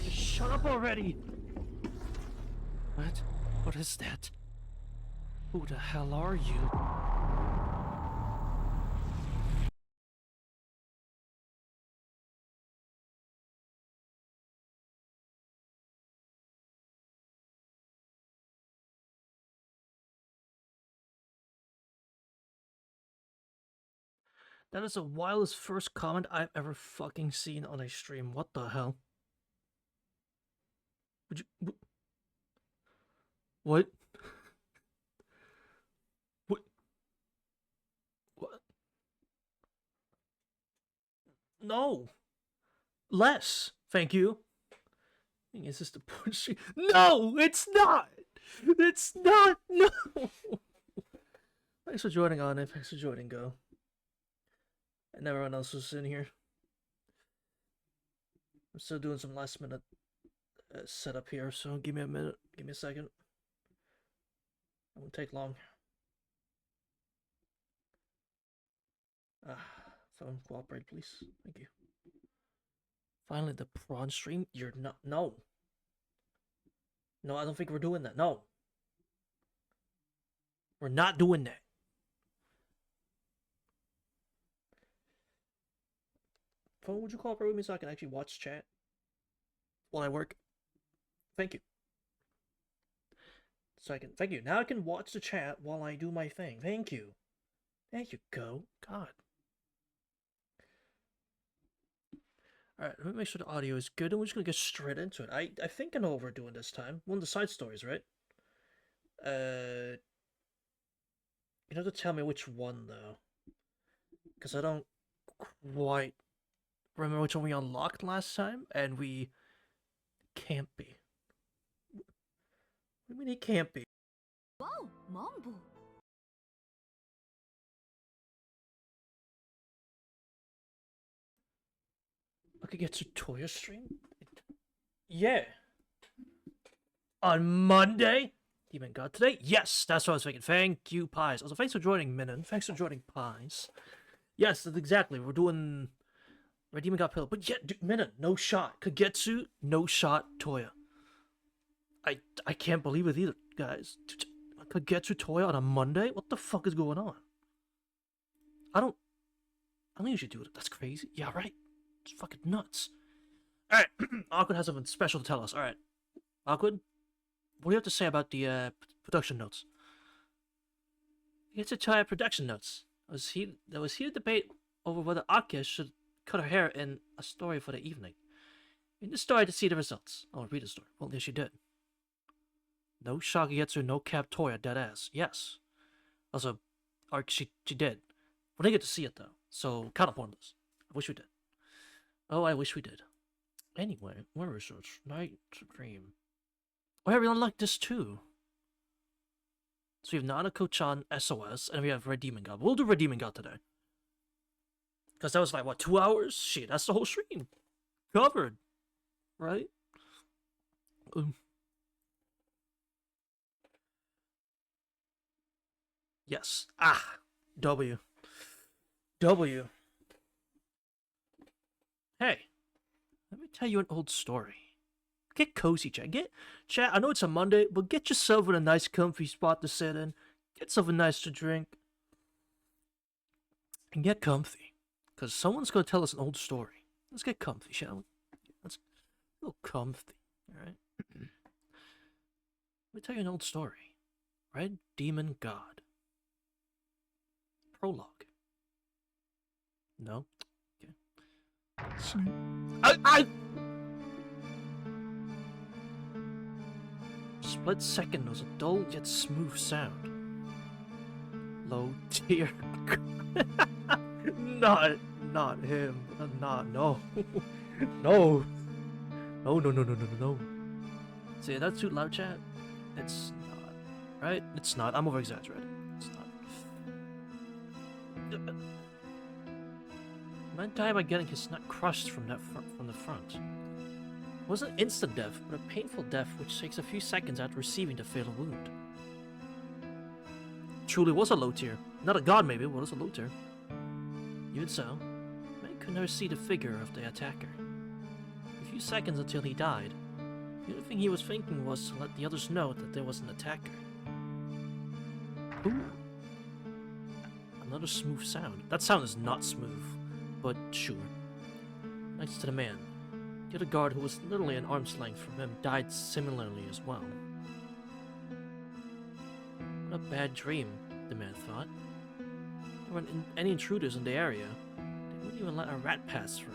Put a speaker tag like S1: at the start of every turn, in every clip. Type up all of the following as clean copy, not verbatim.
S1: Shut up already! What? What is that? Who the hell are you? That is the wildest first comment I've ever fucking seen on a stream. What the hell? Would you... What? What? What? No! Less! Thank you. Is this the push? No! It's not! It's not! No! Thanks for joining on it. Thanks for joining, Go. And everyone else who's in here. I'm still doing some last minute setup here, so give me a minute. Give me a second. It won't take long. Phone, cooperate, please. Thank you. Finally, the prawn stream? You're not. No. No, I don't think we're doing that. No. We're not doing that. Phone, would you cooperate with me so I can actually watch chat while I work? Thank you. So I can. Thank you. Now I can watch the chat while I do my thing. Thank you. Thank you, Go. God. Alright, let me make sure the audio is good, and we're just gonna get straight into it. I think I know what we're doing this time. One of the side stories, right? You have to tell me which one, though. Because I don't quite remember which one we unlocked last time, and we can't be. What do you mean it can't be?
S2: Wow, Mambo.
S1: Kagetsu Tohya stream? Yeah. On Monday? Demon God today? Yes, that's what I was thinking. Thank you, Pies. Also, thanks for joining, Minin. Thanks for joining, Pies. Yes, that's exactly. We're doing Red Demon God Pillow. But yeah, dude, Minin, no shot. Kagetsu, no shot, Toya. I can't believe it either, guys. Kagetsu Toya on a Monday? What the fuck is going on? I don't usually do it. That's crazy. Yeah, right. It's fucking nuts. Alright, Awkward has something special to tell us. Alright. Awkward, what do you have to say about the production notes? It's a try production notes. There was heated debate over whether Ake should cut her hair in a story for the evening. In the story to see the results. Oh, read the story. Well, yes, she did. No Shagetsu, no Cap Toya, dead ass. Yes. Also, she did. We didn't get to see it though, so kind of pointless. I wish we did. Oh, I wish we did. Anyway, where is it? Night Dream. Oh, yeah, we unlocked this too. So we have Nanako-chan SOS, and we have Red Demon God. We'll do Red Demon God today. Because that was like, what, 2 hours? Shit, that's the whole stream. Covered. Right? Yes. W. W. Hey. Let me tell you an old story. Get cozy, chat. I know it's a Monday, but get yourself in a nice comfy spot to sit in. Get something nice to drink. And get comfy. Because someone's going to tell us an old story. Let's get comfy, shall we? Let's get a little comfy, alright? Let me tell you an old story. Red Demon God. Prologue. No? Okay. Split second was a dull yet smooth sound. Low tier. Not him. No. No. No. See, that's too loud, chat. It's not. Right? It's not. I'm over exaggerating. It's not. Man died by getting his neck crushed from the front. It wasn't instant death, but a painful death which takes a few seconds after receiving the fatal wound. Truly was a low tier. Not a god maybe, but it was a low tier. Even so, many could never see the figure of the attacker. A few seconds until he died, the only thing he was thinking was to let the others know that there was an attacker. Ooh. Another smooth sound. That sound is not smooth, but sure. Next to the man, the other guard, who was literally an arm's length from him, died similarly as well. What a bad dream, the man thought. There weren't any intruders in the area. They wouldn't even let a rat pass through.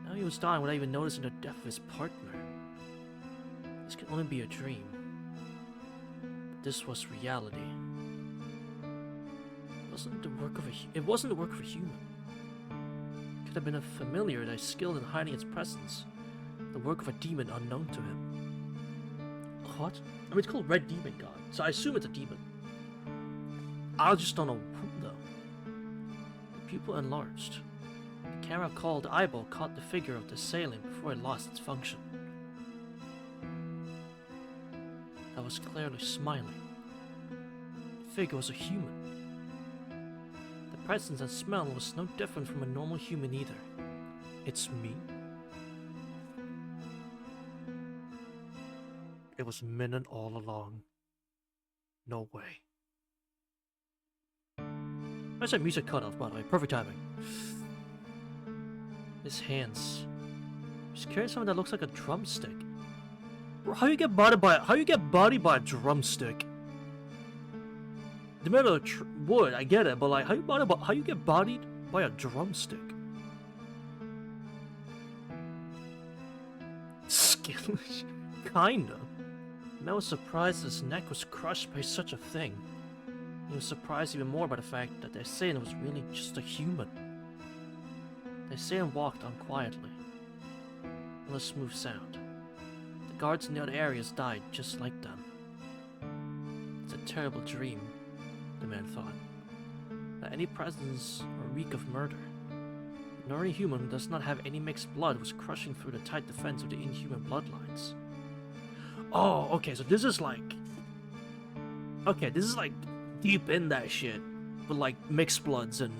S1: Now he was dying without even noticing the death of his partner. This could only be a dream. But this was reality. It wasn't the work of a human. It could have been a familiar that is skilled in hiding its presence. The work of a demon unknown to him. What? I mean, it's called Red Demon God, so I assume it's a demon. I just don't know who, though. The pupil enlarged. The camera called eyeball caught the figure of the assailant before it lost its function. I was clearly smiling. The figure was a human. The presence and smell was no different from a normal human either. It's me. It was Minnan all along. No way. Where's that music cut off, by the way? Perfect timing. His hands. He's carrying something that looks like a drumstick. Bro, how you get bodied by a drumstick? The metal of wood, I get it, but like, how you get bodied by a drumstick? Skillish, kinda. Mel was surprised his neck was crushed by such a thing. He was surprised even more by the fact that the assailant was really just a human. The assailant walked on quietly, with a smooth sound. The guards in the other areas died just like them. It's a terrible dream, the man thought. That any presence or reek of murder. An ordinary human who does not have any mixed blood was crushing through the tight defense of the inhuman bloodlines. Oh, okay, so this is like... Okay, this is like deep in that shit. With like mixed bloods and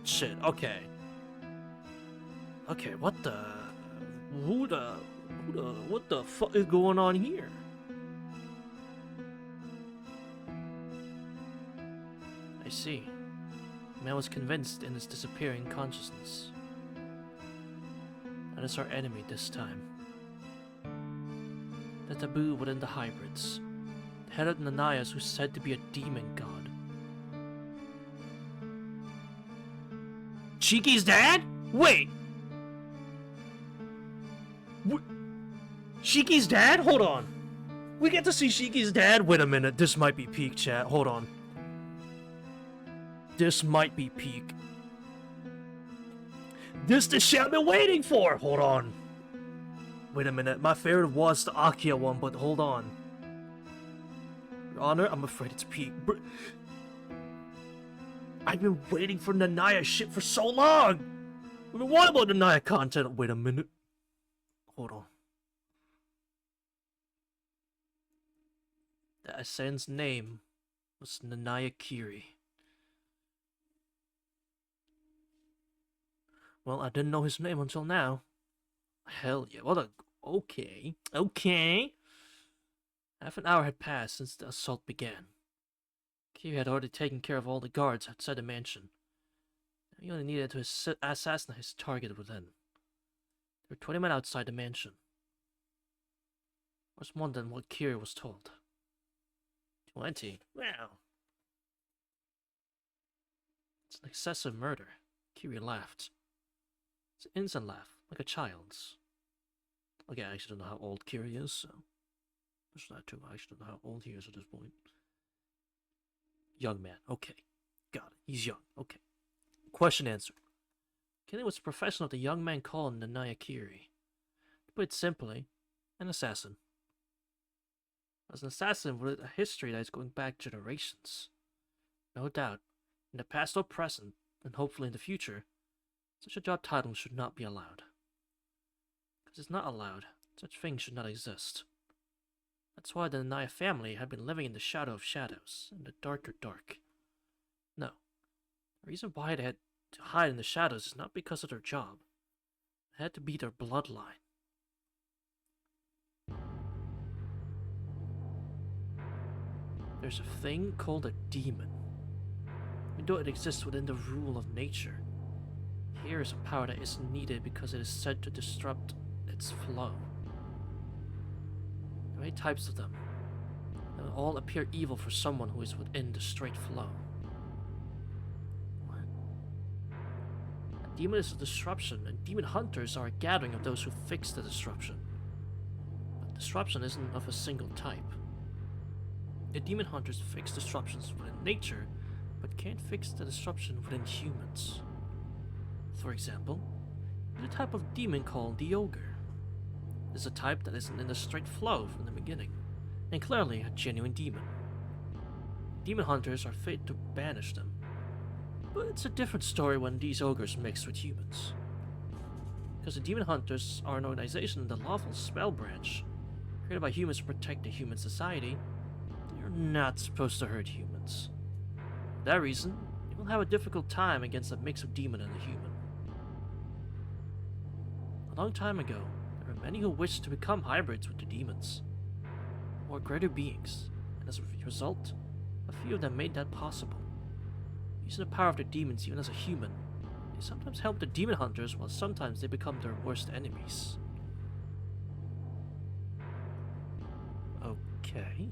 S1: shit. Okay. Okay, what the... What the fuck is going on here? I see. Man was convinced in his disappearing consciousness. That is our enemy this time. The taboo within the hybrids. The head of Nanayas, who's said to be a demon god. Shiki's dad? Wait! Shiki's dad? Hold on. We get to see Shiki's dad? Wait a minute, this might be peak, chat. Hold on. This might be peak. This the shit I've been waiting for! Hold on. Wait a minute, my favorite was the Akia one, but hold on. Your Honor, I'm afraid it's peak. I've been waiting for Nanaya shit for so long! We've been wanting about Nanaya content. Wait a minute. Hold on. The assailant's name was Nanaya Kiri. Well, I didn't know his name until now. Hell yeah, what a... Okay. Okay. Half an hour had passed since the assault began. Kiri had already taken care of all the guards outside the mansion. He only needed to assassinate his target within. There were 20 men outside the mansion. It was more than what Kiri was told. 20? Wow. It's an excessive murder. Kiri laughed. It's an innocent laugh, like a child's. Okay, I actually don't know how old Kiri is, so... There's that too. I actually don't know how old he is at this point. Young man. Okay. Got it. He's young. Okay. Question answered. Kenny was a professional of the young man called Nanaya Kiri. To put it simply, an assassin. As an assassin with a history that is going back generations. No doubt, in the past or present, and hopefully in the future, such a job title should not be allowed. Because it's not allowed, such things should not exist. That's why the Nanaya family had been living in the shadow of shadows, in the darker dark. No. The reason why they had to hide in the shadows is not because of their job. It had to be their bloodline. There's a thing called a demon. Even though it exists within the rule of nature, here is a power that is needed because it is said to disrupt its flow. There are many types of them, and all appear evil for someone who is within the straight flow. What? A demon is a disruption, and demon hunters are a gathering of those who fix the disruption. But disruption isn't of a single type. The demon hunters fix disruptions within nature, but can't fix the disruption within humans. For example, there's a type of demon called the ogre. It's a type that isn't in the straight flow from the beginning, and clearly a genuine demon. Demon hunters are fit to banish them, but it's a different story when these ogres mix with humans. Because the demon hunters are an organization in the lawful spell branch, created by humans to protect the human society. They're not supposed to hurt humans. For that reason, you will have a difficult time against a mix of demon and a human. A long time ago, there were many who wished to become hybrids with the demons, or greater beings, and as a result, a few of them made that possible. Using the power of the demons even as a human, they sometimes help the demon hunters, while sometimes they become their worst enemies. Okay.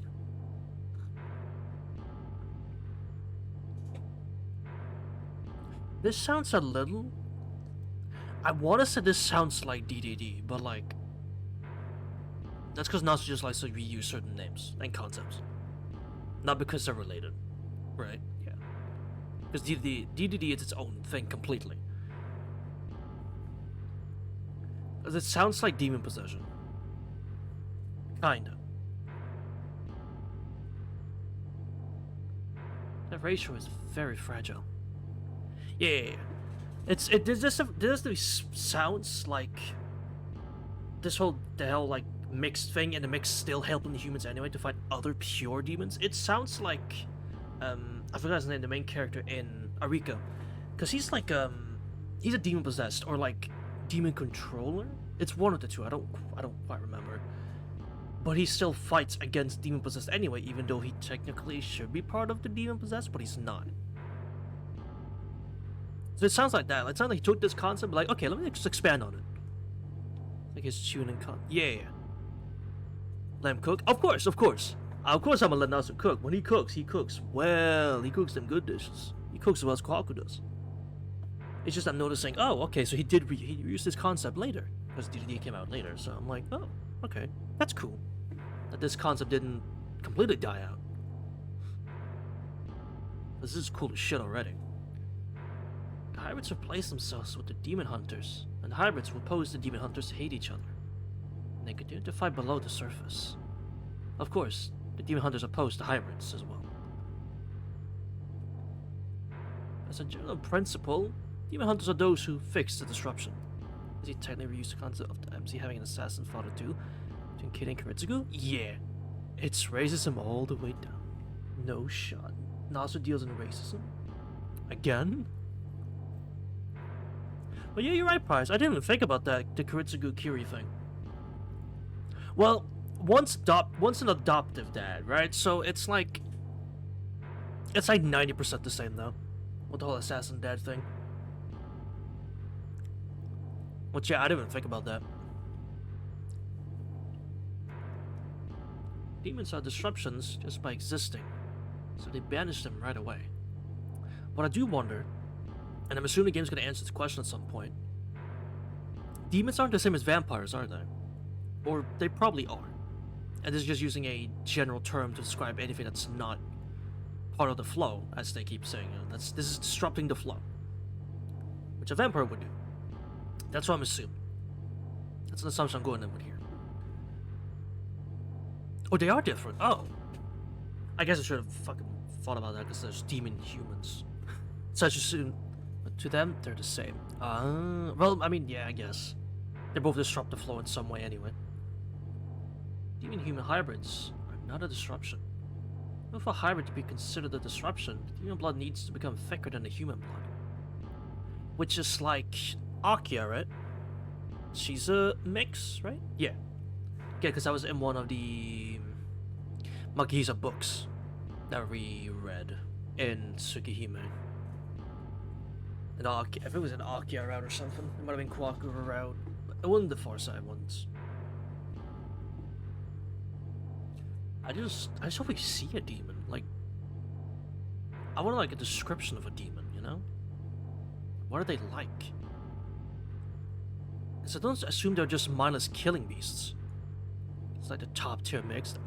S1: This sounds a little... I want to say this sounds like DDD, but like... That's because Natsu just likes to reuse certain names and concepts. Not because they're related. Right? Yeah. Because DDD is its own thing completely. Because it sounds like demon possession. Kinda. That ratio is very fragile. Yeah. This sounds like the whole like mixed thing, and the mix still helping the humans anyway to fight other pure demons. It sounds like I forgot his name, the main character in Arika, because he's like he's a demon possessed or like demon controller. It's one of the two. I don't quite remember. But he still fights against demon possessed anyway, even though he technically should be part of the demon possessed, but he's not. So it sounds like that. It sounds like he took this concept, like, okay, let me just expand on it. Like his tuning yeah. Let him cook? Of course. Of course I'm gonna let Natsu cook. When he cooks well. He cooks them good dishes. He cooks as well as Kwaku does. It's just I'm noticing, oh, okay, so he used this concept later. Because DDD came out later, so I'm like, oh, okay. That's cool. That this concept didn't completely die out. This is cool as shit already. The hybrids replace themselves with the demon hunters, and the hybrids will oppose the demon hunters to hate each other. And they continue to fight below the surface. Of course, the demon hunters oppose the hybrids as well. As a general principle, demon hunters are those who fix the disruption. Does he technically reuse the concept of the MC having an assassin father too? Between Kid and Kagetsu? Yeah. It's racism all the way down. No shot. Natsu deals in racism? Again? But yeah, you're right, Price. I didn't even think about that, the Kagetsu Kiri thing. Well, once an adoptive dad, right? So it's like 90% the same though, with the whole assassin dad thing. Which yeah, I didn't even think about that. Demons are disruptions just by existing, so they banish them right away. But I do wonder, and I'm assuming the game's gonna answer this question at some point, demons aren't the same as vampires, are they? Or they probably are. And this is just using a general term to describe anything that's not part of the flow, as they keep saying. This is disrupting the flow, which a vampire would do. That's what I'm assuming. That's an assumption I'm going in with here. Oh, they are different. Oh. I guess I should have fucking thought about that because there's demon humans. Such as soon. But to them, they're the same. Well, I mean, yeah, I guess. They both disrupt the flow in some way anyway. Demon-human hybrids are not a disruption. But for a hybrid to be considered a disruption, demon blood needs to become thicker than the human blood. which is like Akia, right? She's a mix, right? Yeah. Yeah, because I was in one of the Magiza books that we read in Tsukihime. And if it was an Akia route or something, it might have been Kwakura route. It wasn't the far side ones. I just hope we see a demon. Like, I want like a description of a demon, you know? What are they like? Because I don't assume they're just mindless killing beasts. It's like the top tier mixed.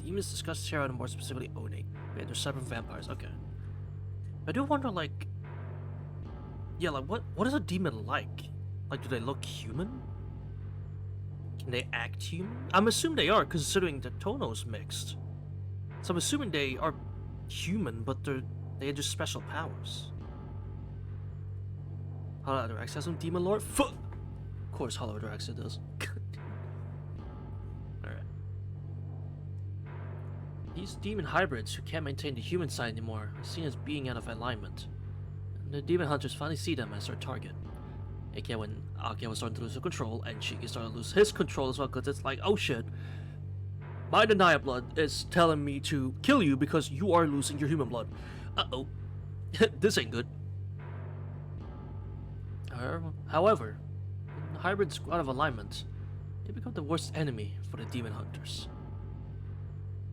S1: Demons discussed Terra and more specifically Oni. Wait, they're separate vampires. Okay. I do wonder, like, yeah, like what is a demon like? Like, do they look human? Can they act human? I'm assuming they are, considering the Tono's mixed. So I'm assuming they are human, but they have just special powers. Hollow Drax has some demon lore? Of course Hollow Drax does. Alright. These demon hybrids who can't maintain the human side anymore are seen as being out of alignment. And the demon hunters finally see them as their target. aka when Akia was starting to lose her control, and Shiki started to lose his control as well, because it's like, oh shit, my Denia blood is telling me to kill you because you are losing your human blood. Uh-oh. This ain't good. However, when the hybrids go out of alignment, they become the worst enemy for the demon hunters.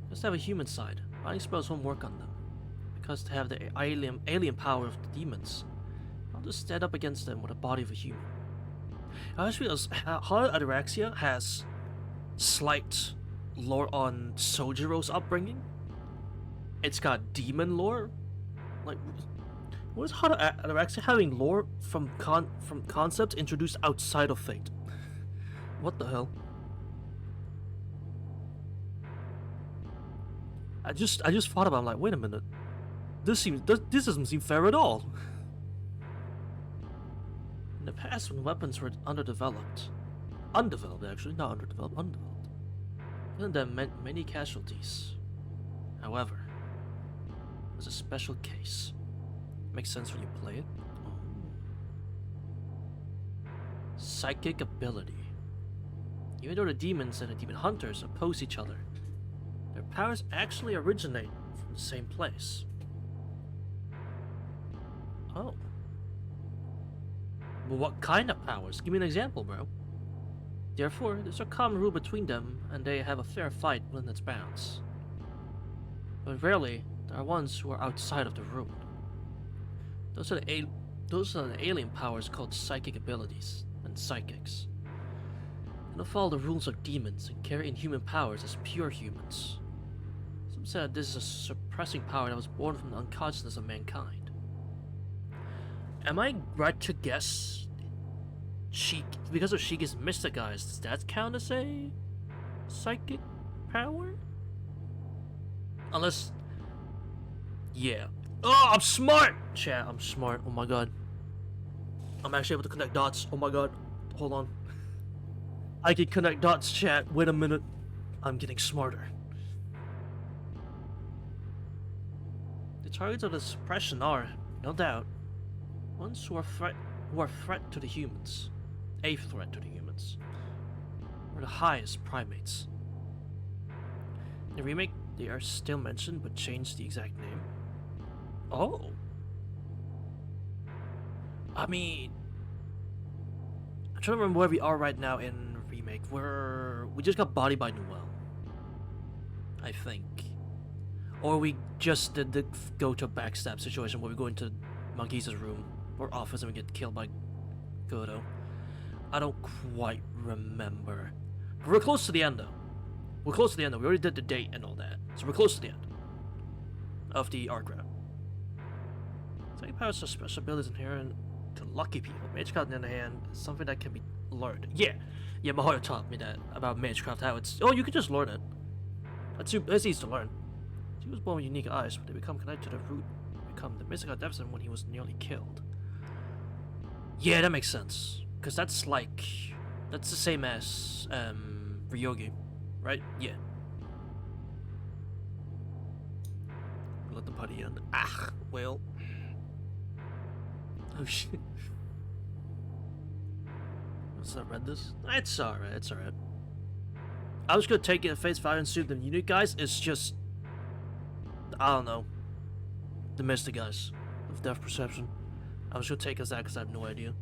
S1: Just have a human side, finding spells won't work on them, because they have the alien power of the demons. I'll just stand up against them with the body of a human. I just realized Hollow Ataraxia has slight lore on Sojiro's upbringing. It's got demon lore. Like, what is Hollow Ataraxia having lore from concepts introduced outside of Fate? What the hell? I just thought about it, I'm like, wait a minute. This doesn't seem fair at all. In the past, when weapons were undeveloped actually, not underdeveloped, undeveloped, and that meant many casualties. However, it was a special case. Makes sense when you play it. Oh. Psychic ability. Even though the demons and the demon hunters oppose each other, their powers actually originate from the same place. Oh. But what kind of powers? Give me an example, bro. Therefore, there's a common rule between them, and they have a fair fight within its bounds. But rarely, there are ones who are outside of the rule. Those are the alien powers called psychic abilities, and psychics. They don't follow the rules of demons and carry inhuman powers as pure humans. Some said this is a suppressing power that was born from the unconsciousness of mankind. Am I right to guess because of Shiki's mystic eyes, does that count as a psychic power? Unless, yeah. Oh, I'm smart! Chat, I'm smart. Oh my god. I'm actually able to connect dots. Oh my god. Hold on. I can connect dots, chat. Wait a minute. I'm getting smarter. The targets of the suppression are, no doubt, ones who are a threat to the humans. A threat to the humans. Or the highest primates. In the remake, they are still mentioned, but changed the exact name. Oh. I mean, I'm trying to remember where we are right now in remake. We just got bodied by Noelle, I think, or we just did the go to a backstab situation where we go into Magisa's room or office and we get killed by Goto. I don't quite remember. But we're close to the end though. We're close to the end though. We already did the date and all that, so we're close to the end of the arc route. Psychic powers are special abilities inherent to lucky people. Magecraft, on the other hand, is something that can be learned. Yeah, Mahoya taught me that about Magecraft, how it's... Oh, you can just learn it. That's easy to learn. He was born with unique eyes, but they become connected to the root, become the mystical deficit when he was nearly killed. Yeah, that makes sense. Because that's the same as, Ryogi, right? Yeah. Let the putty end. Well... Oh shit. Must have read this? It's alright, it's alright. I was gonna take it at face value and assume the unit guys is just, I don't know, the mystic guys of depth perception. I was gonna take as that because I have no idea.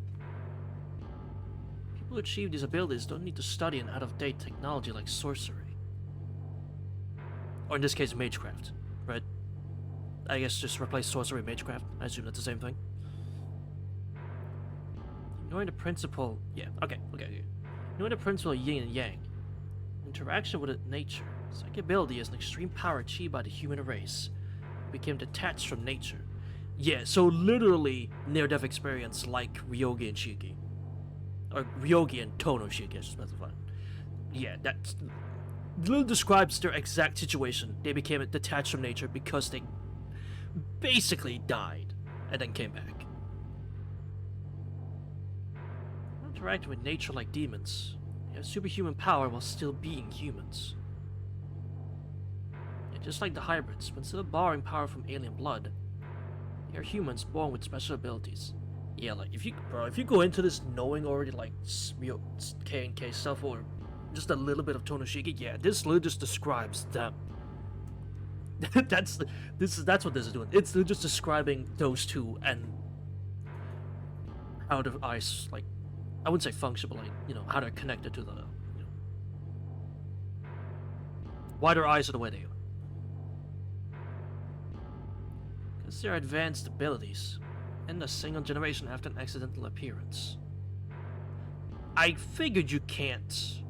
S1: People who achieve these abilities don't need to study an out-of-date technology like sorcery. Or in this case, magecraft, right? I guess just replace sorcery with magecraft. I assume that's the same thing. Ignoring the principle... Yeah, okay. Ignoring the principle of yin and yang. Interaction with nature. Psychic ability is an extreme power achieved by the human race. It became detached from nature. Yeah, so literally near-death experience like Ryogi and Shiki. Or Ryogi and Tono Shiki, I should specify. Yeah, that literally describes their exact situation. They became detached from nature because they basically died and then came back. Interacting with nature like demons. They have superhuman power while still being humans. Yeah, just like the hybrids, but instead of borrowing power from alien blood, they are humans born with special abilities. Yeah, like if you go into this knowing already like K and K stuff or just a little bit of Tonoshiki, yeah, this literally just describes them. that's what this is doing. It's just describing those two and how their eyes, like, I wouldn't say function, but like, you know, how they're connected to the, you know, why their eyes are the way they are. Because they're advanced abilities, and a single generation after an accidental appearance. I figured you can't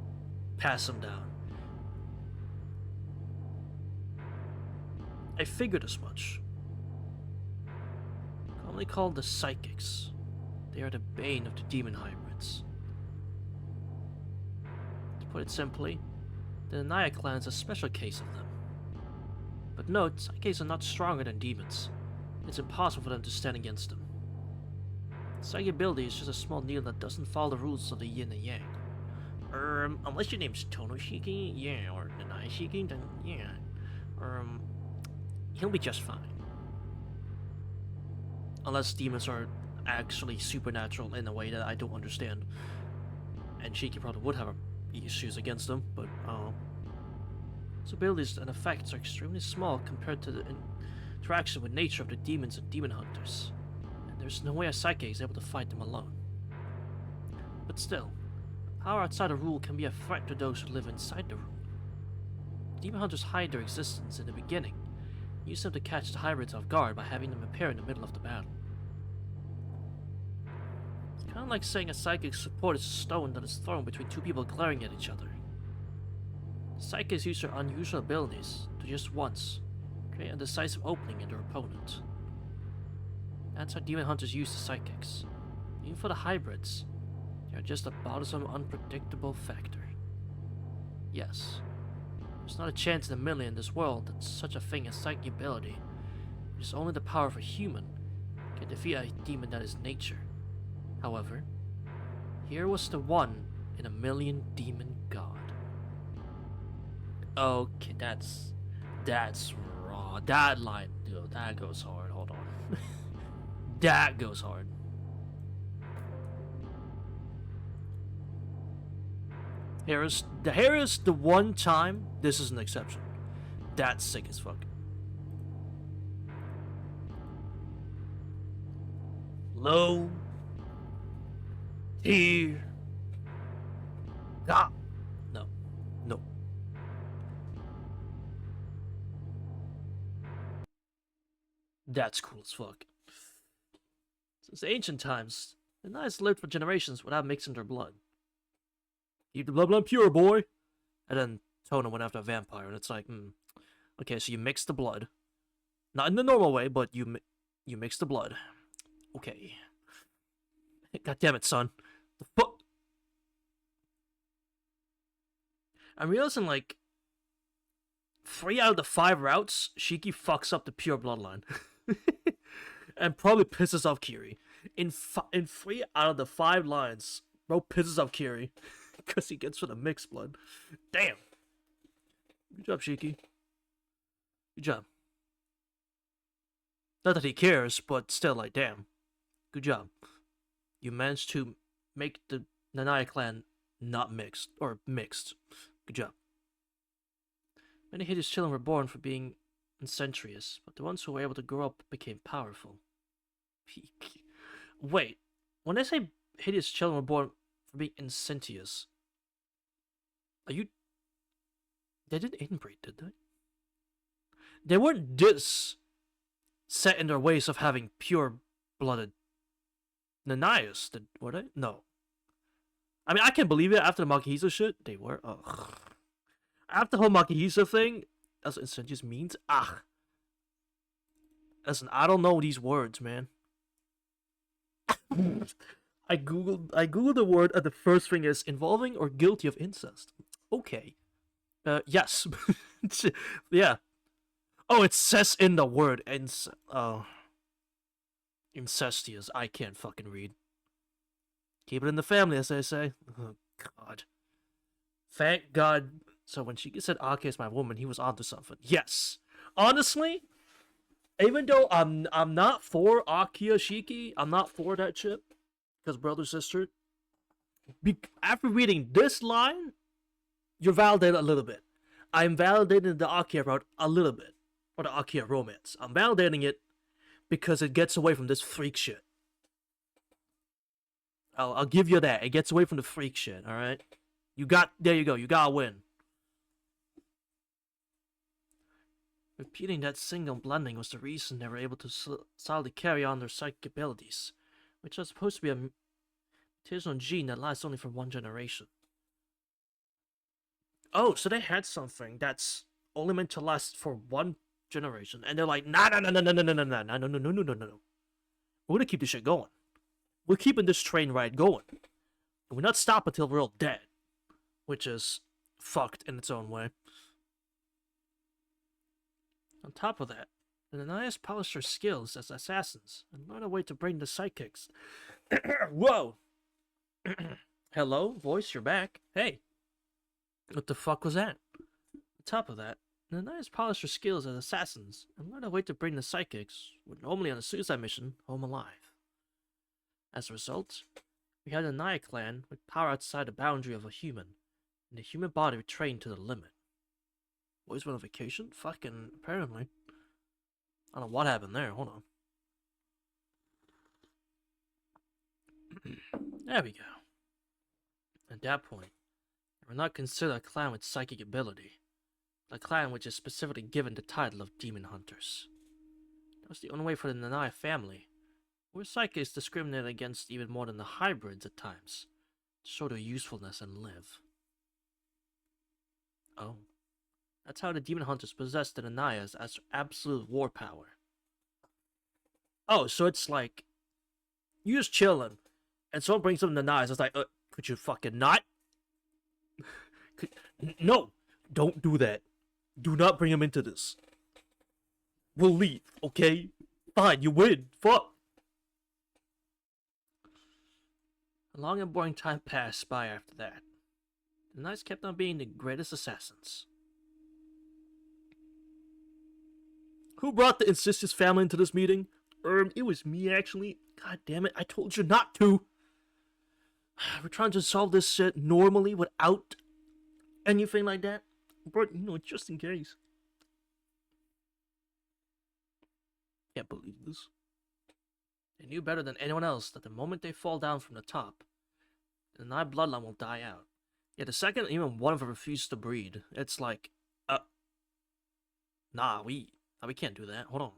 S1: pass them down. I figured as much. Commonly called the psychics, they are the bane of the demon hybrids. To put it simply, the Anaya clan is a special case of them. But note, psychics are not stronger than demons. It's impossible for them to stand against them. Psychic ability is just a small needle that doesn't follow the rules of the yin and yang. Unless your name's Tonoshiki, yeah, or Nanaishiki, then yeah. He'll be just fine. Unless demons are actually supernatural in a way that I don't understand. And Shiki probably would have issues against them, but his abilities and effects are extremely small compared to the interaction with nature of the demons and demon hunters. And there's no way a psychic is able to fight them alone. But still, power outside the rule can be a threat to those who live inside the rule. Demon hunters hide their existence in the beginning, use them to catch the hybrids off guard by having them appear in the middle of the battle. It's kind of like saying a psychic's support is a stone that is thrown between two people glaring at each other. Psychics use their unusual abilities to just once create a decisive opening in their opponent. That's how demon hunters use the psychics. Even for the hybrids, they are just a bothersome, unpredictable factor. Yes, there's not a chance in a million in this world that such a thing as psychic ability, which is only the power of a human, can defeat a demon that is nature. However, here was the 1 in a million demon god. Okay, that's raw. That line, dude, that goes hard. Hold on. That goes hard. Here is the one time this is an exception. That's sick as fuck. Low tier. Ah. No. That's cool as fuck. Since ancient times, the Knights lived for generations without mixing their blood. Keep the bloodline pure, boy! And then Tona went after a vampire, and it's like, okay, so you mix the blood. Not in the normal way, but you mix the blood. Okay. God damn it, son. The fuck? I'm realizing, like, 3 out of the 5 routes, Shiki fucks up the pure bloodline. And probably pisses off Kiri. In 3 out of the 5 lines, bro pisses off Kiri. Because he gets for the mixed blood. Damn. Good job, Shiki. Good job. Not that he cares, but still, like, damn. Good job. You managed to make the Nanaya clan not mixed, or mixed. Good job. Many hideous children were born for being incentrious, but the ones who were able to grow up became powerful. Wait, when I say hideous children were born for being incentious, are you... They didn't inbreed, did they? They weren't this set in their ways of having pure-blooded Nanayas, were they? No. I mean, I can't believe it after the Makihisa shit. They were. Ugh. After the whole Makihisa thing, that's what incentious means. Listen, I don't know these words, man. I googled the word, and the first thing is involving or guilty of incest. Okay. Yes. Yeah. Oh, it says in the word incestuous. I can't fucking read. Keep it in the family, as they say. Oh, God. Thank God. So when she said Ake is my woman, he was onto something. Yes. Honestly, even though I'm not for Akiya Shiki, I'm not for that shit, because brother sister. After reading this line, you're validated a little bit. I'm validating the Akiya route a little bit, or the Akiya romance. I'm validating it because it gets away from this freak shit. I'll give you that. It gets away from the freak shit. All right. There you go. You gotta win. Repeating that single blending was the reason they were able to solidly carry on their psychic abilities, which are supposed to be a mutational gene that lasts only for one generation. Oh, so they had something that's only meant to last for one generation, and they're like, no. We're gonna keep this shit going. We're keeping this train ride going. And we're not stopping until we're all dead, which is fucked in its own way. On top of that, the Nanayas polished their skills as assassins and learned a way to bring the psychics. Whoa! Hello, voice, you're back. Hey! What the fuck was that? On top of that, the Nanayas polished their skills as assassins and learned a way to bring the psychics, who were normally on a suicide mission, home alive. As a result, we had a Naya clan with power outside the boundary of a human, and the human body trained to the limit. Boys went on vacation? Fucking, apparently. I don't know what happened there, hold on. There we go. At that point, we were not considered a clan with psychic ability, but a clan which is specifically given the title of Demon Hunters. That was the only way for the Nanaya family, where psychics discriminated against even more than the hybrids at times, to show their usefulness and live. Oh. That's how the Demon Hunters possessed the Nanayas as absolute war power. Oh, so it's like, you just chilling, and someone brings up the Nanayas, it's like, could you fucking not? No, don't do that. Do not bring him into this. We'll leave, okay? Fine, you win. Fuck. A long and boring time passed by after that. The Knights kept on being the greatest assassins. Who brought the incestuous family into this meeting? It was me, actually. God damn it, I told you not to. We're trying to solve this shit normally without anything like that. But, just in case. Can't believe this. They knew better than anyone else that the moment they fall down from the top, the Nai bloodline will die out. Yet the second even one of them refuses to breed, it's like, nah, we can't do that. Hold on.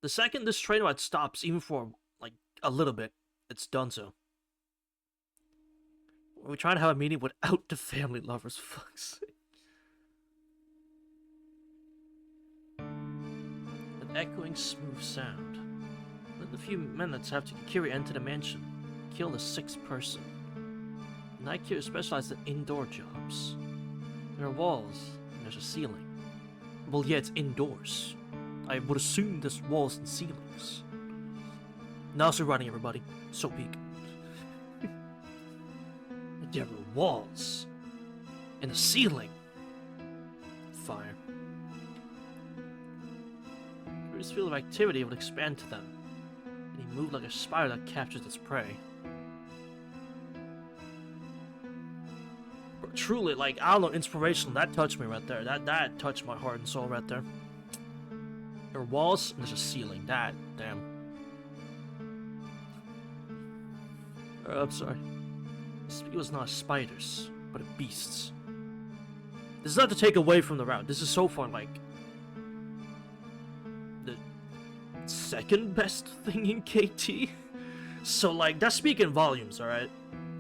S1: The second this train ride stops, even for, like, a little bit, it's done so. We're trying to have a meeting without the family lovers, fuck's sake. With echoing smooth sound. Within a few minutes after Kiri entered the mansion, killed a sixth person. Night Kiri specialized in indoor jobs. There are walls, and there's a ceiling. Well, yeah, it's indoors. I would assume there's walls and ceilings. Now's running, everybody. So peak. There were walls. And a ceiling. Fire. Kiri's field of activity would expand to them. And he moved like a spider that captures its prey. But truly, like, I don't know, inspirational. That touched me right there. That touched my heart and soul right there. There are walls, and there's a ceiling. That, damn. I'm sorry. It was not spiders, but beasts. This is not to take away from the route. This is so far, like, the second best thing in KT. So, like, that's speaking volumes, alright?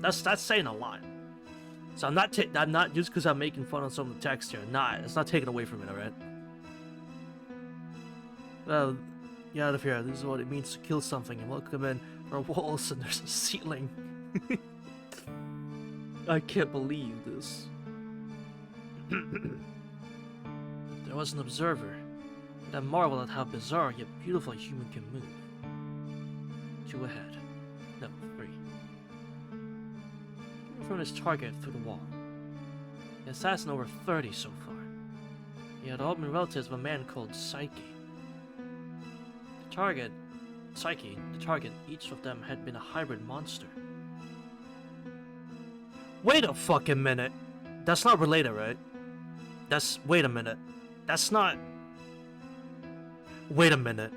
S1: That's saying a lot. So I'm not just because I'm making fun of some of the text here. Nah, it's not taken away from it, alright? Well, get out of here. This is what it means to kill something. And welcome in. There are walls and there's a ceiling. I can't believe this. There was an observer, and I marveled at how bizarre yet beautiful a human can move. 2 ahead. No, 3. From his target through the wall. The assassin over 30 so far. He had all been relatives of a man called Psyche. The target, each of them had been a hybrid monster. Wait a fucking minute. That's not related, right? Wait a minute. That's not... Wait a minute.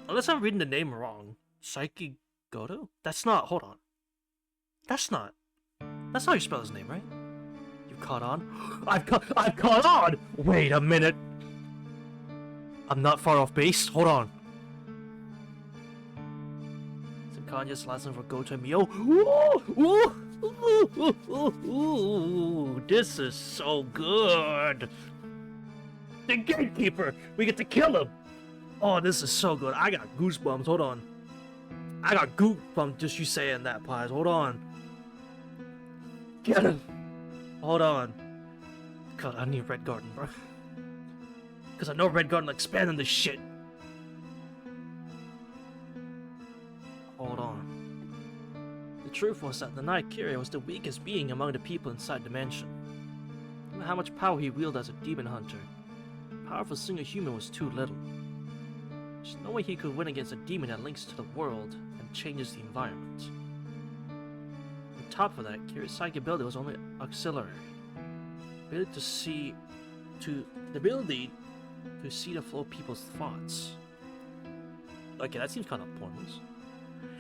S1: Unless I'm reading the name wrong. Psyche Goto? That's not... Hold on. That's not how you spell his name, right? You caught on? I've caught on! Wait a minute. I'm not far off base. Hold on. Some Kanya's lesson for Goto and Mio. Ooh, this is so good. The gatekeeper. We get to kill him. Oh, this is so good. I got goosebumps. Hold on. I got goosebumps just you saying that, Pies. Hold on. Get him. Hold on. God, I need Red Garden, bro. Because I know Red Garden expanding this shit. Hold on. The truth was that the Knight Kyria was the weakest being among the people inside the mansion. No matter how much power he wielded as a demon hunter, the power of a single human was too little. There's no way he could win against a demon that links to the world and changes the environment. On top of that, Kyria's psychic ability was only auxiliary. The ability to see the flow of people's thoughts. Okay, that seems kind of pointless.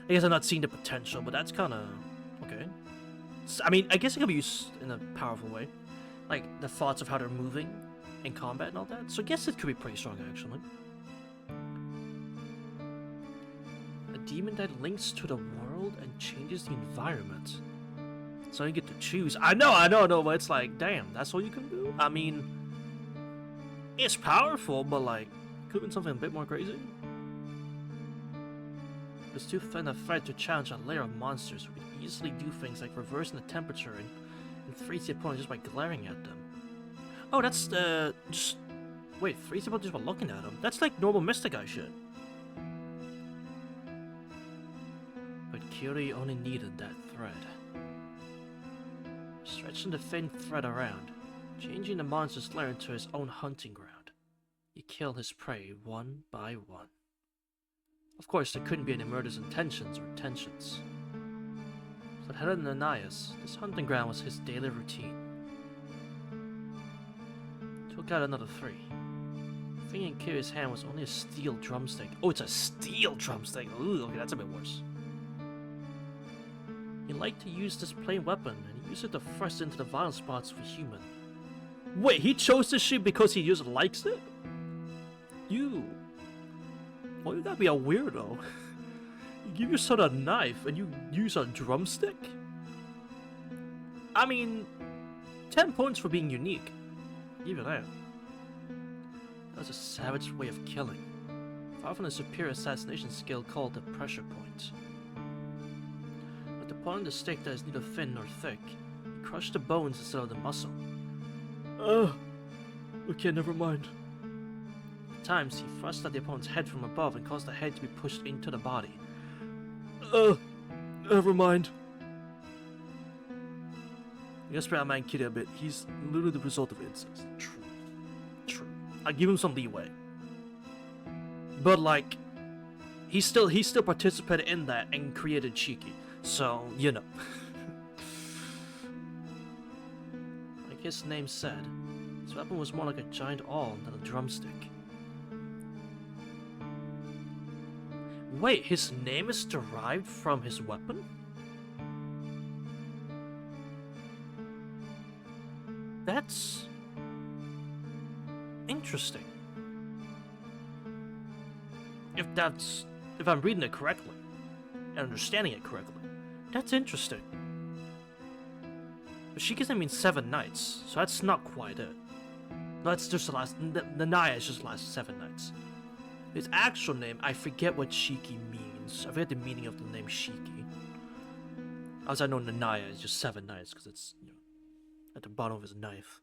S1: I guess I'm not seeing the potential, but that's kind of... okay. I mean, I guess it could be used in a powerful way. Like, the thoughts of how they're moving in combat and all that. So I guess it could be pretty strong, actually. A demon that links to the world and changes the environment. So you get to choose. I know, but it's like, damn, that's all you can do? I mean, it's powerful, but like, could have been something a bit more crazy. It was too thin a threat to challenge a layer of monsters who could easily do things like reversing the temperature and freeze the opponent just by glaring at them. Oh, that's just... Wait, freeze the opponent just by looking at them? That's like normal Mystic Eye shit. But Kyrie only needed that thread. Stretching the thin thread around, changing the monster's lair into his own hunting ground, he killed his prey one by one. Of course, there couldn't be any murderous intentions or tensions. But Helen and Ananias, this hunting ground was his daily routine. Took out another 3. The thing in Kyrie's hand was only a steel drumstick. Oh, it's a steel drumstick! Ooh, okay, that's a bit worse. He liked to use this plain weapon, and he used it to thrust into the vital spots of a human. Wait, he chose this shit because he just likes it? Well, you gotta be a weirdo. You give your son a knife, and you use a drumstick? I mean, 10 points for being unique. Even that. That was a savage way of killing. Far from the superior assassination skill called the pressure point. With the point of the stick that is neither thin nor thick, he crushed the bones instead of the muscle. Okay, never mind. At times, he thrust at the opponent's head from above and caused the head to be pushed into the body. Never mind. You gotta spread out man Kitty a bit. He's literally the result of incest. True. I give him some leeway. But like, he still participated in that and created Shiki. So, you know. Like his name said, his weapon was more like a giant awl than a drumstick. Wait, his name is derived from his weapon? That's interesting. If I'm reading it correctly and understanding it correctly, that's interesting. But Shiki's means 7 nights, so that's not quite it. No, that's just the last. The Naya is just the last 7 nights. His actual name, I forget what Shiki means. I forget the meaning of the name Shiki. As I know, Nanaya is just 7 nights because it's, you know, at the bottom of his knife.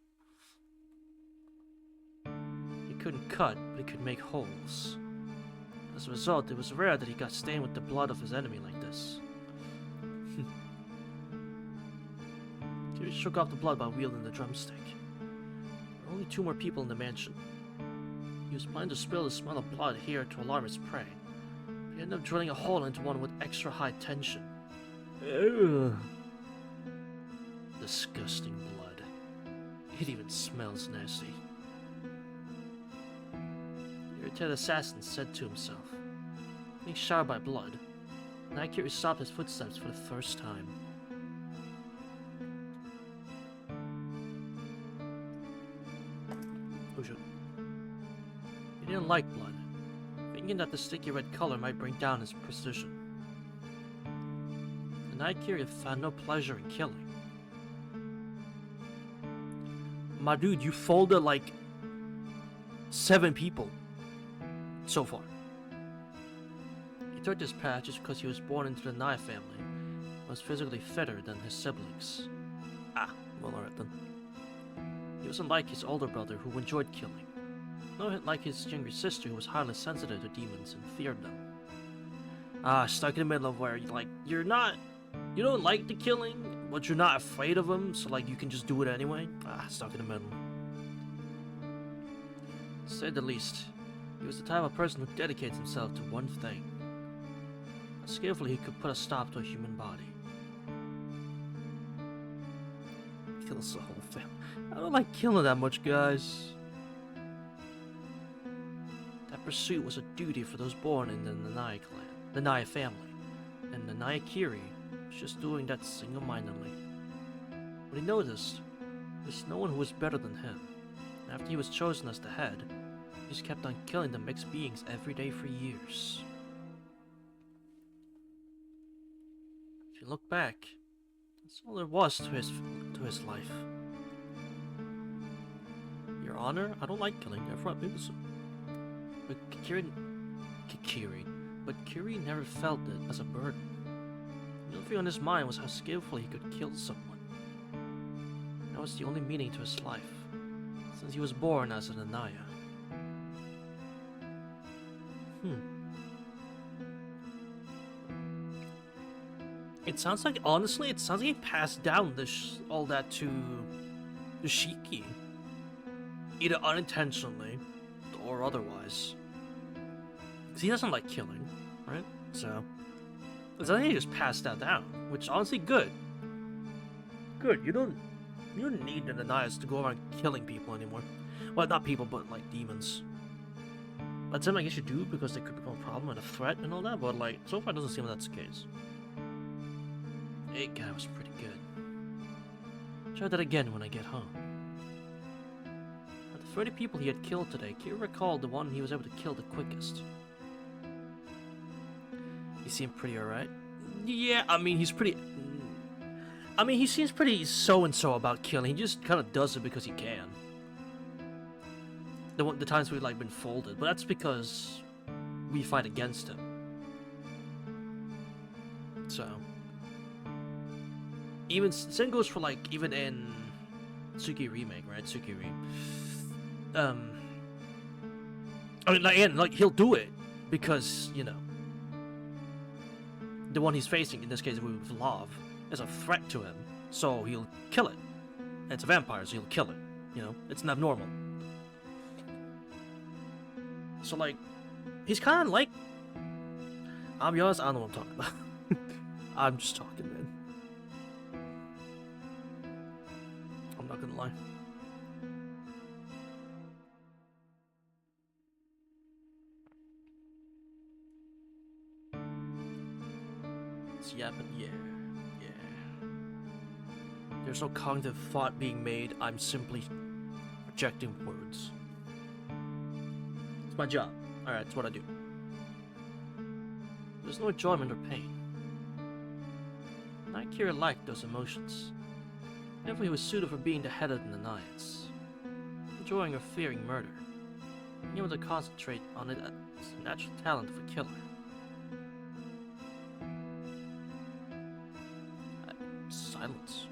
S1: He couldn't cut, but he could make holes. As a result, it was rare that he got stained with the blood of his enemy like this. He shook off the blood by wielding the drumstick. There were only 2 more people in the mansion. He was planning to spill the smell of blood here to alarm his prey. But he ended up drilling a hole into one with extra high tension. Ugh. Disgusting blood. It even smells nasty. The irritated assassin said to himself. Being showered by blood, Naikiri stopped his footsteps for the first time. He didn't like blood, thinking that the sticky red color might bring down his precision. The Naikiri found no pleasure in killing. My dude, you folded like 7 people so far. He took this path just because he was born into the Naya family and was physically fitter than his siblings. Ah, well, alright then. He wasn't like his older brother who enjoyed killing, nor like his younger sister who was highly sensitive to demons and feared them. Ah, stuck in the middle of where you don't like the killing, but you're not afraid of them, so like you can just do it anyway. Ah, stuck in the middle. To say the least, he was the type of person who dedicates himself to one thing. How skillfully he could put a stop to a human body. Kills the whole family. I don't like killing that much, guys. That pursuit was a duty for those born in the Nanai clan, the Naya family, and the Naikiri was just doing that single-mindedly. But he noticed there was no one who was better than him. After he was chosen as the head, he just kept on killing the mixed beings every day for years. If you look back, that's all there was to his life. Your Honor, I don't like killing. Everyone moves. But Kiri never felt it as a burden. The only thing on his mind was how skillfully he could kill someone. That was the only meaning to his life, since he was born as an Anaya. Honestly, it sounds like he passed down all that to the Shiki. Either unintentionally, or otherwise. Because he doesn't like killing, right? So, I think he just passed that down, which honestly, good. Good, you don't need the Anayas to go around killing people anymore. Well, not people, but like demons. At some I guess you do, because they could become a problem and a threat and all that, but like, so far it doesn't seem that's the case. That guy was pretty good. Try that again when I get home. Of the 30 people he had killed today, Kira recalled the one he was able to kill the quickest. He seemed pretty alright. Yeah, I mean, he seems pretty so-and-so about killing. He just kind of does it because he can. The times we've like been folded, but that's because we fight against him. So, same goes for like even in Tsuki remake, right? Tsuki I mean, like he'll do it because the one he's facing, in this case with Love, is a threat to him, so he'll kill it. And it's a vampire, so he'll kill it. It's not normal. So like, he's kind of like, I'll be honest, I don't know what I'm talking about. I'm just talking, man. I'm not gonna lie. It's yapping, yeah. There's no cognitive thought being made, I'm simply projecting words. It's my job. Alright, it's what I do. There's no enjoyment or pain. Kira liked those emotions. Therefore, he was suited for being the head of the Naiads. Enjoying or fearing murder. Being able to concentrate on it as a natural talent of a killer. Silence.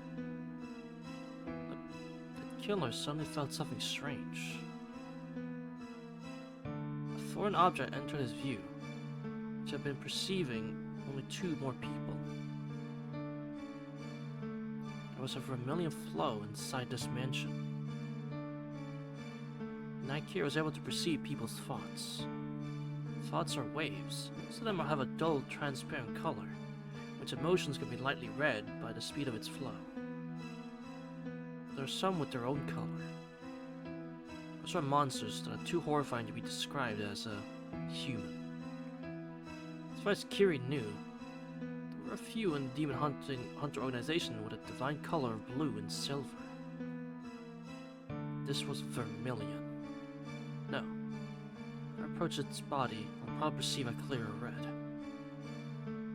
S1: The killer suddenly felt something strange. A foreign object entered his view, which had been perceiving only 2 more people. There was a vermilion flow inside this mansion. Kira was able to perceive people's thoughts. Thoughts are waves. Most of them have a dull, transparent color, which emotions can be lightly read by the speed of its flow. There are some with their own color. Those are monsters that are too horrifying to be described as a human. As far as Kiri knew, there were a few in the demon hunter organization with a divine color of blue and silver. This was vermilion. No. If I approach its body, I'll probably perceive a clearer red.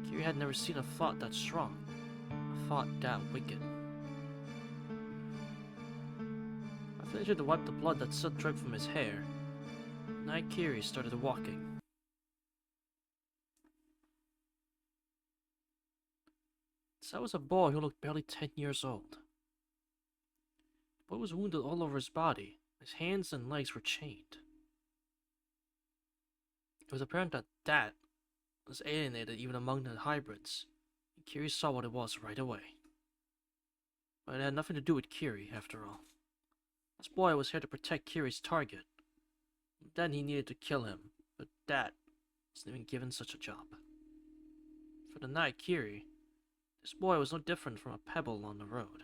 S1: Kiri had never seen a thought that strong, a thought that wicked. I finished to wipe the blood that still dripped from his hair. Kiri started walking. So I was a boy who looked barely 10 years old. The boy was wounded all over his body. His hands and legs were chained. It was apparent that that was alienated even among the hybrids, and Kiri saw what it was right away. But it had nothing to do with Kiri, after all. This boy was here to protect Kiri's target. Then he needed to kill him, but that wasn't even given such a job. For the night Kiri, this boy was no different from a pebble on the road.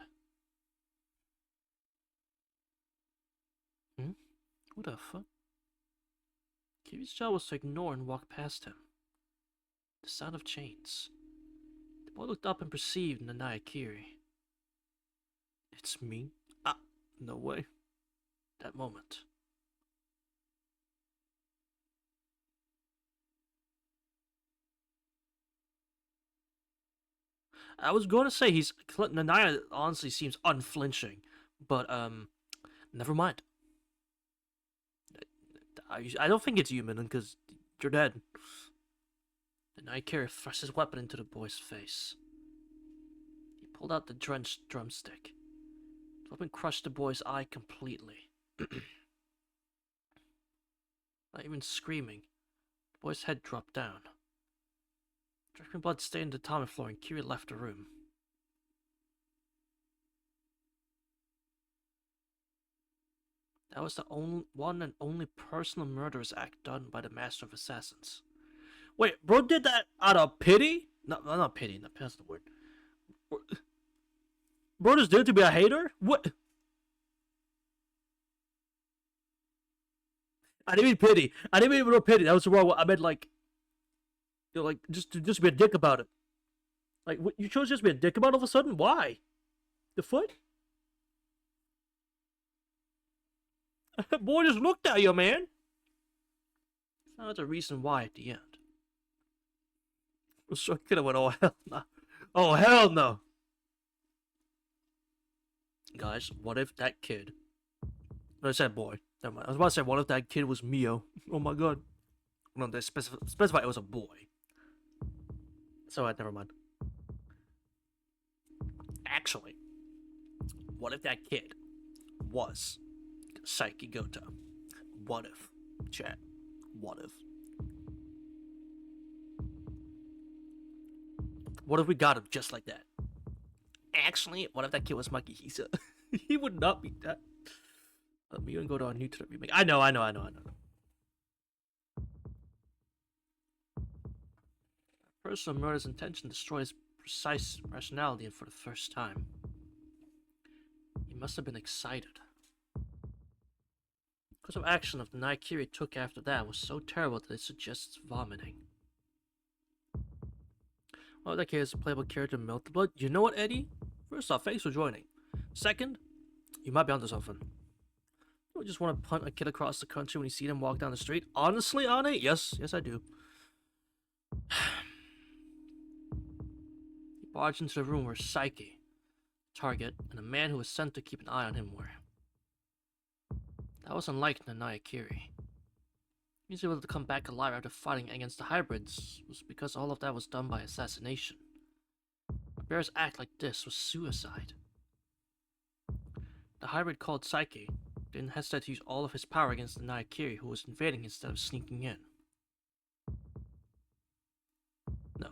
S1: What the fuck? Kiri's job was to ignore and walk past him. The sound of chains. The boy looked up and perceived Nanaya Kiri. It's me? Ah, no way. That moment. I was going to say Nanaya honestly seems unflinching, but never mind. I don't think it's human because you're dead. The night carrier thrust his weapon into the boy's face. He pulled out the drenched drumstick. The weapon crushed the boy's eye completely. Not even screaming, the boy's head dropped down. Dripping blood stained the tile floor and Kiri left the room. That was the one and only personal murderous act done by the Master of Assassins. Wait, bro did that out of pity? No, not pity, that's the word. Bro just did it to be a hater? What? I didn't mean pity. I didn't mean real pity. That was the wrong one. I meant like, you know, like just be a dick about it. Like, what, you chose just to be a dick about it all of a sudden? Why? The foot? Boy just looked at you, man. Found out the reason why at the end. So I could have went, oh hell no. Oh hell no. Guys, what if that kid... No, I said boy. Never mind. I was about to say, what if that kid was Mio? Oh my god. No, they specify it was a boy. So, never mind. Actually, what if that kid was Saiki Gota? What if? Chat. What if? What if we got him just like that? Actually, what if that kid was Maki Hisa? He would not be that. Let me even go to our new remake. I know. personal murder's intention destroyed his precise rationality for the first time. He must have been excited. The course of action of the Naikiri took after that was so terrible that it suggests vomiting. Well, in that case, the playable character melt the blood. You know what, Eddie? First off, thanks for joining. Second, you might be onto something. You just want to punt a kid across the country when you see them walk down the street? Honestly, Ane? Yes, I do. He barged into the room where Psyche, target, and a man who was sent to keep an eye on him were. That was unlike Nanaya Kiri. He was able to come back alive after fighting against the hybrids was because all of that was done by assassination. A bear's act like this was suicide. The hybrid called Psyche didn't hesitate to use all of his power against the Naikiri who was invading instead of sneaking in. No.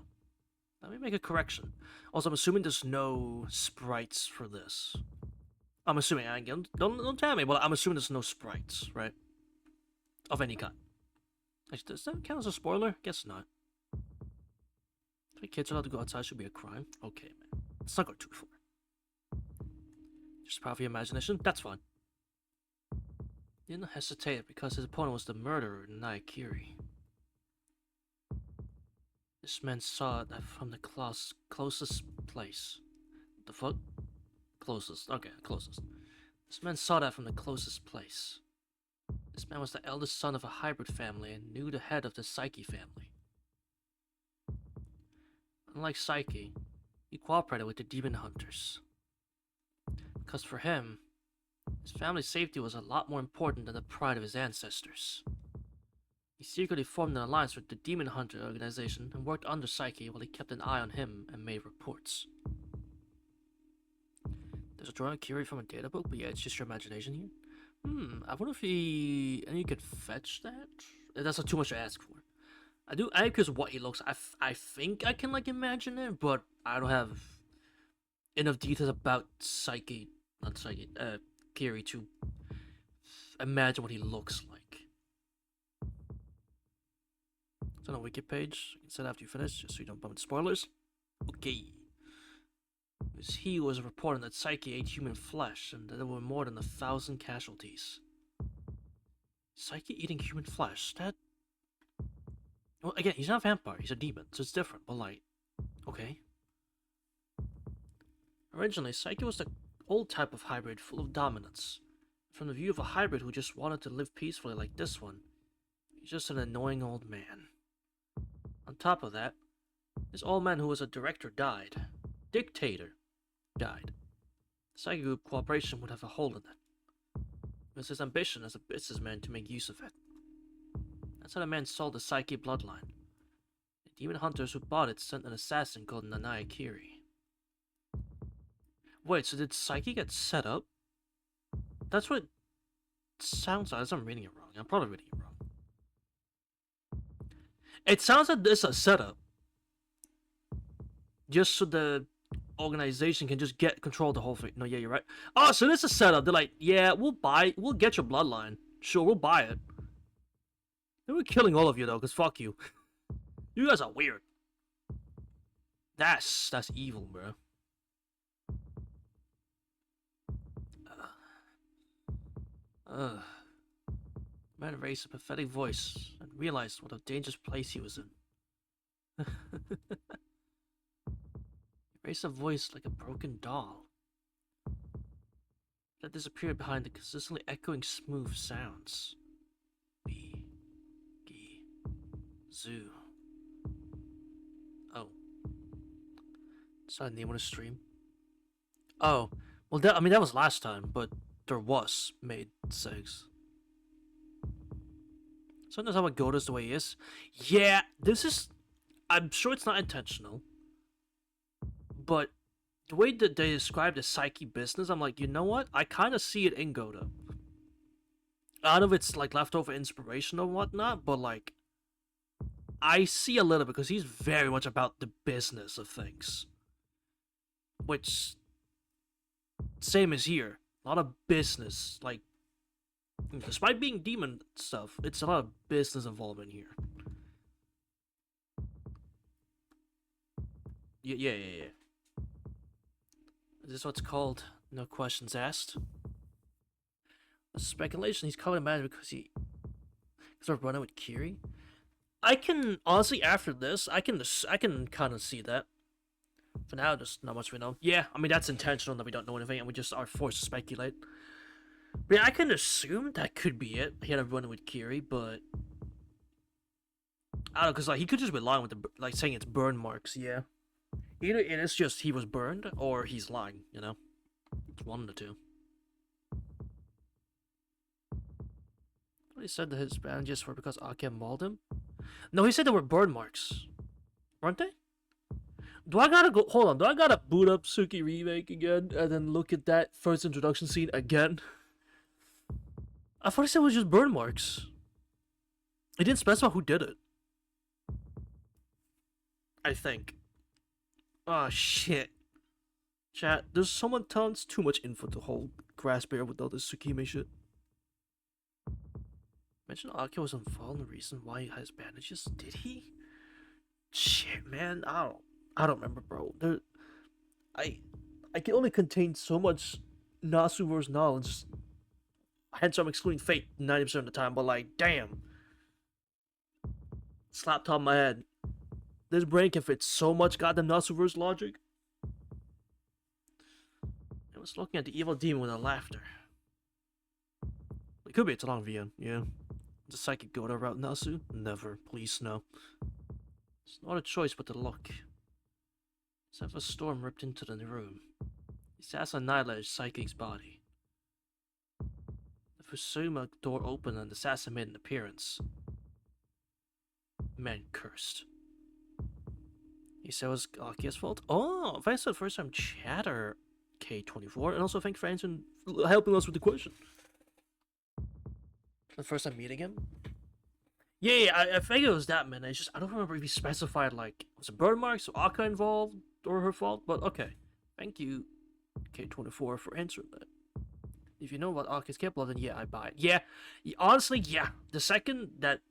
S1: Let me make a correction. Also, I'm assuming there's no sprites for this. I'm assuming, don't tell me, but I'm assuming there's no sprites, right? Of any kind. Actually, does that count as a spoiler? Guess not. If kids are allowed to go outside should be a crime? Okay, man. Let's not go too far. Just power of your imagination? That's fine. He didn't hesitate because his opponent was the murderer, Naikiri. This man saw that from the closest place. What the fuck? Closest. Okay, closest. This man saw that from the closest place. This man was the eldest son of a hybrid family and knew the head of the Psyche family. Unlike Psyche, he cooperated with the demon hunters. Because for him, his family's safety was a lot more important than the pride of his ancestors. He secretly formed an alliance with the Demon Hunter organization and worked under Psyche while he kept an eye on him and made reports. There's a drawing of Kiri from a data book, but yeah, it's just your imagination here. I wonder if you could fetch that? That's not too much to ask for. I am curious what he looks. I think I can imagine it, but I don't have enough details about Kiri to imagine what he looks like. It's on a wiki page. You can set after you finish, just so you don't bump into spoilers. Okay. It was he who was reporting that Psyche ate human flesh, and that there were more than 1,000 casualties. Psyche eating human flesh? That... Well, again, he's not a vampire, he's a demon, so it's different, but okay. Originally, Psyche was the old type of hybrid full of dominance. From the view of a hybrid who just wanted to live peacefully like this one, he's just an annoying old man. On top of that, this old man who was a director died. Dictator died. The Psyche Group Corporation would have a hold on it. It was his ambition as a businessman to make use of it. That's how the man sold the Psyche bloodline. The demon hunters who bought it sent an assassin called Nanaya Kiri. Wait, so did Psyche get set up? That's what it sounds like. I'm reading it wrong. I'm probably reading it wrong. It sounds like this is a setup. Just so the organization can just get control of the whole thing. No, yeah, you're right. Oh, so this is a setup. They're like, yeah, we'll get your bloodline. Sure, we'll buy it. They were killing all of you though, because fuck you. You guys are weird. That's evil, bro. Man raised a pathetic voice and realized what a dangerous place he was in. He raised a voice like a broken doll that disappeared behind the consistently echoing smooth sounds. B, G, Zoo. Oh. Is that a name on a stream? Oh. Well, that was last time, but there was maid seggs. Sometimes how Goda's the way he is. Yeah, this is... I'm sure it's not intentional. But the way that they describe the Psyche business, I'm like, you know what? I kind of see it in Goda. Out of its leftover inspiration or whatnot, but I see a little bit because he's very much about the business of things. Which, same as here. A lot of business, despite being demon stuff, it's a lot of business involvement here. Yeah. Is this what's called no questions asked? The speculation he's covered in magic because we're running with Kiri. I can honestly after this, I can kind of see that. For now, just not much we know. Yeah, I mean that's intentional that we don't know anything and we just are forced to speculate. But yeah, I can assume that could be it. He had a run with Kiri, but I don't know, cause like he could just be lying with the like saying it's burn marks. Yeah, either it's just he was burned or he's lying. You know, it's one of the two. He said that his bandages were because Akia mauled him. No, he said they were burn marks, weren't they? Do I gotta go? Hold on. Do I gotta boot up Suki remake again and then look at that first introduction scene again? I thought he said it was just burn marks. He didn't specify who did it. I think. Oh shit. Chat, there's someone telling us too much info to hold grass bear with all this Tsukime shit. Mention Akia was involved in the reason why he has bandages. Did he? Shit, man, I don't remember, bro. I can only contain so much Nasuver's knowledge. Hence, I'm excluding Fate 90% of the time. But like, damn, slap top of my head. This brain can fit so much goddamn Nasuver's logic. I was looking at the evil demon with a laughter. It could be it's a long VN, yeah. Does a psychic go that route Nasu? Never, please no. It's not a choice but to look. As if a storm ripped into the room. The assassin annihilated Psychic's body. The Fusuma door opened and the assassin made an appearance. The man cursed. He said it was Akia's fault. Oh, thanks for the first time chatter, K24, and also thanks for answering, helping us with the question. The first time meeting him? Yeah, I figured it was that, man. It's just, I don't remember if he specified, like, was it burn marks, or Aka involved, or her fault, but okay. Thank you, K24, for answering that. If you know what Aka is capable of, then yeah, I buy it. Yeah, honestly, yeah. The second that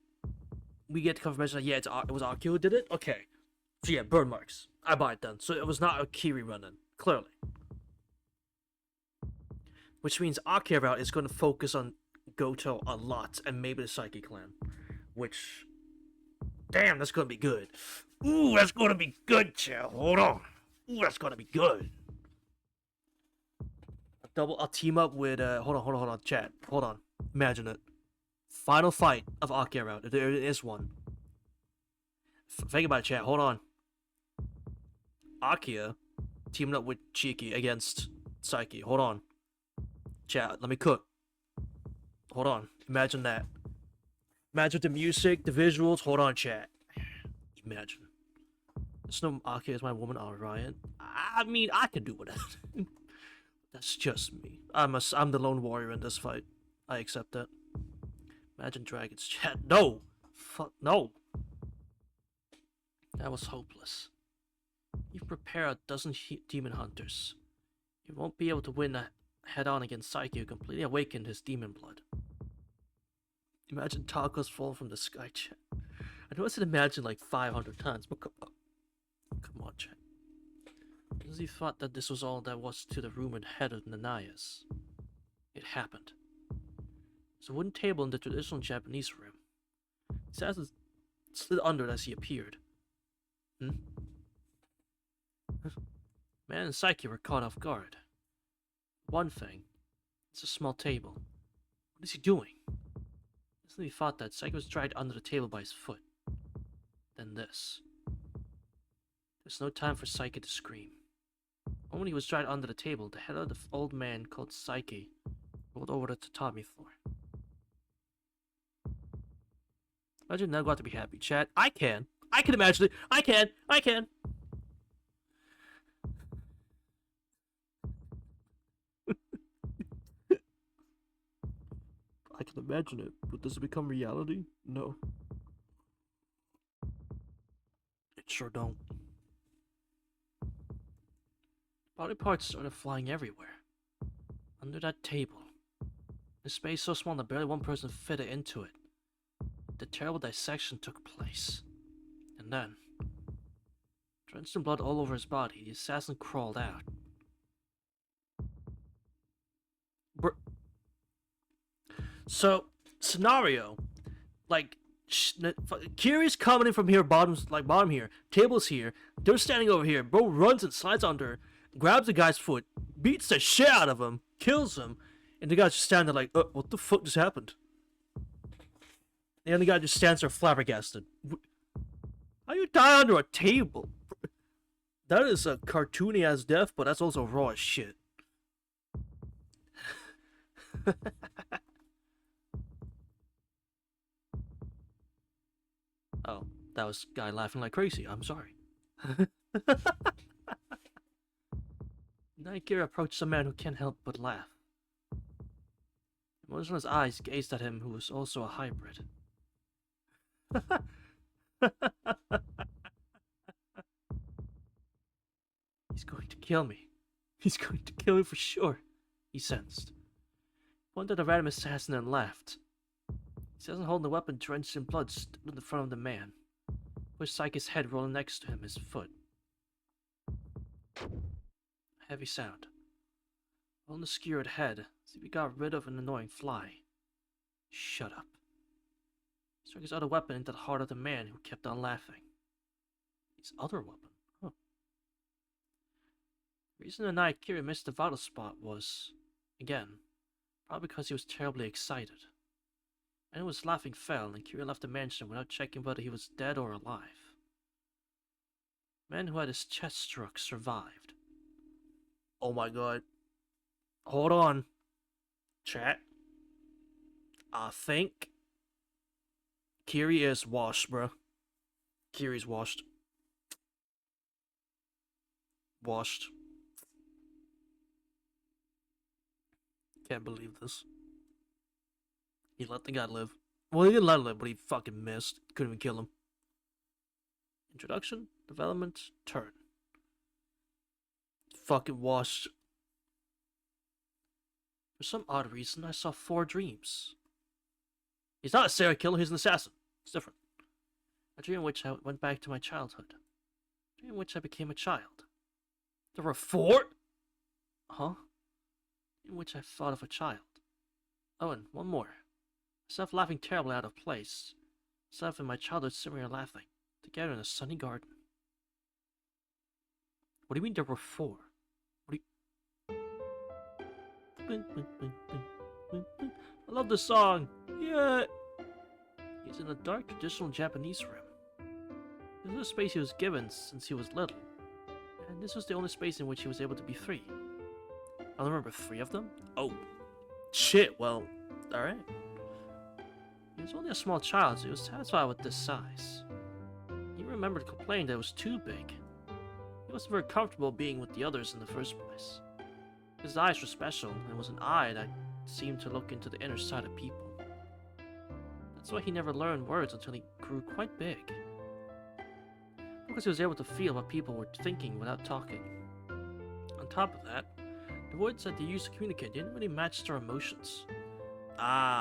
S1: we get confirmation that, yeah, it was Aka who did it, okay. So yeah, burn marks. I buy it then. So it was not a Kiri run-in, clearly. Which means Aka route is going to focus on Goto a lot, and maybe the Psyche clan. Which, damn, that's gonna be good. Ooh, that's gonna be good, chill. Hold on. Ooh, that's gonna be good. I'll team up with, hold on, chat. Hold on. Imagine it. Final fight of Akia route, if there is one. Think about it, chat. Hold on. Akia teaming up with Chiki against Psyche. Hold on. Chat, let me cook. Hold on. Imagine that. Imagine the music, the visuals. Hold on, chat. Imagine. There's no Akia is my woman, alright. I mean, I can do whatever. That's just me. I'm the lone warrior in this fight. I accept that. Imagine dragons, chat. No! Fuck, no! That was hopeless. You've prepared a dozen demon hunters. You won't be able to win head-on against Psyche, who completely awakened his demon blood. Imagine tacos falling from the sky, chat. I know I said imagine like 500 times, but come on, chat. Because he thought that this was all that was to the rumored head of Nanaya's. It happened. There's a wooden table in the traditional Japanese room. His assassin slid under it as he appeared. Man and Psyche were caught off guard. One thing, it's a small table. What is he doing? He thought that Psyche was dragged under the table by his foot. Then this. There's no time for Psyche to scream. The moment he was dragged under the table, the head of the old man called Psyche rolled over the tatami floor. Imagine now got to be happy, chat. I can imagine it. I can. I can imagine it, but does it become reality? No. It sure don't. Body parts started flying everywhere. Under that table. The space so small that barely one person fitted into it. The terrible dissection took place. And then Drenched in blood all over his body, the assassin crawled out. So, scenario, like, Kiri's coming in from here, bottom here, table's here, they're standing over here, bro runs and slides under, grabs the guy's foot, beats the shit out of him, kills him, and the guy's just standing there like, what the fuck just happened? And the guy just stands there flabbergasted. How you die under a table? That is a cartoony ass death, but that's also raw as shit. Oh, that was guy laughing like crazy. I'm sorry. Naikira approached a man who can't help but laugh. Emotionless eyes gazed at him, who was also a hybrid. He's going to kill me. He's going to kill me for sure, he sensed. Pointed at the random assassin and laughed. He doesn't hold the weapon drenched in blood stood in the front of the man. Pushed Psyche's head rolling next to him, his foot. A heavy sound. On the skewered head, as if he got rid of an annoying fly. Shut up. He struck his other weapon into the heart of the man who kept on laughing. His other weapon? Huh. The reason the Naikiri missed the vital spot was, again, probably because he was terribly excited. And his laughing fell, and Kira left the mansion without checking whether he was dead or alive. The man who had his chest struck survived. Oh my god. Hold on. Chat. I think Kiri is washed, bro. Kiri's washed. Washed. Can't believe this. He let the guy live. Well, he didn't let him live, but he fucking missed. Couldn't even kill him. Introduction, development, turn. Fucking washed. For some odd reason, I saw 4 dreams. He's not a serial killer, he's an assassin. It's different. A dream in which I went back to my childhood. A dream in which I became a child. There were 4? Huh? In which I thought of a child. Oh, and one more. Myself laughing terribly out of place. Myself and my childhood sitting here laughing. Together in a sunny garden. What do you mean there were 4? What do you... I love this song! Yeah! He's in a dark traditional Japanese room. This was a space he was given since he was little. And this was the only space in which he was able to be free. I remember 3 of them? Oh. Shit, well, alright. He was only a small child, so he was satisfied with this size. He remembered complaining that it was too big. He wasn't very comfortable being with the others in the first place. His eyes were special, and it was an eye that seemed to look into the inner side of people. That's why he never learned words until he grew quite big. Because he was able to feel what people were thinking without talking. On top of that, the words that they used to communicate didn't really match their emotions.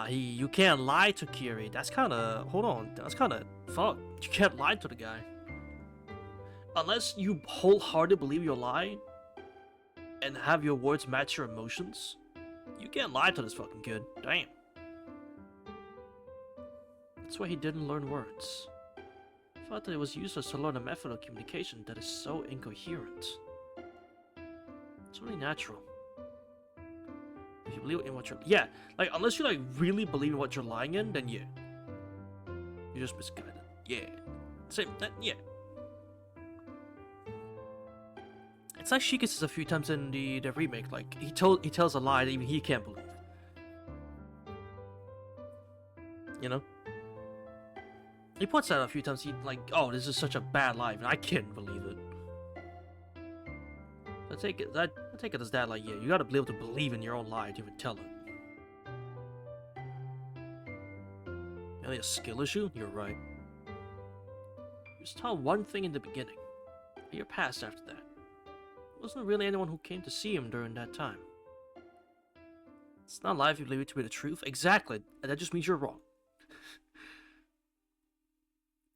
S1: You can't lie to Kiri. That's kinda... Hold on. That's kinda... Fuck. You can't lie to the guy. Unless you wholeheartedly believe your lie and have your words match your emotions, you can't lie to this fucking kid. Damn. That's why he didn't learn words. He thought that it was useless to learn a method of communication that is so incoherent. It's only natural. If you believe in what you're... Yeah, like, unless you, like, really believe in what you're lying in, then yeah. You're just misguided. Yeah. Same, that, yeah. It's like Shika says a few times in the remake, like, he tells a lie that even he can't believe. You know? He points out a few times, he, like, oh, this is such a bad lie, and I can't believe it. I take it as that, like, yeah, you gotta be able to believe in your own lie to even tell it. Only a skill issue? You're right. He was taught one thing in the beginning. A year passed after that. There wasn't really anyone who came to see him during that time. It's not life you believe it to be the truth. Exactly. And that just means you're wrong.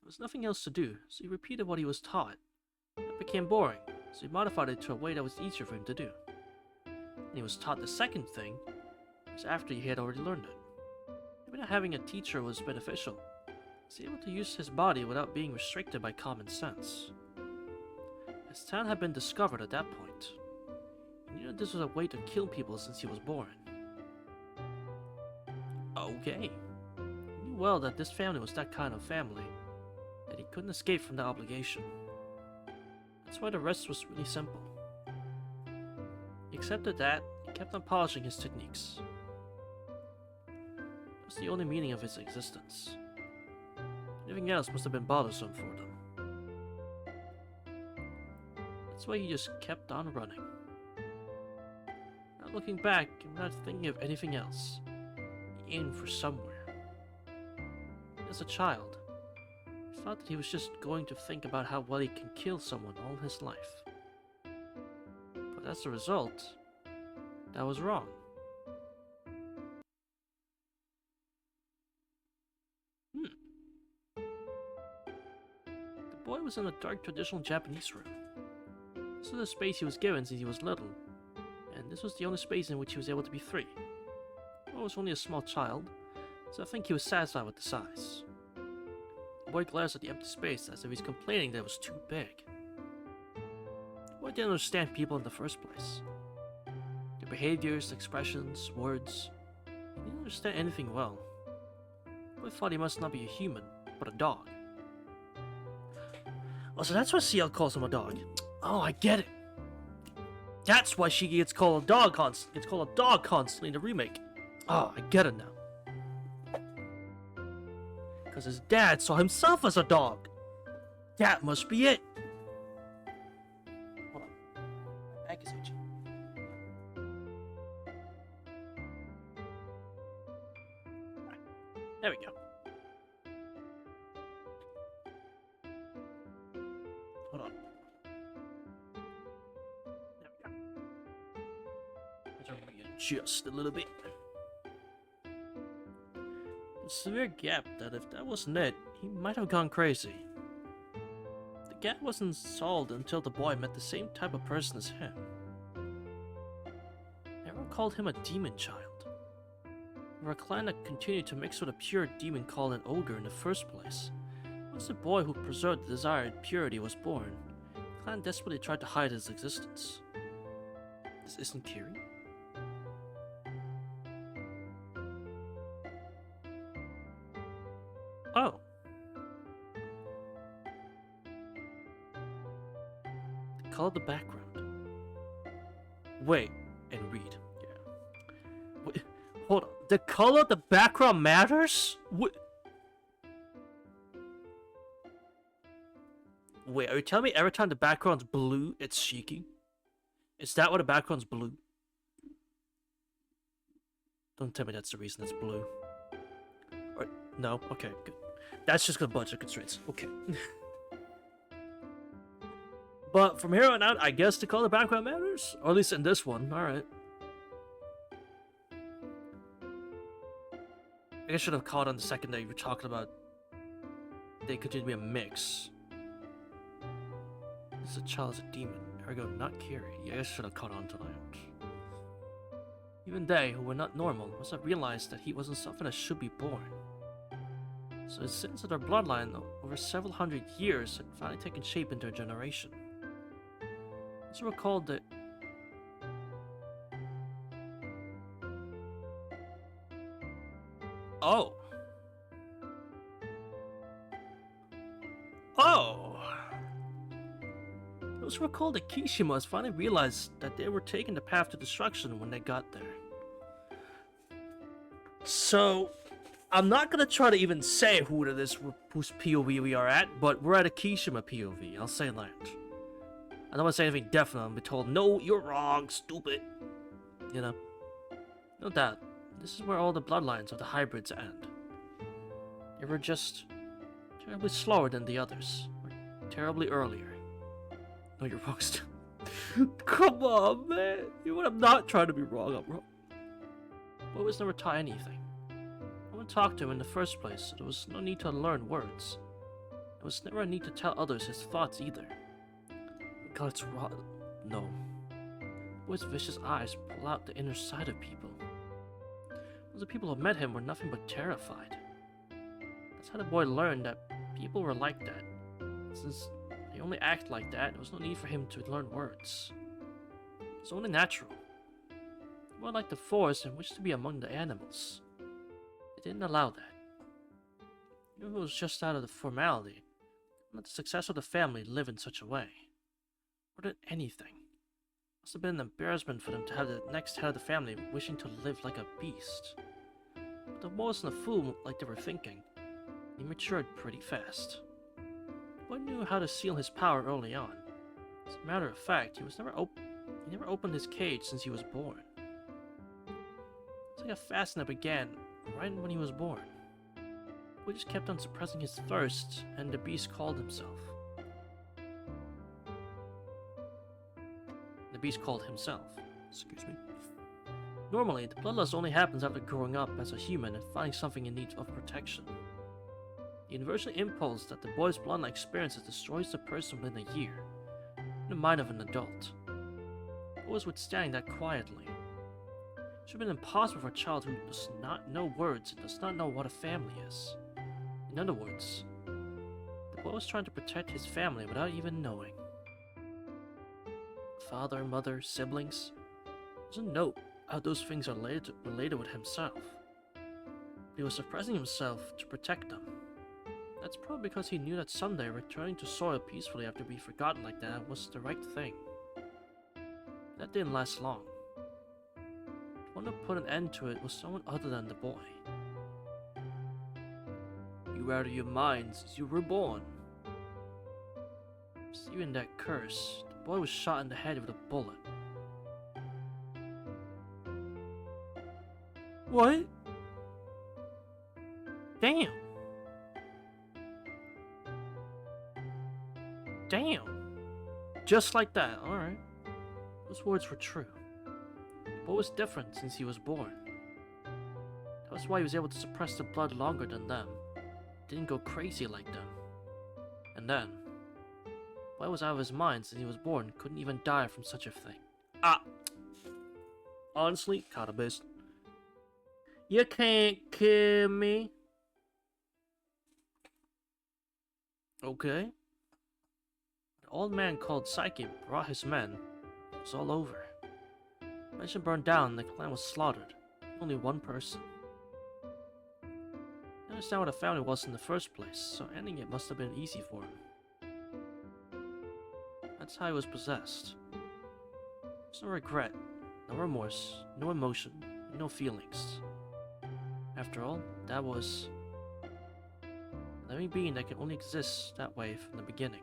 S1: There was nothing else to do, so he repeated what he was taught. It became boring, so he modified it to a way that was easier for him to do. And he was taught the second thing was after he had already learned it. Maybe not having a teacher was beneficial. He was able to use his body without being restricted by common sense. His talent had been discovered at that point. He knew that this was a way to kill people since he was born. Okay. He knew well that this family was that kind of family, that he couldn't escape from that obligation. That's why the rest was really simple. He accepted that, he kept on polishing his techniques. That was the only meaning of his existence. Anything else must have been bothersome for them. That's why he just kept on running. Not looking back and not thinking of anything else. He aimed for somewhere. As a child, he thought that he was just going to think about how well he can kill someone all his life. But as a result, that was wrong. The boy was in a dark traditional Japanese room. This was the space he was given since he was little, and this was the only space in which he was able to be free. The boy was only a small child, so I think he was satisfied with the size. The boy glares at the empty space as if he's complaining that it was too big. The boy didn't understand people in the first place. Their behaviors, expressions, words. He didn't understand anything well. The boy thought he must not be a human, but a dog. Oh, so that's why CL calls him a dog. Oh, I get it. That's why Shiki gets called a dog constantly in the remake. Oh, I get it now. Because his dad saw himself as a dog. That must be it. Hold on. My back is itchy. There we go. Hold on. There we go. Let's readjust a little bit. A severe gap that if that wasn't it, he might have gone crazy. The gap wasn't solved until the boy met the same type of person as him. Everyone called him a demon child. For a clan that continued to mix with a pure demon called an ogre in the first place, once the boy who preserved the desired purity was born, the clan desperately tried to hide his existence. This isn't Kiri? Oh. The color of the background. Wait, and read. Yeah. Wait, hold on. The color of the background matters? Wait, are you telling me every time the background's blue, it's Shiki? Is that why the background's blue? Don't tell me that's the reason it's blue. Or, no? Okay, good. That's just because budget constraints. Okay. But from here on out, I guess the color background matters? Or at least in this one. Alright. I guess I should have caught on the second day you were talking about they continue to be a mix. This child is a demon, ergo not Kiri. Yeah, I guess I should have caught on to that. Even they, who were not normal, must have realized that he wasn't something that should be born. So his sins of their bloodline over several hundred years had finally taken shape into a generation. These were called the... Oh! Oh! Those who were called the Kishimas finally realized that they were taking the path to destruction when they got there. So, I'm not gonna try to even say who it is whose POV we are at, but we're at a Kishima POV, I'll say that. I don't want to say anything definite and be told, no, you're wrong, stupid. You know? No doubt, this is where all the bloodlines of the hybrids end. They were just terribly slower than the others, or terribly earlier. No, you're wrong. Come on, man. You know what? I'm not trying to be wrong. I'm wrong. Boy was never taught anything. No one talked to him in the first place, so there was no need to learn words. There was never a need to tell others his thoughts either. god, it's raw. No. The boy's vicious eyes pull out the inner side of people. The people who met him were nothing but terrified. That's how the boy learned that people were like that. Since they only act like that, there was no need for him to learn words. It's only natural. The boy liked the forest and wished to be among the animals. They didn't allow that. Even if it was just out of the formality, let the success of the family live in such a way. More than anything, it must have been an embarrassment for them to have the next head of the family wishing to live like a beast. But the boy wasn't a fool like they were thinking. He matured pretty fast. The boy knew how to seal his power early on. As a matter of fact, he never opened his cage since he was born. It's like a fasting that began right when he was born. The boy just kept on suppressing his thirst, and the beast called himself. The beast called himself. Excuse me. Normally, the bloodlust only happens after growing up as a human and finding something in need of protection. The universal impulse that the boy's bloodline experiences destroys the person within a year, in the mind of an adult. The boy was withstanding that quietly. It should have been impossible for a child who does not know words and does not know what a family is. In other words, the boy was trying to protect his family without even knowing. Father, mother, siblings. Doesn't know how those things are related with himself. But he was suppressing himself to protect them. That's probably because he knew that someday returning to soil peacefully after being forgotten like that was the right thing. That didn't last long. The one who put an end to it was someone other than the boy. You were out of your mind since you were born. Receiving that curse, the boy was shot in the head with a bullet. What? Damn. Damn. Just like that, alright. Those words were true. The boy was different since he was born. That was why he was able to suppress the blood longer than them. Didn't go crazy like them. And then, the boy was out of his mind since he was born, couldn't even die from such a thing. Ah! Honestly, kinda based. You can't kill me. Okay. An old man called Psyche brought his men. It was all over. The mansion burned down and the clan was slaughtered. Only one person. I understand what a family was in the first place, so ending it must have been easy for him. That's how he was possessed. There's no regret, no remorse, no emotion, and no feelings. After all, that was a living being that can only exist that way from the beginning.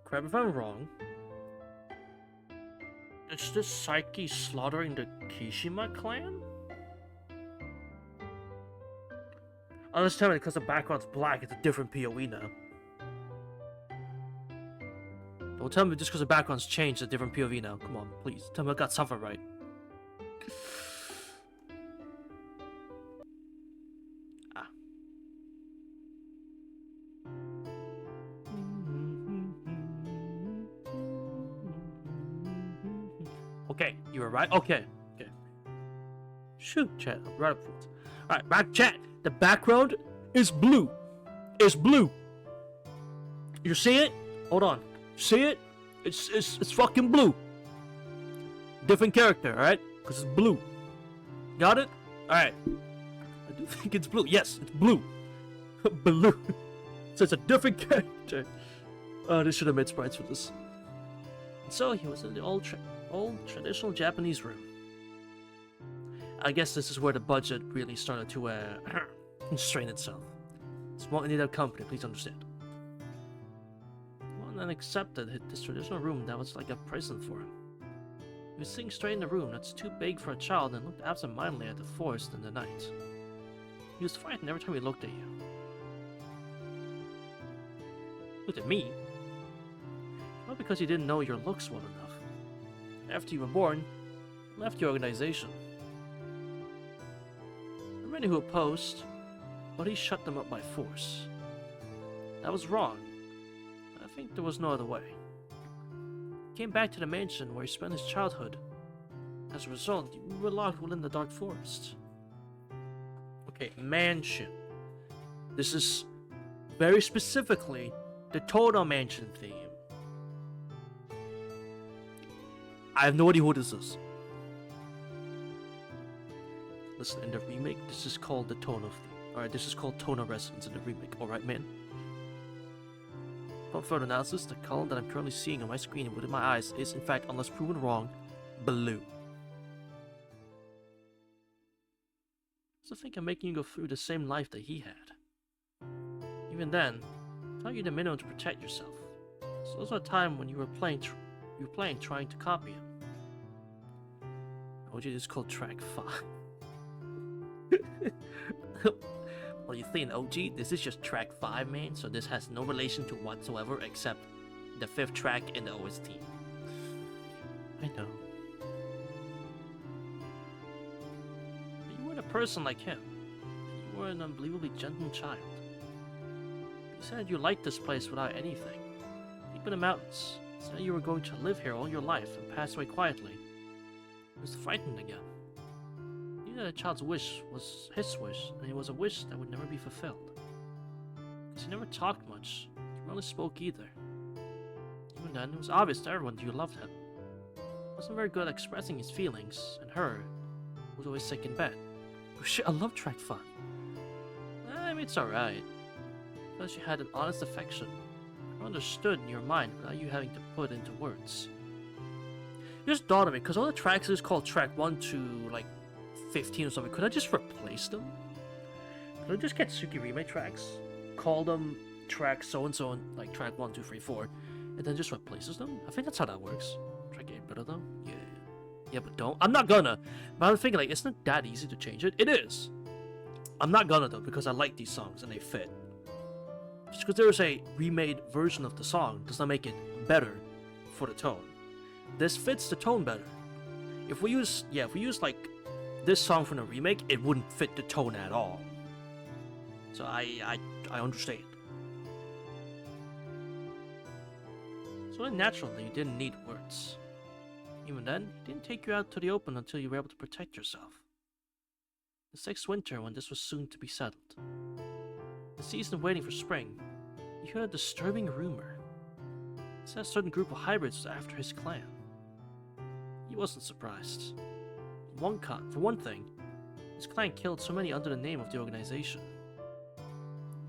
S1: Correct me if I'm wrong. Is this Psyche slaughtering the Kishima clan? Unless tell me because the background's black, it's a different POE now. Don't tell me just because the background's changed, it's a different POV now. Come on, please. Tell me I got something right. Ah. Okay, you were right. Okay. Shoot, chat. I'm right up front. Alright, back chat. The background is blue. It's blue. You see it? Hold on. See it? It's fucking blue. Different character, alright? Because it's blue. Got it? Alright. I do think it's blue. Yes, it's blue. Blue. So it's a different character. Oh, they should have made sprites for this. And so he was in the old traditional Japanese room. I guess this is where the budget really started to constrain itself. Small indie company, please understand. One then accepted this traditional room that was like a prison for him. He was sitting straight in the room that's too big for a child and looked absent-mindedly at the forest in the night. He was frightened every time he looked at you. Looked at me? Not because he didn't know your looks well enough. After you were born, he left your organization. many who opposed, but he shut them up by force. That was wrong, but I think there was no other way. He came back to the mansion where he spent his childhood. As a result, we were locked within the dark forest. Okay, mansion. This is very specifically the Tono Mansion theme. I have no idea who this is. Listen, in the remake, this is called the Tono theme. Alright, this is called Tono Residence in the remake. Alright, man. Upon further analysis, the color that I'm currently seeing on my screen and within my eyes is, in fact, unless proven wrong, blue. So I think I'm making you go through the same life that he had. Even then, I taught you the minimum to protect yourself. So there was a time when you were playing trying to copy him. OG, this is called track 5. Well, you think, OG, this is just track 5, man, so this has no relation to whatsoever except the 5th track in the OST. I know. But you weren't a person like him. You were an unbelievably gentle child. You said you liked this place without anything. Deep in the mountains. You said you were going to live here all your life and pass away quietly. He was frightened again. He knew that a child's wish was his wish, and it was a wish that would never be fulfilled. Because he never talked much. He rarely spoke either. Even then, it was obvious to everyone that you loved him. He wasn't very good at expressing his feelings, and her was always sick in bed. Oh shit, I love track 5. I mean, it's alright. Because you had an honest affection. You understood in your mind without you having to put into words. It just dawned on me, because all the tracks is called track 1 to like 15 or something. Could I just replace them? Could I just get Suki remake tracks? Call them track so and so, and like track 1, 2, 3, 4, and then just replaces them? I think that's how that works. Try getting rid of them? Yeah. Yeah, but don't. I'm not gonna. But I'm thinking, like, isn't it that easy to change it? It is. I'm not gonna, though, because I like these songs and they fit. Just because there is a remade version of the song does not make it better for the tone. This fits the tone better. If we use like this song from the remake, it wouldn't fit the tone at all. So I understand. So it's natural that you didn't need words. Even then, he didn't take you out to the open until you were able to protect yourself. The 6th winter, when this was soon to be settled. The season waiting for spring, you heard a disturbing rumor. It said a certain group of hybrids was after his clan. He wasn't surprised. For one thing, his clan killed so many under the name of the organization.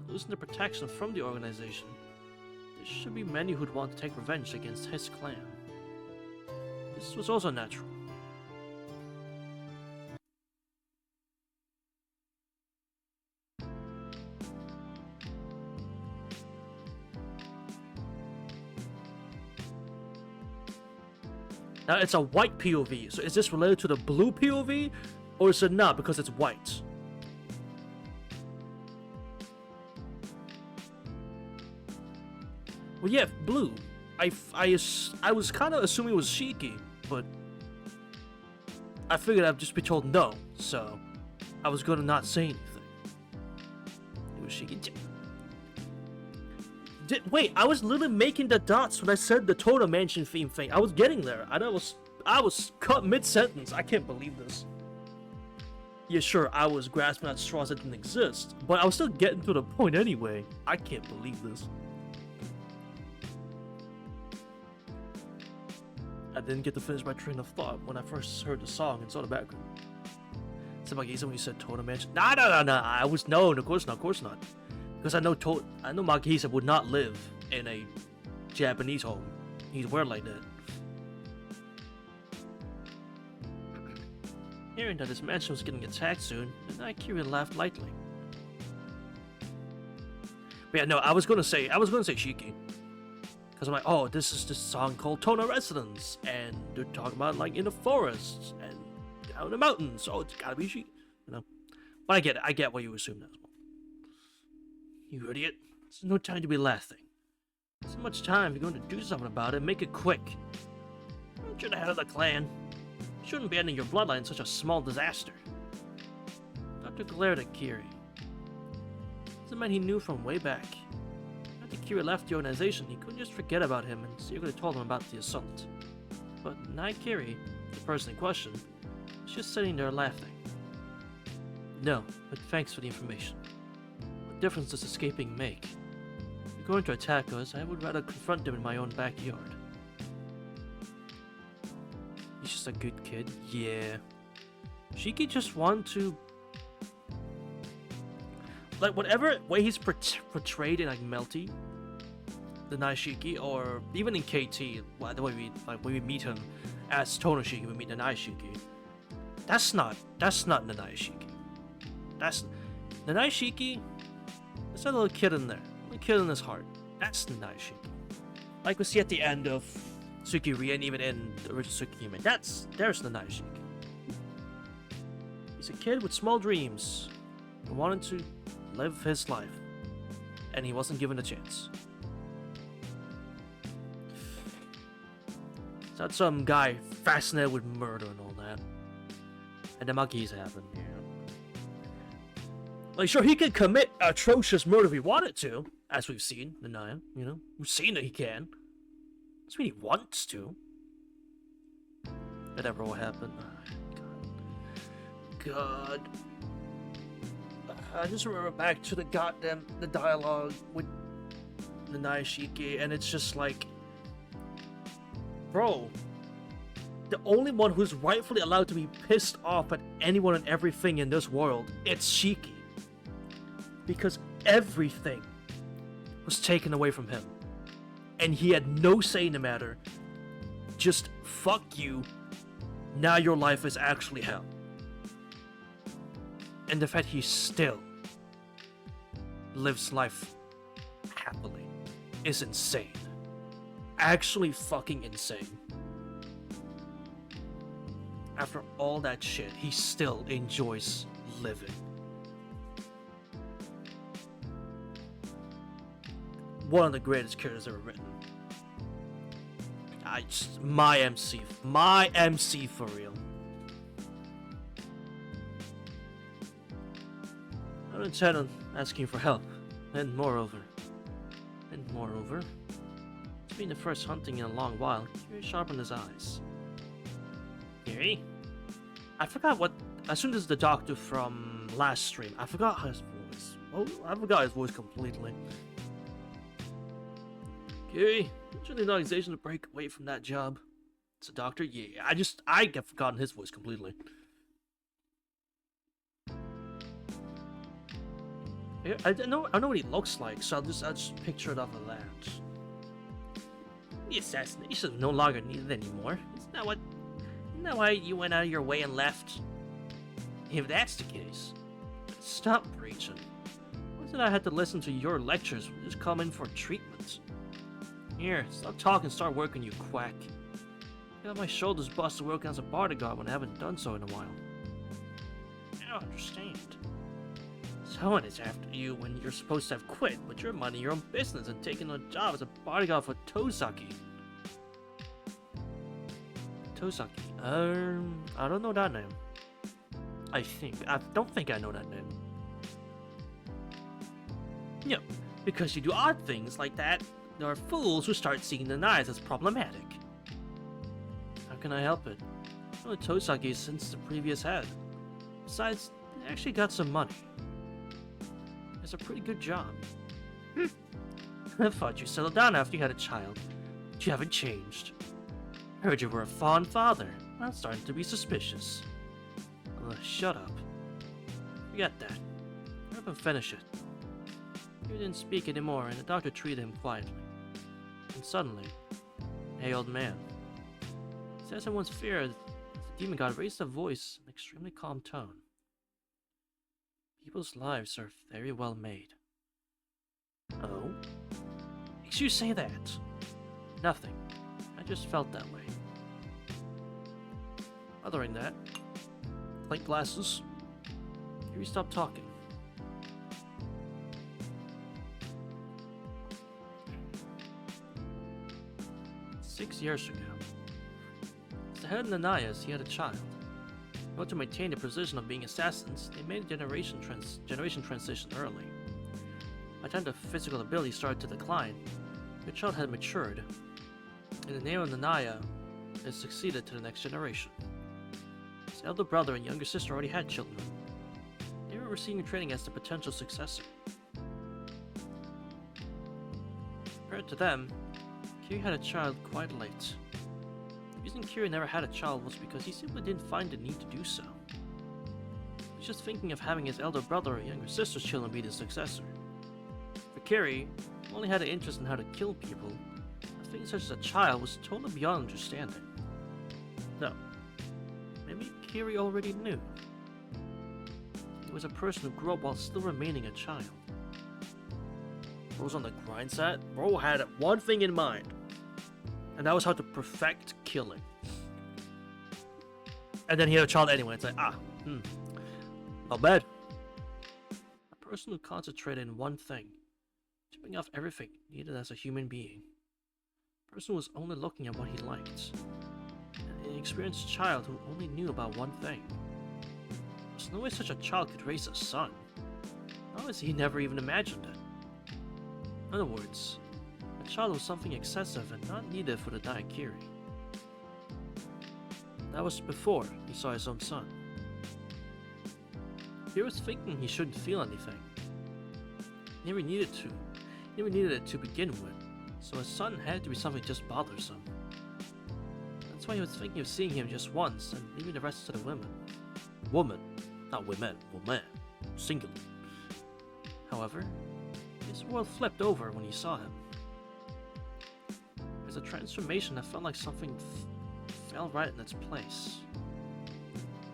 S1: Losing the protection from the organization, there should be many who'd want to take revenge against his clan. This was also natural. Now it's a white POV, so is this related to the blue POV, or is it not because it's white? Well, yeah, blue. I was kind of assuming it was Shiki, but I figured I'd just be told no, so I was gonna not say anything. It was Shiki. Wait, I was literally making the dots when I said the Tono Mansion theme thing. I was getting there. I was cut mid-sentence. I can't believe this. Yeah, sure, I was grasping at straws that didn't exist, but I was still getting to the point anyway. I can't believe this. I didn't get to finish my train of thought when I first heard the song and saw the background. Magisa, when you said Tono Mansion. No. I was no, of course not. Because I know Magisa would not live in a Japanese home. He'd wear like that. Hearing that his mansion was getting attacked soon, Akira laughed lightly. But yeah, no, I was gonna say Shiki. Because I'm like, oh, this is this song called Tono Residence, and they're talking about like in the forests and down in the mountains, so it's gotta be Shiki, you know. But I get what you assume as well. You idiot. There's no time to be laughing. So much time if you're going to do something about it, make it quick. You're the head of the clan. You shouldn't be ending your bloodline in such a small disaster. Doctor glared at Kiri. He's a man he knew from way back. After Kiri left the organization, he couldn't just forget about him and secretly told him about the assault. But Nai Kiri, the person in question, was just sitting there laughing. No, but thanks for the information. What difference does escaping make? If you're going to attack us, I would rather confront them in my own backyard. He's just a good kid. Yeah. Shiki just want to... Like, whatever way he's portrayed in, like, Melty, the Naishiki, or even in KT, the way when we meet him as Tonoshiki, we meet the Naishiki. That's not the Naishiki. That's the Naishiki. There's a little kid in there, a little kid in his heart. That's the Naishiki. Like we see at the end of Tsukiri and even in the original Tsukihime. There's the Naishiki. He's a kid with small dreams who wanted to live his life, and he wasn't given a chance. It's not some guy fascinated with murder and all that. And the monkeys happen, yeah. Like, sure, he could commit atrocious murder if he wanted to, as we've seen in Naya, you know? We've seen that he can. Doesn't mean he wants to. Whatever will happen. God. I just remember back to the dialogue with the Naishiki, and it's just like, bro, the only one who's rightfully allowed to be pissed off at anyone and everything in this world, it's Shiki. Because everything was taken away from him. And he had no say in the matter. Just fuck you. Now your life is actually hell. And the fact he still lives life happily is insane. Actually fucking insane. After all that shit, he still enjoys living. One of the greatest characters ever written. My MC for real. I don't intend on asking for help, and moreover, it's been the first hunting in a long while. Kiri sharpened his eyes. Kiri? I forgot what. As soon as the doctor from last stream, I forgot his voice. Oh, I forgot his voice completely. Kiri, it's really an organization to break away from that job. It's a doctor? Yeah, I get forgotten his voice completely. I know what he looks like, so I'll just picture it off of that. The assassination is no longer needed anymore. Isn't that why you went out of your way and left? If that's the case, stop preaching. Why did I have to listen to your lectures? We just come in for treatment. Here, stop talking, start working, you quack. I got my shoulders busted working as a bodyguard when I haven't done so in a while. I don't understand. Someone is after you when you're supposed to have quit, but you're minding your own business and taking a job as a bodyguard for Tosaki. Tosaki? I don't know that name. I don't think I know that name. Yep, because you do odd things like that, there are fools who start seeing the knives as problematic. How can I help it? I know Tosaki since the previous head. Besides, they actually got some money. It's a pretty good job. I thought you settled down after you had a child, but you haven't changed. I heard you were a fond father. I'm starting to be suspicious. Shut up. Forget that. Hurry up and finish it. He didn't speak anymore, and the doctor treated him quietly. And suddenly, hey old man. Says everyone's fear, the demon god raised a voice in an extremely calm tone. People's lives are very well made. Oh? Makes you say that? Nothing. I just felt that way. Other than that, clink glasses. Here we stop talking. "6 years ago. As the head of Nanaya's, he had a child. order to maintain the position of being assassins, they made a generation transition early. By the time the physical ability started to decline, the child had matured, and the name of Nanaya had succeeded to the next generation. His elder brother and younger sister already had children. They were receiving training as the potential successor. Compared to them, Kiri had a child quite late. The reason Kiri never had a child was because he simply didn't find the need to do so. He was just thinking of having his elder brother or younger sister's children be the successor. For Kiri, who only had an interest in how to kill people, a thing such as a child was totally beyond understanding. No. Maybe Kiri already knew. He was a person who grew up while still remaining a child. Bro's on the grind set. Bro had one thing in mind, and that was how to perfect killing. And then he had a child anyway. It's like, not bad. A person who concentrated in one thing, chipping off everything needed as a human being. A person who was only looking at what he liked. An inexperienced child who only knew about one thing. There's no way such a child could raise a son. Not as he never even imagined it. In other words, a child was something excessive and not needed for the Daikiri. That was before he saw his own son. He was thinking he shouldn't feel anything. He never needed to. He never needed it to begin with, so his son had to be something just bothersome. That's why he was thinking of seeing him just once and leaving the rest to the women. Woman, not women, woman, singular. However, his world flipped over when he saw him. There's a transformation that felt like something fell right in its place.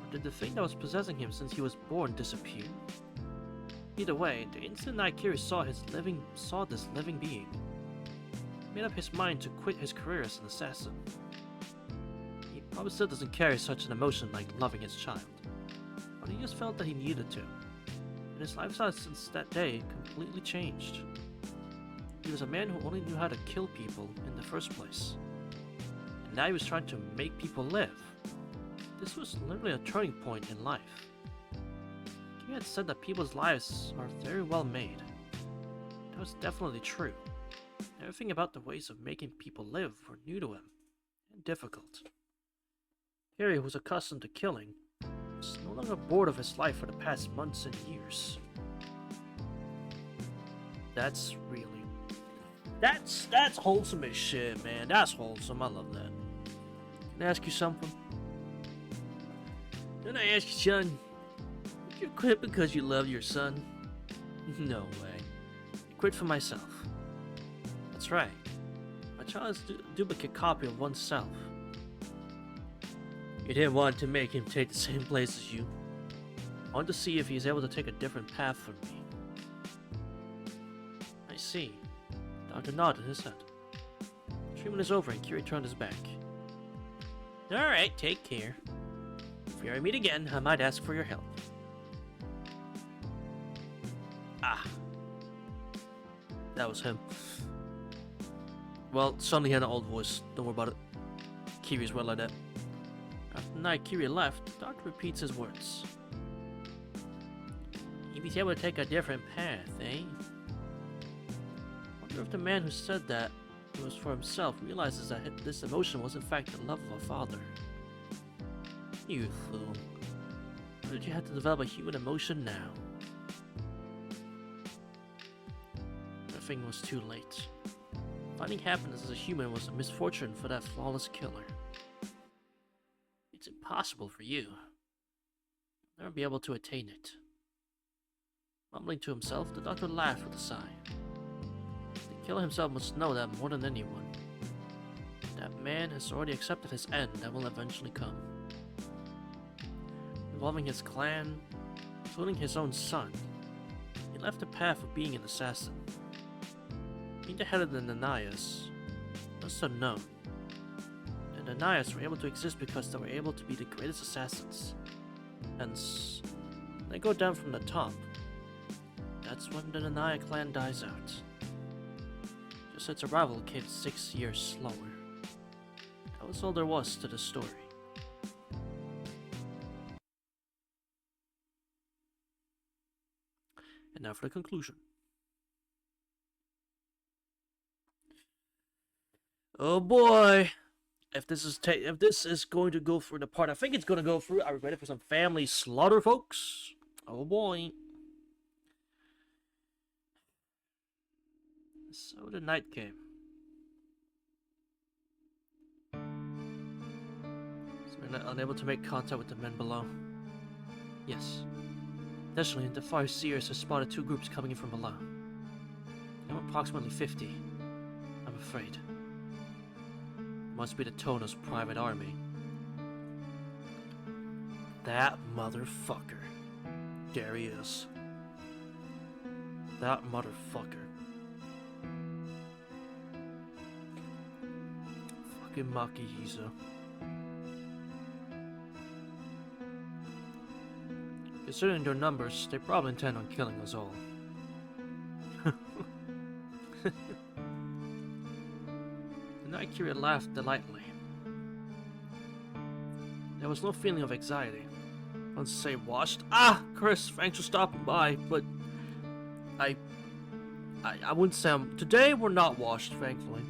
S1: Or did the thing that was possessing him since he was born disappear? Either way, the instant Naikiri saw this living being, he made up his mind to quit his career as an assassin. He probably still doesn't carry such an emotion like loving his child, but he just felt that he needed to. And his lifestyle since that day completely changed. He was a man who only knew how to kill people in the first place. And now he was trying to make people live. This was literally a turning point in life. He had said that people's lives are very well made. That was definitely true. Everything about the ways of making people live were new to him, and difficult. Harry, who was accustomed to killing, was no longer bored of his life for the past months and years. That's wholesome as shit, man. That's wholesome. I love that. Can I ask you something? Can I ask you, son? Did you quit because you love your son? No way. I quit for myself. That's right. My child is a duplicate copy of oneself. You didn't want to make him take the same place as you. I want to see if he's able to take a different path from me. I see. The doctor nodded his head. The treatment is over and Kiri turned his back. Alright, take care. If we ever meet again, I might ask for your help. That was him. Well, suddenly he had an old voice. Don't worry about it. Kiri's well like that. After the night Kiri left, the doctor repeats his words. If he's able to take a different path, eh? I wonder if the man who said that it was for himself realizes that this emotion was in fact the love of a father. You fool. Why did you have to develop a human emotion now? Everything was too late. Finding happiness as a human was a misfortune for that flawless killer. It's impossible for you. You'll never be able to attain it. Mumbling to himself, the doctor laughed with a sigh. The killer himself must know that more than anyone. That man has already accepted his end that will eventually come. Involving his clan, including his own son, he left the path of being an assassin. Being the head of the Nanayas must have known. The Nanayas were able to exist because they were able to be the greatest assassins. Hence, when they go down from the top, that's when the Nanaya clan dies out. Just its arrival came 6 years slower. That was all there was to the story. And now for the conclusion. Oh boy! If this is going to go through the part I think it's going to go through, are we ready for some family slaughter, folks? Oh boy! So the night came. So we're unable to make contact with the men below. Yes. Additionally, the far seers have spotted two groups coming in from below. There are approximately 50, I'm afraid. Must be the Tono's private army. That motherfucker. There he is. That motherfucker. Fucking Makihizo. Considering their numbers, they probably intend on killing us all. The Night Kyria laughed delightfully. There was no feeling of anxiety. Let's say washed. Ah, Chris, thanks for stopping by, but I wouldn't say today we're not washed, thankfully.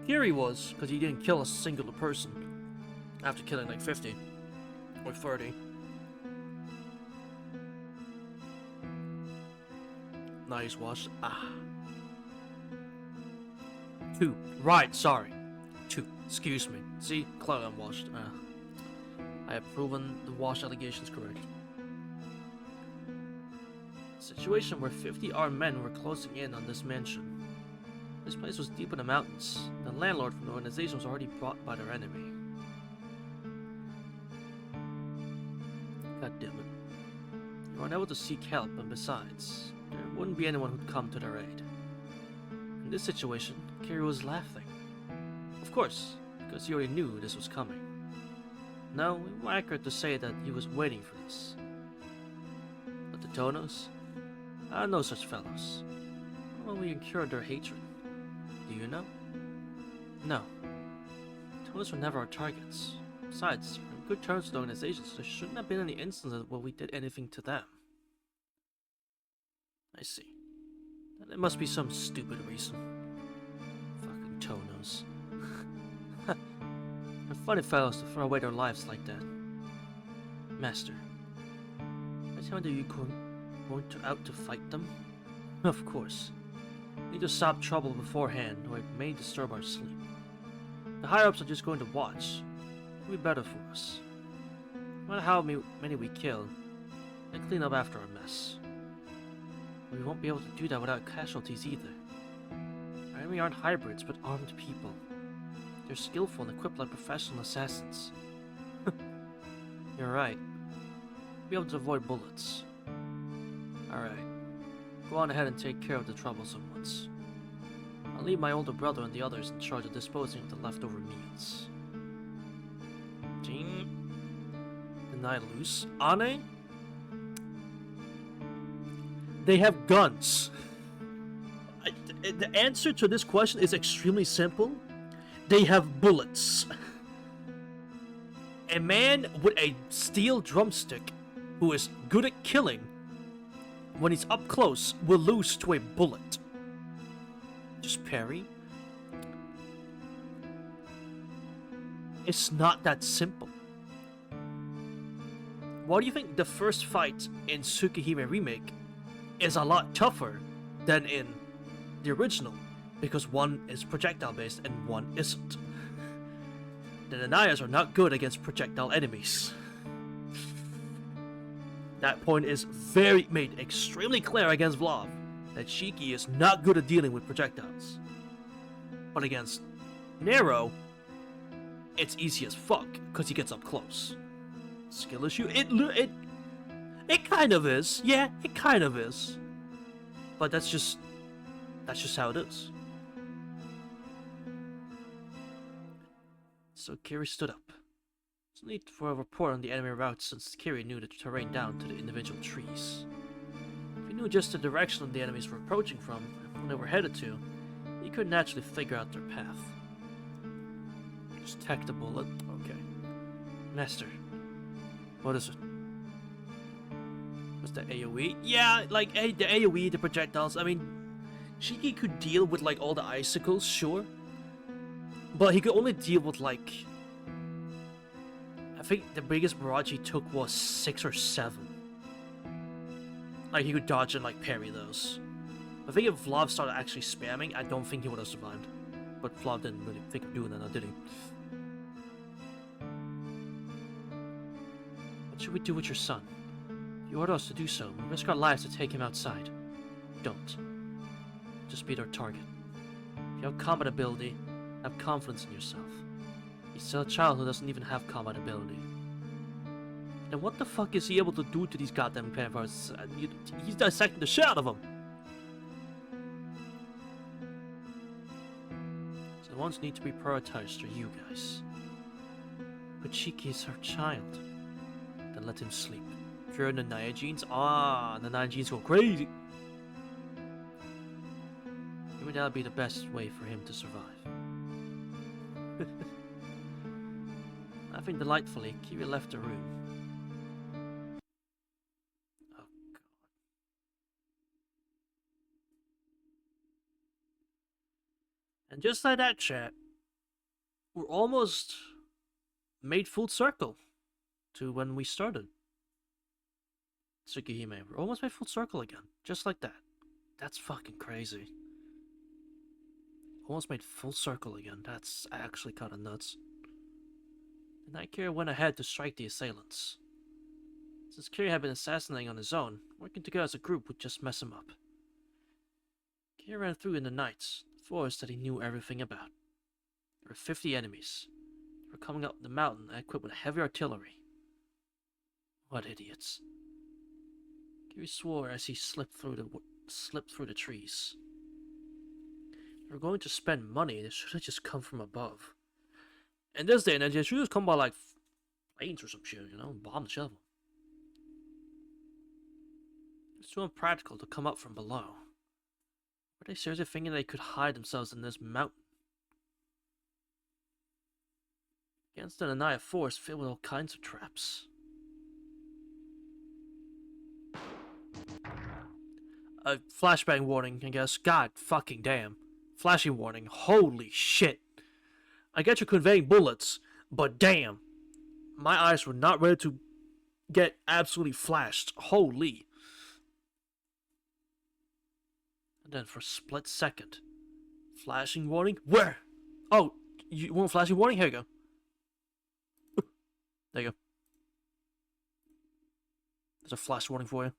S1: Kiri was, because he didn't kill a singular person after killing like 50 or 30. Now he's washed. Ah. 2. Right, sorry. 2. Excuse me. See? Clearly I'm washed. I have proven the wash allegations correct. Situation where 50 armed men were closing in on this mansion. This place was deep in the mountains. The landlord from the organization was already brought by their enemy. God damn it. They were unable to seek help, and besides, there wouldn't be anyone who'd come to their aid. In this situation, Kiryu was laughing. Of course, because he already knew this was coming. No, it was more accurate to say that he was waiting for this. But the Tonos? I know such fellows. How will we incur their hatred? Do you know? No. Tonos were never our targets. Besides, we're on good terms with the organization, so there shouldn't have been any instances where we did anything to them. I see. There must be some stupid reason. Fucking Tonos. They're funny fellows to throw away their lives like that. Master, I tell you going out to fight them? Of course. We need to stop trouble beforehand, or it may disturb our sleep. The higher-ups are just going to watch. It'll be better for us. No matter how many we kill, they clean up after our mess. We won't be able to do that without casualties either. Our enemy aren't hybrids, but armed people. They're skillful and equipped like professional assassins. You're right. We'll be able to avoid bullets. Alright. Go on ahead and take care of the troublesome ones. I'll leave my older brother and the others in charge of disposing of the leftover meals. Ding. Did I lose? Ane? They have guns. The answer to this question is extremely simple. They have bullets. A man with a steel drumstick who is good at killing, when he's up close, will lose to a bullet. Just parry? It's not that simple. Why do you think the first fight in Tsukihime Remake is a lot tougher than in the original? Because one is projectile based and one isn't. The Nanayas are not good against projectile enemies. That point is made extremely clear against Vlav, that Shiki is not good at dealing with projectiles. But against Nero, it's easy as fuck, because he gets up close. Skill issue? It kind of is. Yeah, it kind of is. But that's just how it is. So Kiri stood up. There's no need for a report on the enemy route since Kiri knew the terrain down to the individual trees. If he knew just the direction the enemies were approaching from and where they were headed to, he could naturally figure out their path. Just tack the bullet. Okay. Master, what is it? Was the AoE? Yeah, like the AoE, the projectiles. I mean, Shiki could deal with like all the icicles, sure, but he could only deal with like, I think the biggest barrage he took was 6 or 7. Like he could dodge and like parry those. I think if Vlav started actually spamming, I don't think he would have survived. But Vlav didn't really think of doing that, now did he? What should we do with your son? If you order us to do so, we'll risk our lives to take him outside. Don't. Just beat our target. If you have combat ability, have confidence in yourself. He's still a child who doesn't even have combat ability. Then what the fuck is he able to do to these goddamn vampires? He's dissecting the shit out of them! So the ones who need to be prioritized are you guys. But Shiki is our child. Then let him sleep. If you're in the Naya genes, the Naya genes go crazy! Maybe that'll be the best way for him to survive. Laughing delightfully, Kiri left the room. Oh god. And just like that, chat, we're almost made full circle to when we started Tsukihime. We're almost made full circle again. Just like that. That's fucking crazy. Almost made full circle again. That's actually kind of nuts. The Night Kira went ahead to strike the assailants. Since Kira had been assassinating on his own, working together as a group would just mess him up. Kira ran through in the night, the forest that he knew everything about. There were 50 enemies. They were coming up the mountain and equipped with heavy artillery. What idiots. Kira swore as he slipped through the trees. They were going to spend money that should have just come from above. In this day and age, it should just come by like planes or some shit, you know, bomb the shovel. It's too impractical to come up from below. Were they seriously thinking they could hide themselves in this mountain? Against an Anaya forest filled with all kinds of traps. A flashbang warning, I guess. God fucking damn. Flashing warning. Holy shit. I get you conveying bullets, but damn. My eyes were not ready to get absolutely flashed. Holy. And then for a split second. Flashing warning? Where? Oh, you want a flashing warning? Here you go. There you go. There's a flash warning for you.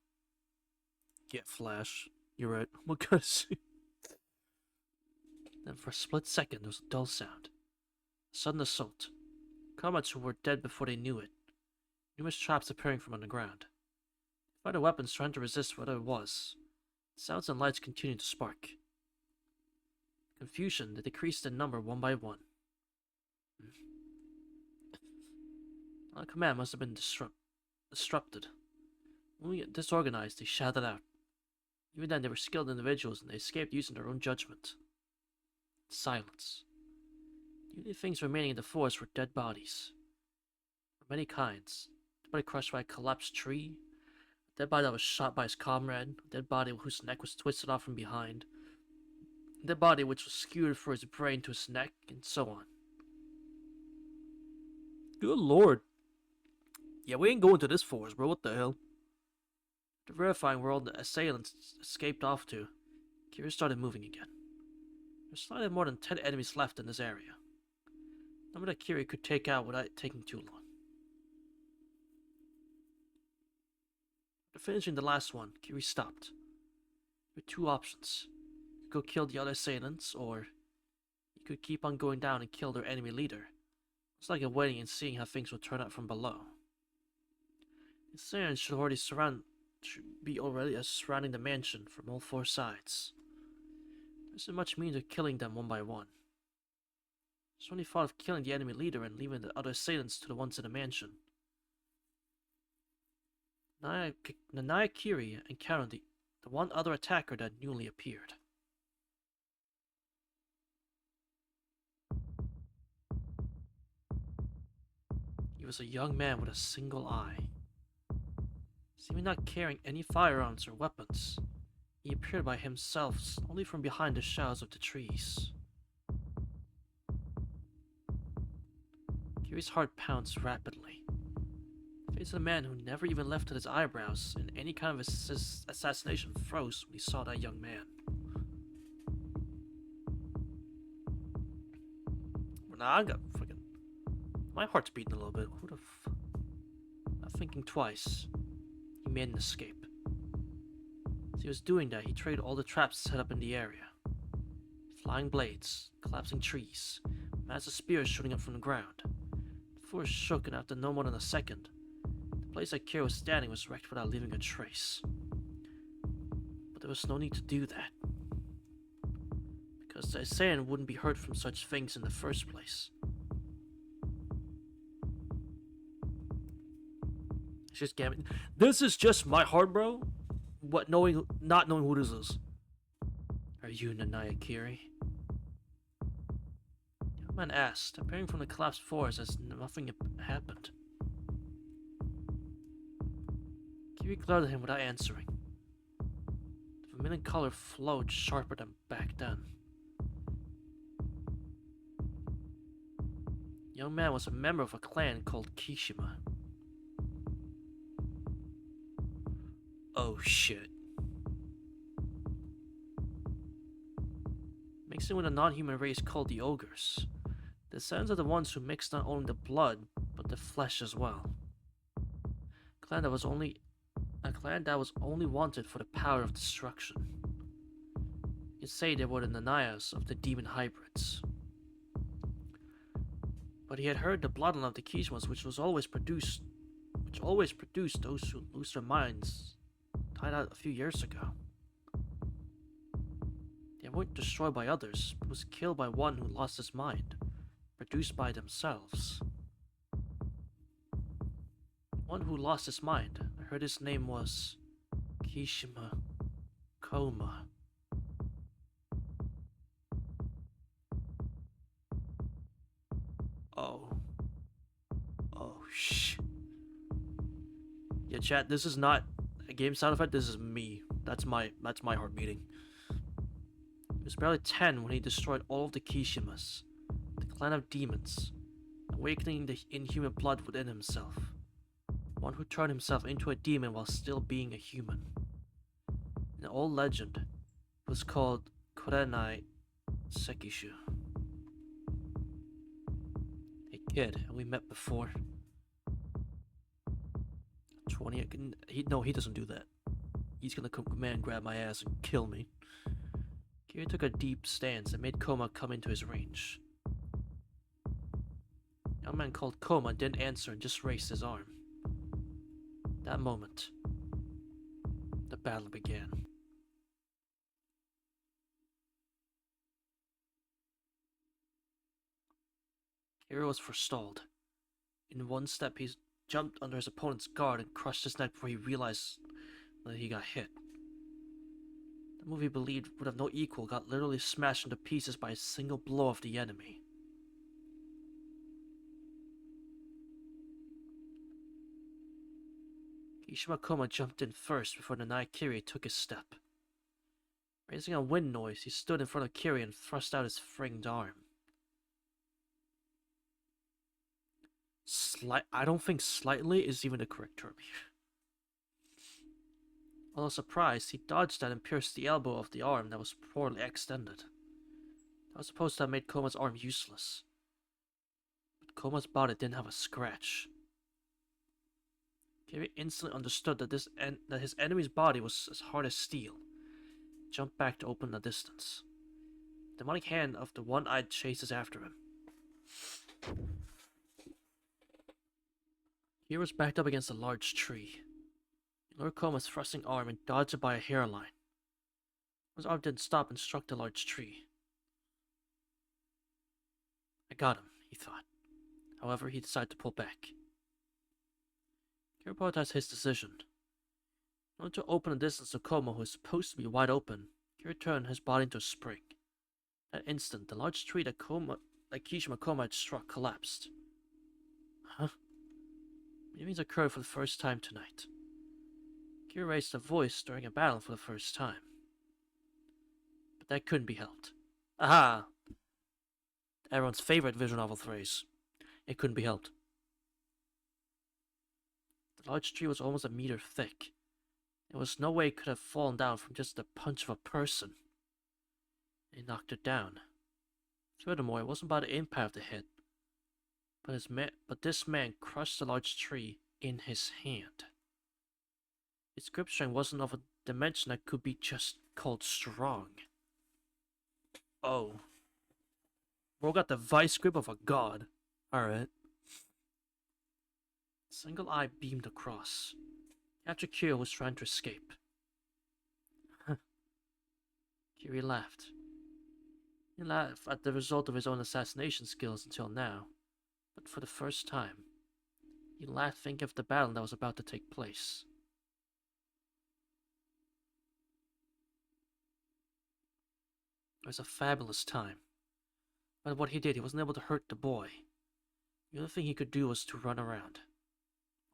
S1: Get flash. You're right. What kind of see? Then for a split second, there was a dull sound. A sudden assault. Comrades who were dead before they knew it. Numerous traps appearing from underground. Fighter weapons trying to resist whatever it was. Sounds and lights continued to spark. Confusion that decreased in number one by one. Our command must have been disrupted. When we get disorganized, they shouted out. Even then, they were skilled individuals and they escaped using their own judgment. Silence. The only things remaining in the forest were dead bodies. Of many kinds. A dead body crushed by a collapsed tree. A dead body that was shot by his comrade. A dead body whose neck was twisted off from behind. A dead body which was skewered from his brain to his neck, and so on. Good lord. Yeah, we ain't going to this forest, bro. What the hell? After verifying where all the assailants escaped off to, Kira started moving again. There's slightly more than 10 enemies left in this area. Number that Kiri could take out without taking too long. After finishing the last one, Kiri stopped. There were two options. You could go kill the other assailants, or you could keep on going down and kill their enemy leader. It's like a waiting and seeing how things would turn out from below. The assailants should be already surrounding the mansion from all four sides. There isn't much means of killing them one by one. There's only thought of killing the enemy leader and leaving the other assailants to the ones in the mansion. Naya Kiri encountered the one other attacker that newly appeared. He was a young man with a single eye. Seeming not carrying any firearms or weapons, he appeared by himself only from behind the shadows of the trees. Kiri's heart pounds rapidly. The face of the man who never even lifted his eyebrows in any kind of assassination froze when he saw that young man. Well, now I got fucking... My heart's beating a little bit. Who the f... Not thinking twice, he made an escape. As he was doing that, he traded all the traps set up in the area. Flying blades, collapsing trees, massive spears shooting up from the ground. The forest shook, and after no more than a second, the place that Kira was standing was wrecked without leaving a trace. But there was no need to do that, because the assailant wouldn't be hurt from such things in the first place. It's just gambling. This is just my heart, bro. What, not knowing who this is. Are you Nanaya Kiri? The young man asked, appearing from the collapsed forest as nothing had happened. Kiri glared at him without answering. The vermilion color flowed sharper than back then. The young man was a member of a clan called Kishima. Oh shit. Mixing with a non-human race called the Ogres. The descendants are the ones who mix not only the blood, but the flesh as well. A clan that was only wanted for the power of destruction. You'd say they were the Nanayas of the demon hybrids. But he had heard the bloodline of the Kishimas, which always produced those who lose their minds, died out a few years ago. They weren't destroyed by others, but was killed by one who lost his mind, produced by themselves. One who lost his mind. I heard his name was Kishima Koma. Oh shh. Yeah, chat, this is not a game sound effect, this is me. That's my heart beating. He was barely 10 when he destroyed all of the Kishimas, the clan of demons, awakening the inhuman blood within himself. One who turned himself into a demon while still being a human. In an old legend, it was called Kurenai Sekishu. Hey kid, have we met before? 20. No, he doesn't do that. He's gonna come and grab my ass and kill me. Kiri took a deep stance and made Koma come into his range. A young man called Koma didn't answer and just raised his arm. That moment, the battle began. Kiri was forestalled. In one step, he jumped under his opponent's guard and crushed his neck before he realized that he got hit. The move he believed would have no equal got literally smashed into pieces by a single blow of the enemy. Kishima Koma jumped in first before Nanai Kiri took his step. Raising a wind noise, he stood in front of Kiri and thrust out his fringed arm. I don't think slightly is even the correct term here. Although surprised, he dodged that and pierced the elbow of the arm that was poorly extended. That was supposed to have made Koma's arm useless. But Koma's body didn't have a scratch. Kiri instantly understood that that his enemy's body was as hard as steel. He jumped back to open the distance. The demonic hand of the one-eyed chases after him. Kiri was backed up against a large tree. He lured Koma's thrusting arm and dodged it by a hairline. His arm didn't stop and struck the large tree. I got him, he thought. However, he decided to pull back. Kiri prioritized his decision. In order to open the distance to Koma, who was supposed to be wide open, Kiri turned his body into a spring. At that instant, the large tree that Kishima Koma had struck collapsed. Huh? Meetings occurred for the first time tonight. Kira raised a voice during a battle for the first time. But that couldn't be helped. Aha! Everyone's favorite visual novel phrase. It couldn't be helped. The large tree was almost a meter thick. There was no way it could have fallen down from just the punch of a person. It knocked it down. Furthermore, it wasn't about the impact of the hit, but this man crushed the large tree in his hand. Its grip strength wasn't of a dimension that could be just called strong. Oh. Bro got the vice grip of a god. Alright. Single eye beamed across. After Kira was trying to escape. Kiri laughed. He laughed at the result of his own assassination skills until now, but for the first time, he laughed thinking of the battle that was about to take place. It was a fabulous time. But what he did, he wasn't able to hurt the boy. The only thing he could do was to run around.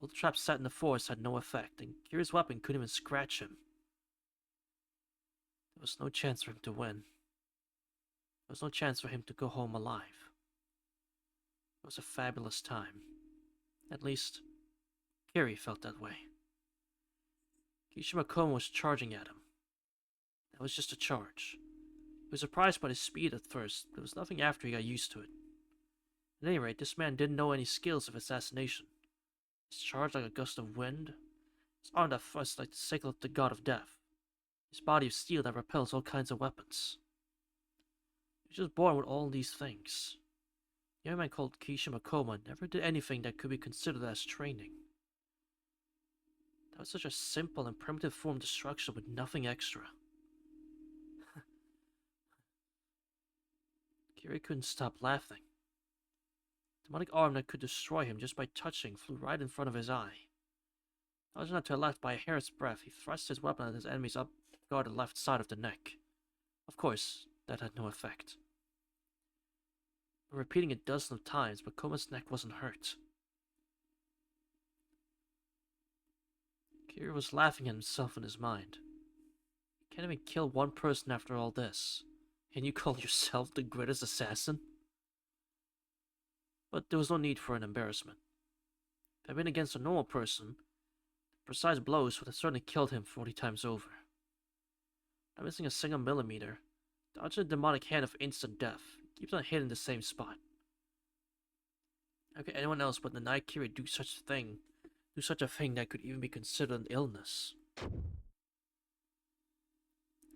S1: All the traps set in the forest had no effect, and Kiri's weapon couldn't even scratch him. There was no chance for him to win. There was no chance for him to go home alive. It was a fabulous time. At least, Kiri felt that way. Kishima Koma was charging at him. That was just a charge. He was surprised by his speed at first, but it was nothing after he got used to it. At any rate, this man didn't know any skills of assassination. His charge like a gust of wind, his arm that thrust like the sickle of the god of death, his body of steel that repels all kinds of weapons. He was just born with all these things. The young man called Kishima Koma never did anything that could be considered as training. That was such a simple and primitive form of destruction with nothing extra. Kiri couldn't stop laughing. The demonic arm that could destroy him just by touching flew right in front of his eye. Dodging out to the left by a hair's breadth, he thrust his weapon at his enemy's up-guarded left side of the neck. Of course, that had no effect. Repeating it dozens of times, but Koma's neck wasn't hurt. Kiri was laughing at himself in his mind. You can't even kill one person after all this. Can you call yourself the greatest assassin? But there was no need for an embarrassment. If it had been against a normal person, the precise blows would have certainly killed him 40 times over. Not missing a single millimeter, dodging the demonic hand of instant death, keeps on hitting the same spot. How could anyone else but the Night Kiri do such a thing that could even be considered an illness?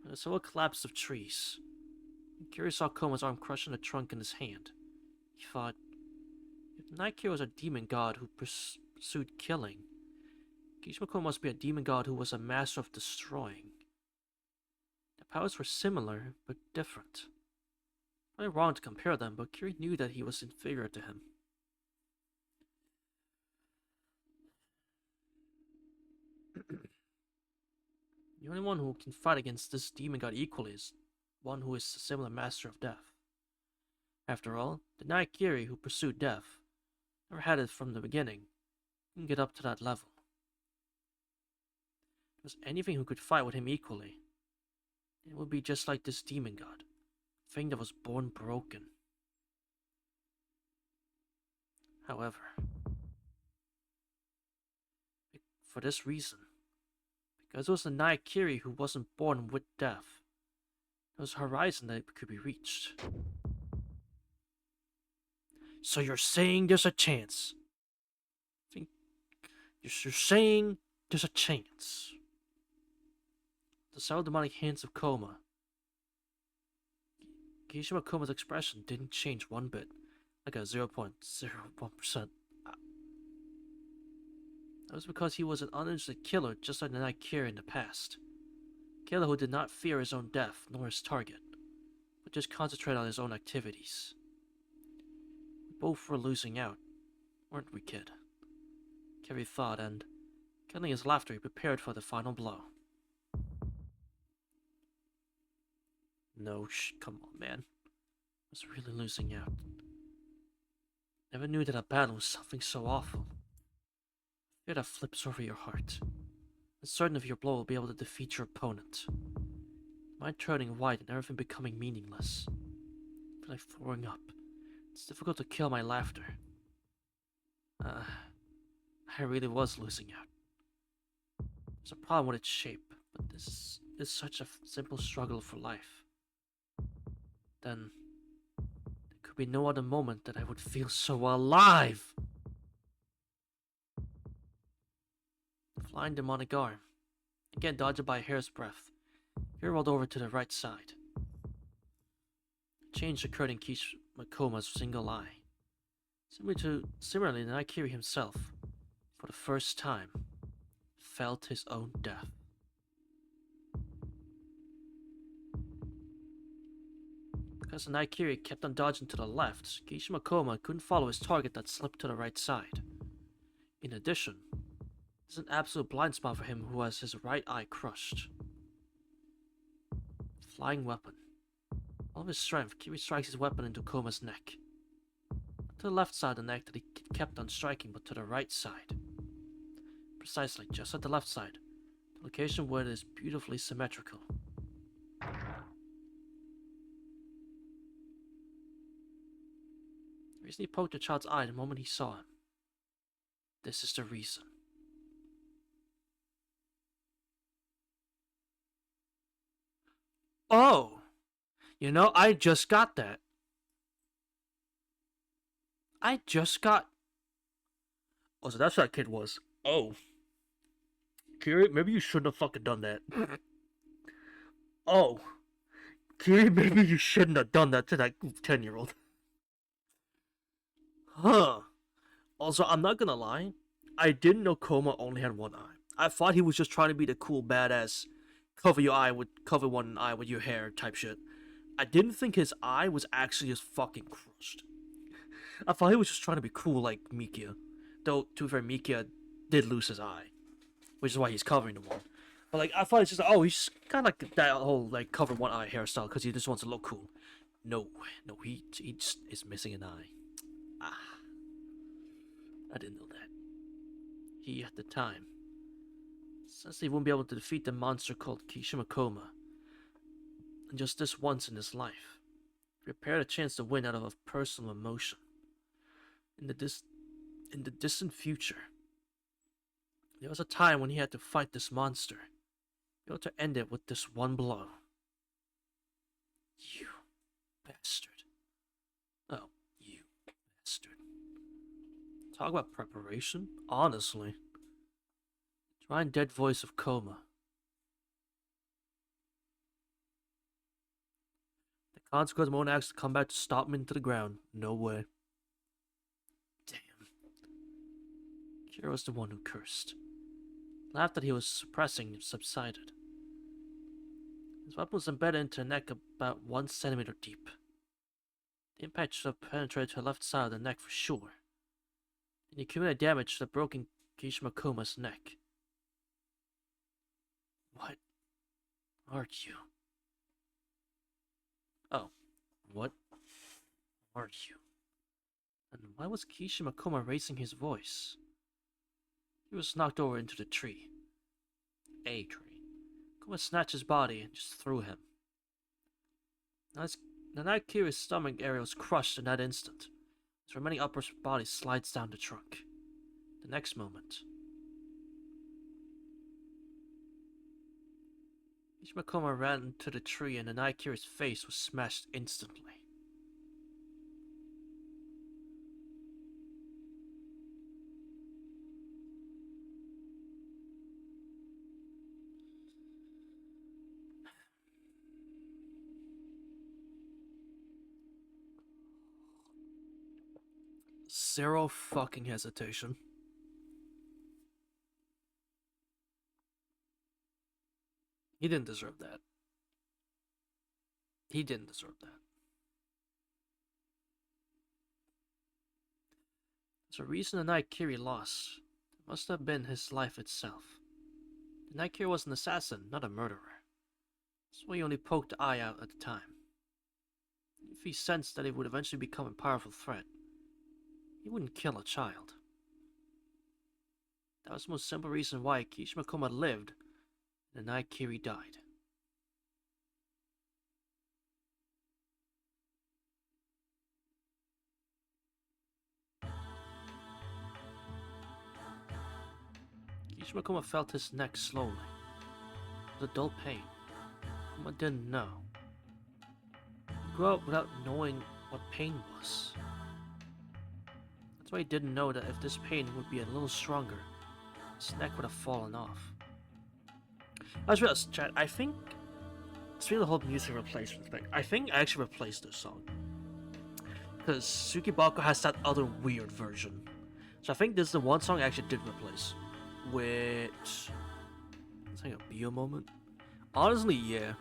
S1: There was a collapse of trees. Kiri saw Koma's arm crushing the trunk in his hand. He thought, if the Night Kiri was a demon god who pursued killing, Kishima Koma must be a demon god who was a master of destroying. Their powers were similar, but different. Probably wrong to compare them, but Kiri knew that he was inferior to him. The only one who can fight against this demon god equally is one who is a similar master of death. After all, the Night Kiri who pursued death never had it from the beginning, couldn't get up to that level. If there was anything who could fight with him equally, it would be just like this demon god, a thing that was born broken. However, for this reason, because it was the Night Kiri who wasn't born with death, there was a horizon that could be reached. So you're saying there's a chance? You're saying there's a chance? The several demonic hands of Koma. Kishima Koma's expression didn't change one bit, like a 0.01%. That was because he was an uninterested killer just like the Night Kiri in the past. A killer who did not fear his own death nor his target, but just concentrated on his own activities. We both were losing out, weren't we, kid? Kiri thought, and, killing his laughter, he prepared for the final blow. No, come on, man. I was really losing out. Never knew that a battle was something so awful. Fear that flips over your heart. Uncertain if your blow will be able to defeat your opponent. Mind turning white and everything becoming meaningless. I feel like throwing up. It's difficult to kill my laughter. I really was losing out. There's a problem with its shape, but this is such a simple struggle for life. Then, there could be no other moment that I would feel so alive! Flying demonic arm. Again dodged by a hair's breadth. He rolled over to the right side. Change occurred in Kishimakoma's single eye. Similarly, Naikiri himself, for the first time, felt his own death. Because Naikiri kept on dodging to the left, Kishimakoma couldn't follow his target that slipped to the right side. In addition, there's an absolute blind spot for him who has his right eye crushed. Flying weapon. All of his strength, Kiri strikes his weapon into Koma's neck. Not to the left side of the neck that he kept on striking, but to the right side. Precisely, just at the left side, the location where it is beautifully symmetrical. The reason he poked the child's eye the moment he saw him. This is the reason. Oh! You know, I just got that. Oh, so that's what that kid was. Oh. Kiri, maybe you shouldn't have fucking done that. Oh. Kiri, maybe you shouldn't have done that to that 10-year-old. Huh. Also, I'm not gonna lie. I didn't know Koma only had one eye. I thought he was just trying to be the cool badass cover one eye with your hair type shit. I didn't think his eye was actually just fucking crushed. I thought he was just trying to be cool like Mikia. Though, to be fair, Mikia did lose his eye. Which is why he's covering the one. But like, I thought it's just, oh, he's kind of like that whole like cover one eye hairstyle because he just wants to look cool. No, he just is missing an eye. Ah. I didn't know that. He, at the time, says he won't be able to defeat the monster called Kishimakoma. And just this once in his life, prepared a chance to win out of a personal emotion. In the distant future, there was a time when he had to fight this monster, be able to end it with this one blow. You bastard. Oh, you bastard. Talk about preparation? Honestly. Dry and dead voice of Koma. The consequence won't actually come back to stop me into the ground. No way. Damn. Kira was the one who cursed. The laugh that he was suppressing subsided. His weapon was embedded into a neck about 1 centimeter deep. The impact should have penetrated to the left side of the neck for sure. And the accumulated damage should have broken Kishimakoma's neck. What are you? Oh, what are you? And why was Kishimakoma raising his voice? He was knocked over into the tree. A tree. Koma snatched his body and just threw him. Nanakiri's stomach area was crushed in that instant. His remaining upper body slides down the trunk. The next moment, Kishimakoma ran into the tree and Nanakiri's face was smashed instantly. Zero fucking hesitation. He didn't deserve that. He didn't deserve that. There's a reason the Naikiri lost. It must have been his life itself. The Naikiri was an assassin, not a murderer. That's why he only poked the eye out at the time. If he sensed that it would eventually become a powerful threat, he wouldn't kill a child. That was the most simple reason why Kishimakoma lived the night Kiri died. Kishimakoma felt his neck slowly. It was a dull pain. Kuma didn't know. He grew up without knowing what pain was. That's why he didn't know that if this pain would be a little stronger, his neck would have fallen off. I was real, chat. I think it's really the whole music replacement thing. I think I actually replaced this song because Tsukibako has that other weird version. So I think this is the one song I actually did replace. Which it's like a bio moment. Honestly, yeah.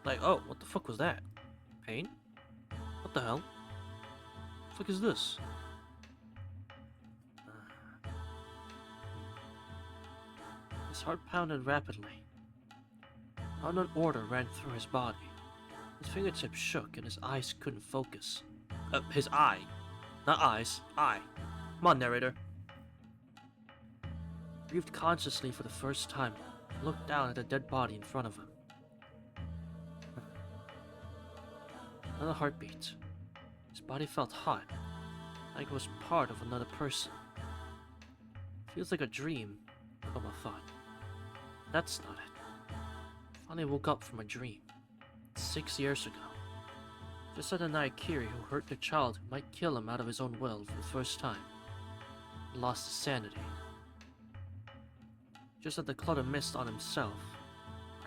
S1: Like, oh, what the fuck was that? Pain? What the hell? What the fuck is this? His heart pounded rapidly. Unknown order ran through his body. His fingertips shook and his eyes couldn't focus. His eye. Not eyes. Eye. Come on, narrator. He breathed consciously for the first time and looked down at the dead body in front of him. Another heartbeat. His body felt hot, like it was part of another person. Feels like a dream, Koma thought. That's not it. Finally woke up from a dream. 6 years ago. Just at the night Kiri, who hurt the child who might kill him out of his own will for the first time, lost his sanity. Just as the cloud of mist on himself,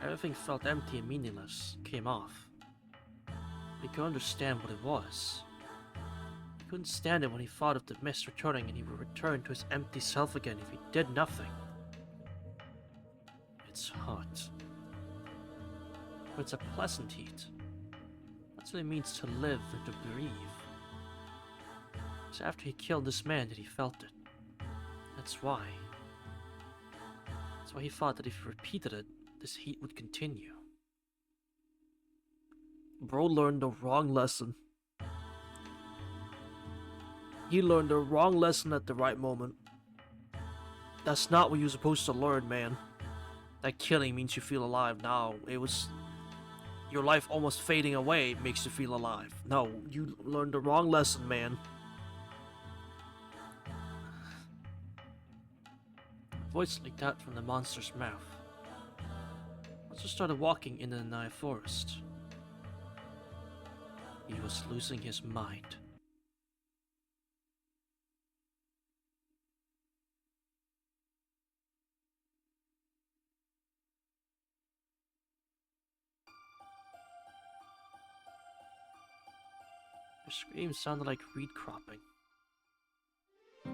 S1: everything felt empty and meaningless, came off. He could understand what it was. He couldn't stand it when he thought of the mist returning and he would return to his empty self again if he did nothing. It's hot. But it's a pleasant heat. That's what it means to live and to breathe. It's after he killed this man that he felt it. That's why. That's why he thought that if he repeated it, this heat would continue. Bro learned the wrong lesson. He learned the wrong lesson at the right moment. That's not what you're supposed to learn, man. That killing means you feel alive now. It was... your life almost fading away makes you feel alive. No, you learned the wrong lesson, man. A voice leaked out from the monster's mouth. The monster started walking into the night forest. He was losing his mind. Her screams sounded like reed cropping. The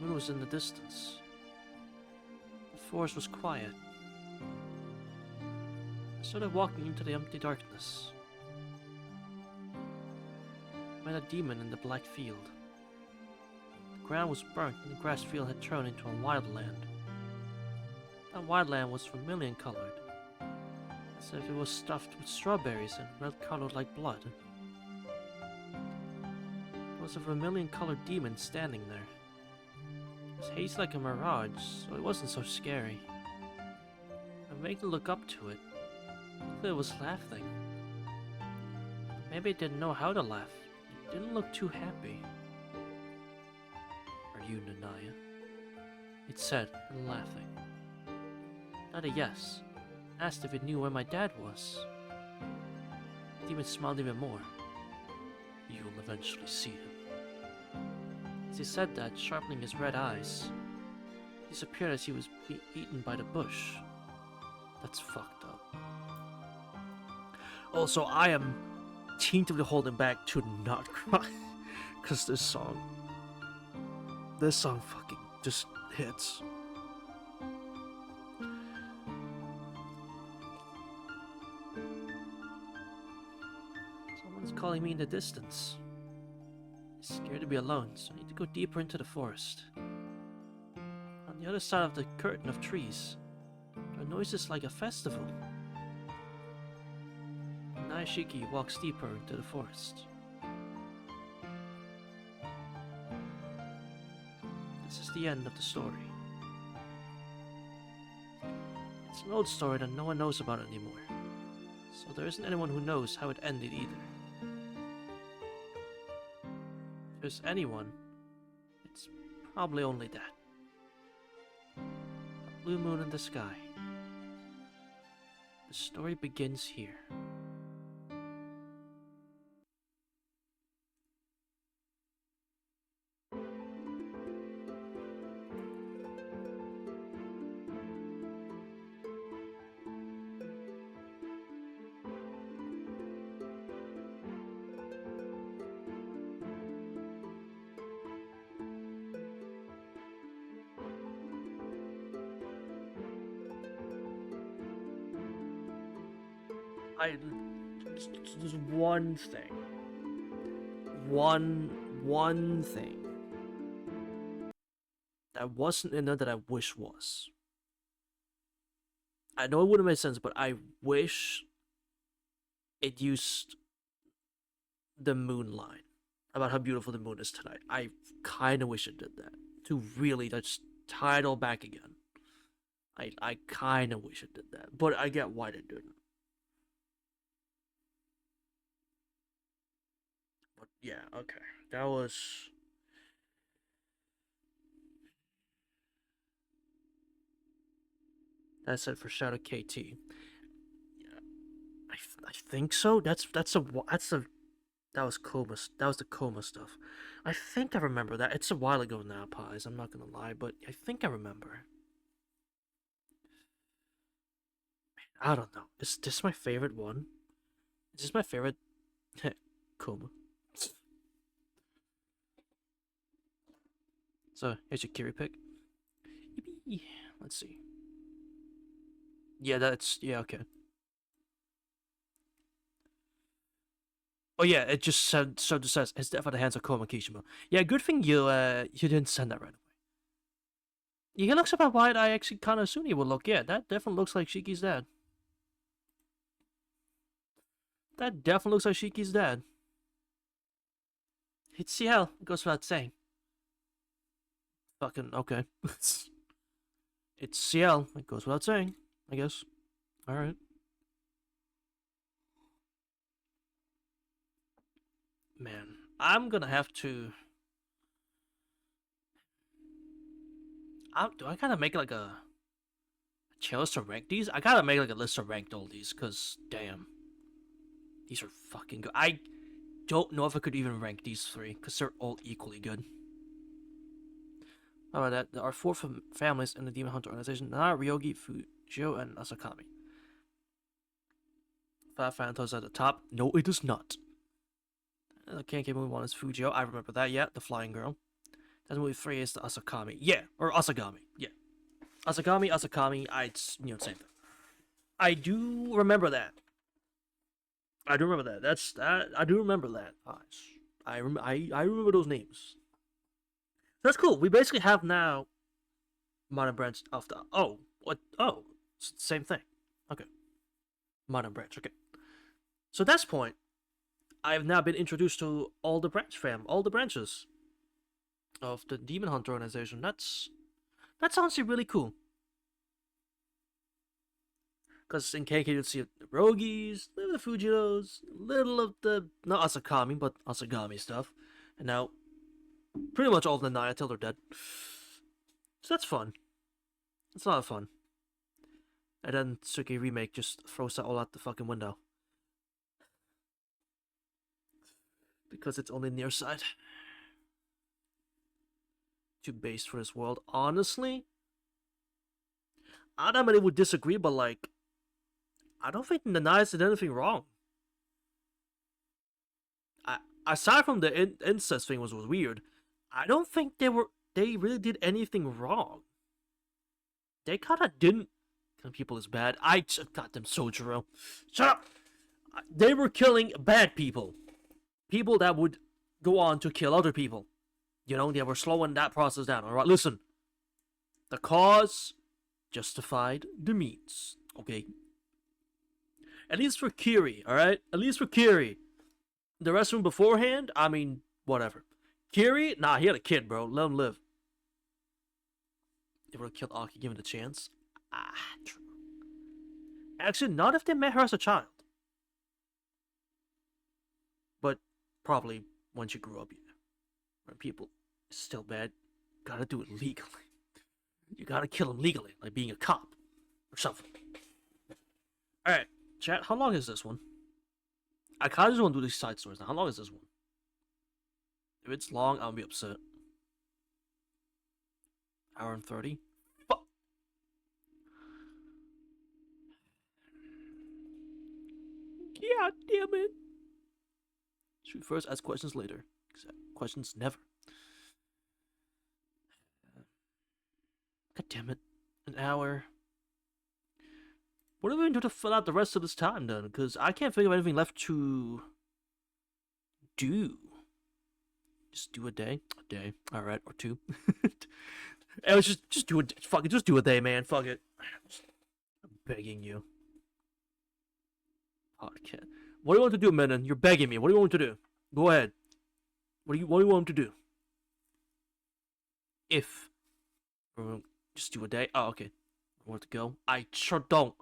S1: moon was in the distance. The forest was quiet. I started walking into the empty darkness. I met a demon in the black field. The ground was burnt and the grass field had turned into a wildland. That wildland was vermilion colored, as if it was stuffed with strawberries and red colored like blood. There was a vermilion colored demon standing there. It was hazy like a mirage, so it wasn't so scary. I made to look up to it. It was laughing. Maybe it didn't know how to laugh. It didn't look too happy. Are you Nanaya? It said, laughing. Not a yes. Asked if it knew where my dad was. The demon smiled even more. You will eventually see him. As he said that, sharpening his red eyes, he disappeared as he was eaten by the bush. That's fucked up. Also, I am tentatively holding back to not cry, because this song fucking just hits. Someone's calling me in the distance. I'm scared to be alone, so I need to go deeper into the forest. On the other side of the curtain of trees, there are noises like a festival. Naishiki walks deeper into the forest. This is the the end of the story. It's an old story that no one knows about anymore, so there isn't anyone who knows how it ended either. If there's anyone, it's probably only that. A blue moon in the sky. The story begins here. There's one thing. One thing that wasn't in there that I wish was. I know it wouldn't make sense, but I wish it used the moon line about how beautiful the moon is tonight. I kind of wish it did that to really just tie it all back again. I kind of wish it did that, but I get why it didn't. But yeah, okay, that was. That's it for Shadow KT. Yeah, I think so. That was coma. That was the coma stuff. I think I remember that. It's a while ago now, Pies. I'm not gonna lie, but I think I remember. I don't know. Is this my favorite one? Is this my favorite? Coma. So here's your Kiri pick. Yippee. Let's see. Yeah, okay. Oh yeah, it just says his death at the hands of Koma Kishima. Yeah, good thing you didn't send that right away. Yeah, he looks about white. I actually kind of assumed he would look. Yeah, that definitely looks like Shiki's dad. That definitely looks like Shiki's dad. It's CL. It goes without saying. Fucking okay. It's CL. It goes without saying, I guess. Alright. Man, I'm gonna have to. Do I gotta make like a challenge to rank these? I gotta make like a list to rank all these, cause damn, these are fucking good. I don't know if I could even rank these three, cause they're all equally good. How about that? There are four families in the Demon Hunter organization: Nara, Ryogi, Fujio, and Asakami. Five Phantoms at the top. No, it does not. The Kankei movie 1 is Fujio. I remember that, yeah. The Flying Girl. Then movie 3 is the Asakami. Yeah, or Asagami. Yeah. Asagami, same thing. I do remember that. I do remember that. I do remember that. I remember those names. That's cool. We basically have now Modern Branch of the. Oh, what? Oh, same thing. Okay. Modern Branch. Okay. So at this point, I've now been introduced to all the branches of the Demon Hunter organization. That's honestly really cool. Because in KK you'd see the Rogis, little of the Fujitos, little of the not Asakami but Asagami stuff, and now pretty much all the Naya till they're dead. So that's fun. It's a lot of fun. And then Suki Remake just throws that all out the fucking window. Because it's only near side. Too based for this world. Honestly, I don't know if they would disagree, but like, I don't think the Nayas did anything wrong. Aside from the incest thing was weird, I don't think they really did anything wrong. They kind of didn't. Killing people is bad. I got them Sojiro. Shut up. They were killing bad people. People that would go on to kill other people. You know, they were slowing that process down. Alright, listen. The cause justified the means. Okay? At least for Kiri, alright? At least for Kiri. The rest of them beforehand, I mean, whatever. Kiri, nah, he had a kid, bro. Let him live. they would have killed Aki given the chance. Ah, true. Actually, not if they met her as a child. But probably when she grew up, yeah. When people still bad, gotta do it legally. You gotta kill him legally, like being a cop or something. Alright, chat, how long is this one? I kinda just wanna do these side stories now. How long is this one? If it's long, I'll be upset. Hour and 30? Fuck! God damn it! Shoot first, ask questions later. Questions never. God damn it. An hour. What are we going to do to fill out the rest of this time then? Because I can't think of anything left to do. Just do a day? A day. Alright, or two. Hey, let's just do it. Fuck it, just do a day, man. Fuck it. I'm begging you. Podcast. What do you want to do, Menon? You're begging me. What do you want me to do? Go ahead. What do you want him to do? If just do a day. Oh, okay. Where to go? I sure don't.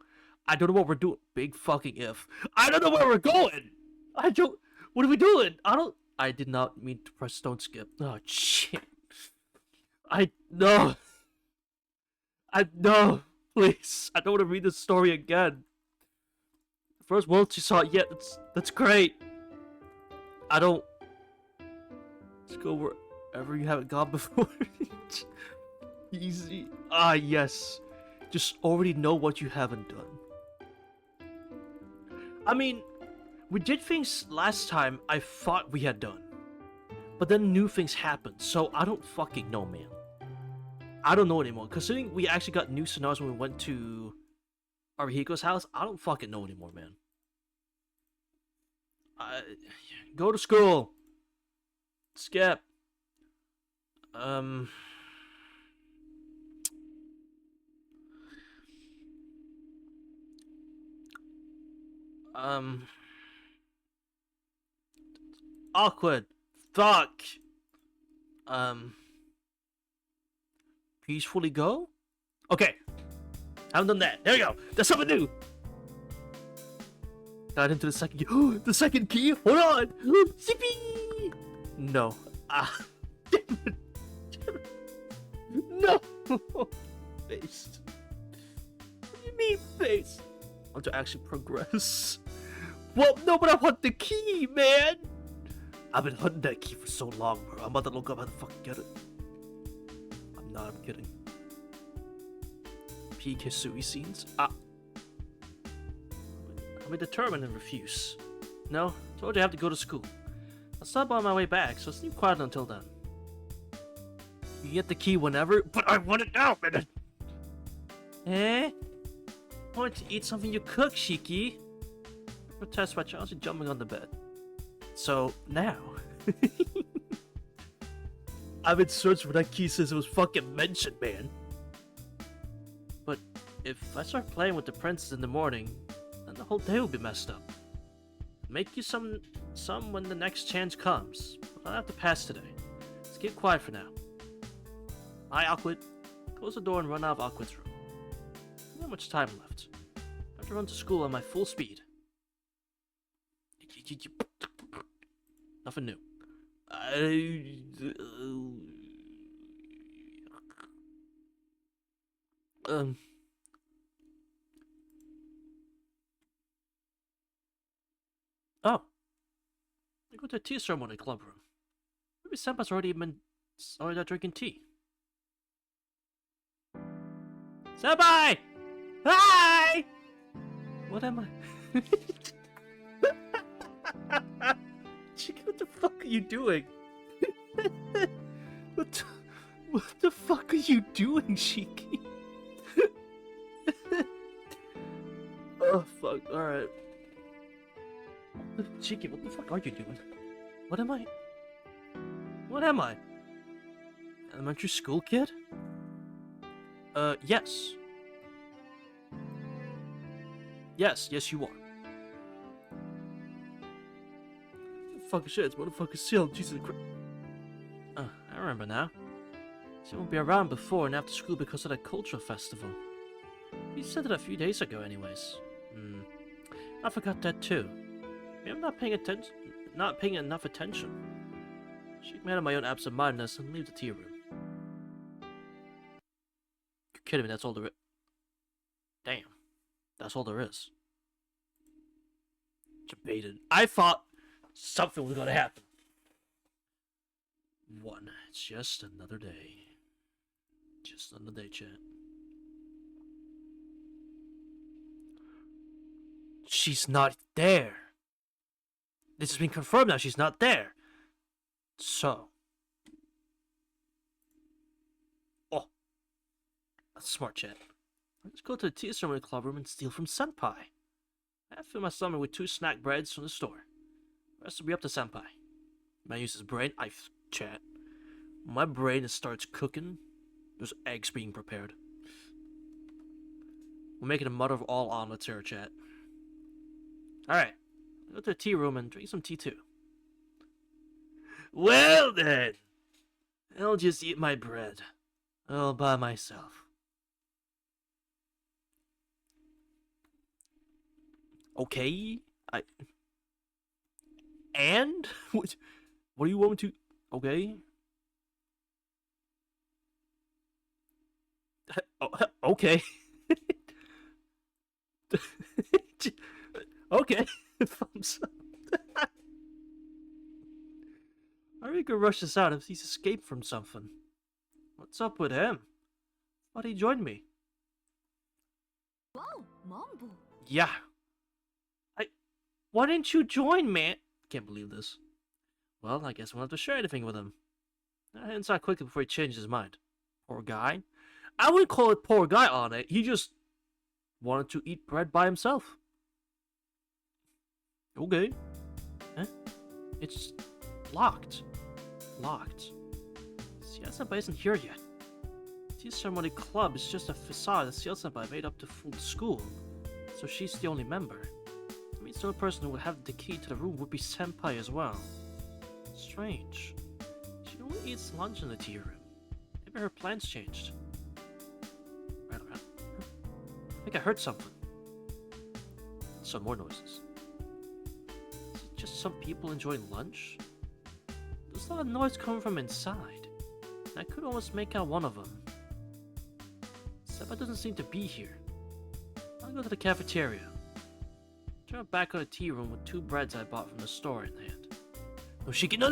S1: I don't know what we're doing. Big fucking if. I don't know where we're going. I don't. What are we doing? I don't. I did not mean to press don't skip. Oh shit. No. No. Please. I don't want to read this story again. First once you saw it yet. That's great. I don't. Let's go wherever you haven't gone before. Easy. Ah, yes. Just already know what you haven't done. I mean, we did things last time I thought we had done. But then new things happened, so I don't fucking know, man. I don't know anymore. Considering we actually got new scenarios when we went to Arihiko's house, I don't fucking know anymore, man. Go to school. Skip. Awkward. Fuck. Peacefully go? Okay. Haven't done that. There we go. That's something new. Got into the second key. The second key? Hold on. Zippy! No. Ah. Damn it. Damn it. No. Face. What do you mean, face? I want to actually progress. Well, no, but I want the key, man. I've been hunting that key for so long, bro. I'm about to look up how to fucking get it. I'm not. I'm kidding. Peak Hisui scenes. Ah. I'm determined and refuse. No, told you I have to go to school. I'll stop on my way back, so sleep quiet until then. You get the key whenever, but I want it now, man. Eh? I want to eat something you cook, Shiki. Protest by Chelsea jumping on the bed. So, now. I've been searching for that key since it was fucking mentioned, man. But if I start playing with the princess in the morning, then the whole day will be messed up. Make you some when the next chance comes. But I'll have to pass today. Let's get quiet for now. Bye, Awkward. Close the door and run out of Awkward's room. Not much time left. I have to run to school at my full speed. Nothing new. Oh. I go to a tea ceremony club room. Maybe Senpai's already drinking tea. Senpai! Hi! What am I? Chica, what the fuck are you doing? What the fuck are you doing, Shiki? Oh, fuck. Alright. Shiki, what the fuck are you doing? What am I? What am I? Elementary school kid? Yes. Yes, you are. Fucking shit, it's motherfucking sealed, Jesus Christ. I remember now. She won't be around before and after school because of that cultural festival. He said it a few days ago anyways. I forgot that too. Maybe I'm not paying enough attention. Shake my head at my own absent-mindedness and leave the tea room. You're kidding me, that's all there is. Damn. That's all there is. Debated. I thought something was gonna happen. It's just another day. Just another day, chat. She's not there. This has been confirmed now, she's not there. So. Oh. That's smart, chat. Let's go to the tea ceremony club room and steal from Senpai. I fill my stomach with 2 snack breads from the store. The rest will be up to Senpai. Man uses brain. Chat. My brain starts cooking. There's eggs being prepared. We're making a mother of all omelets here, chat. Alright. Go to the tea room and drink some tea too. Well then. I'll just eat my bread. All by myself. Okay. And? What do you want me to... Okay. Okay. Okay. Thumbs up. I we could rush this out if he's escaped from something. What's up with him? Thought he joined me.
S2: Wow, Mambu.
S1: Yeah. Why didn't you join, man? Can't believe this. Well, I guess I won't have to share anything with him. I head inside quickly before he changed his mind. Poor guy. I wouldn't call it poor guy on it. He just wanted to eat bread by himself. Okay. Huh? It's locked. Locked. Senpai isn't here yet. Tea ceremony club is just a facade that Senpai made up to fool the school. So she's the only member. That means the only person who would have the key to the room would be Senpai as well. Strange. She only eats lunch in the tea room. Maybe her plans changed. Right around. I think I heard something. Some more noises. Is it just some people enjoying lunch? There's a lot of noise coming from inside. And I could almost make out one of them. Senpai doesn't seem to be here. I'll go to the cafeteria. Turn back on the tea room with 2 breads I bought from the store in hand. No, she can. No!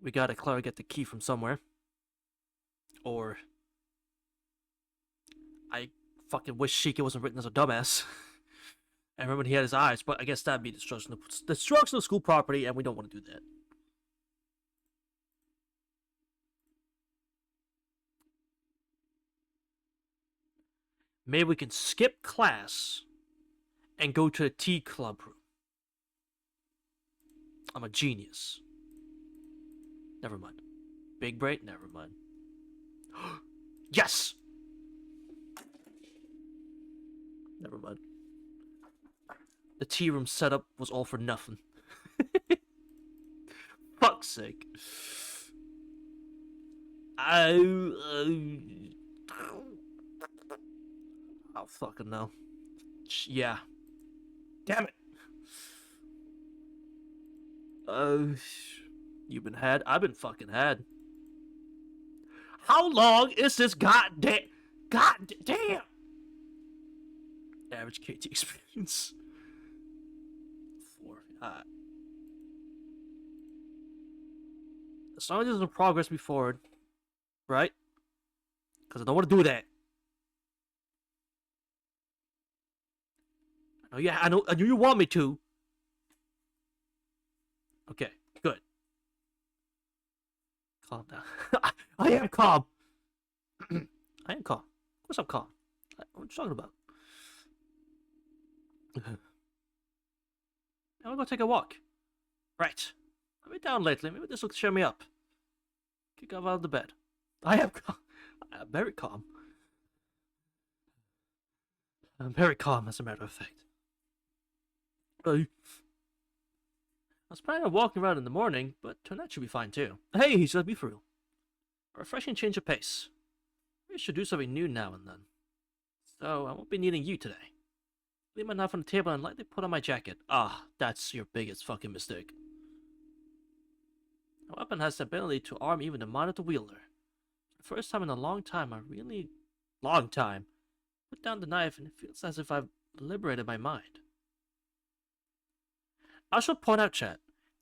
S1: We gotta Clara get the key from somewhere. Or I fucking wish Shiki wasn't written as a dumbass. And remember he had his eyes, but I guess that'd be destruction of school property, and we don't want to do that. Maybe we can skip class and go to the tea club room. I'm a genius. Never mind. Big brain? Never mind. Yes! Never mind. The tea room setup was all for nothing. Fuck's sake. Oh, fucking no. Yeah. Damn it. You've been had? I've been fucking had. How long is this goddamn... Average KT experience. 4. As long as there's no progress me forward. Right? Because I don't want to do that. Oh yeah, I know you want me to. Okay, good. Calm down. I am calm. I am calm. Of course I'm calm. What are you talking about? I'll go take a walk. Right. I've been down lately. Maybe this will cheer me up. Kick off out of the bed. I am calm. I'm very calm. I'm very calm, as a matter of fact. was planning on walking around in the morning, but tonight should be fine too. Hey, he should be for real. A refreshing change of pace. We should do something new now and then. So, I won't be needing you today. Leave my knife on the table and lightly put on my jacket. Ah, that's your biggest fucking mistake. A weapon has the ability to arm even the mind of the wielder. For the first time in a long time, a really long time, put down the knife and it feels as if I've liberated my mind. I should point out, chat,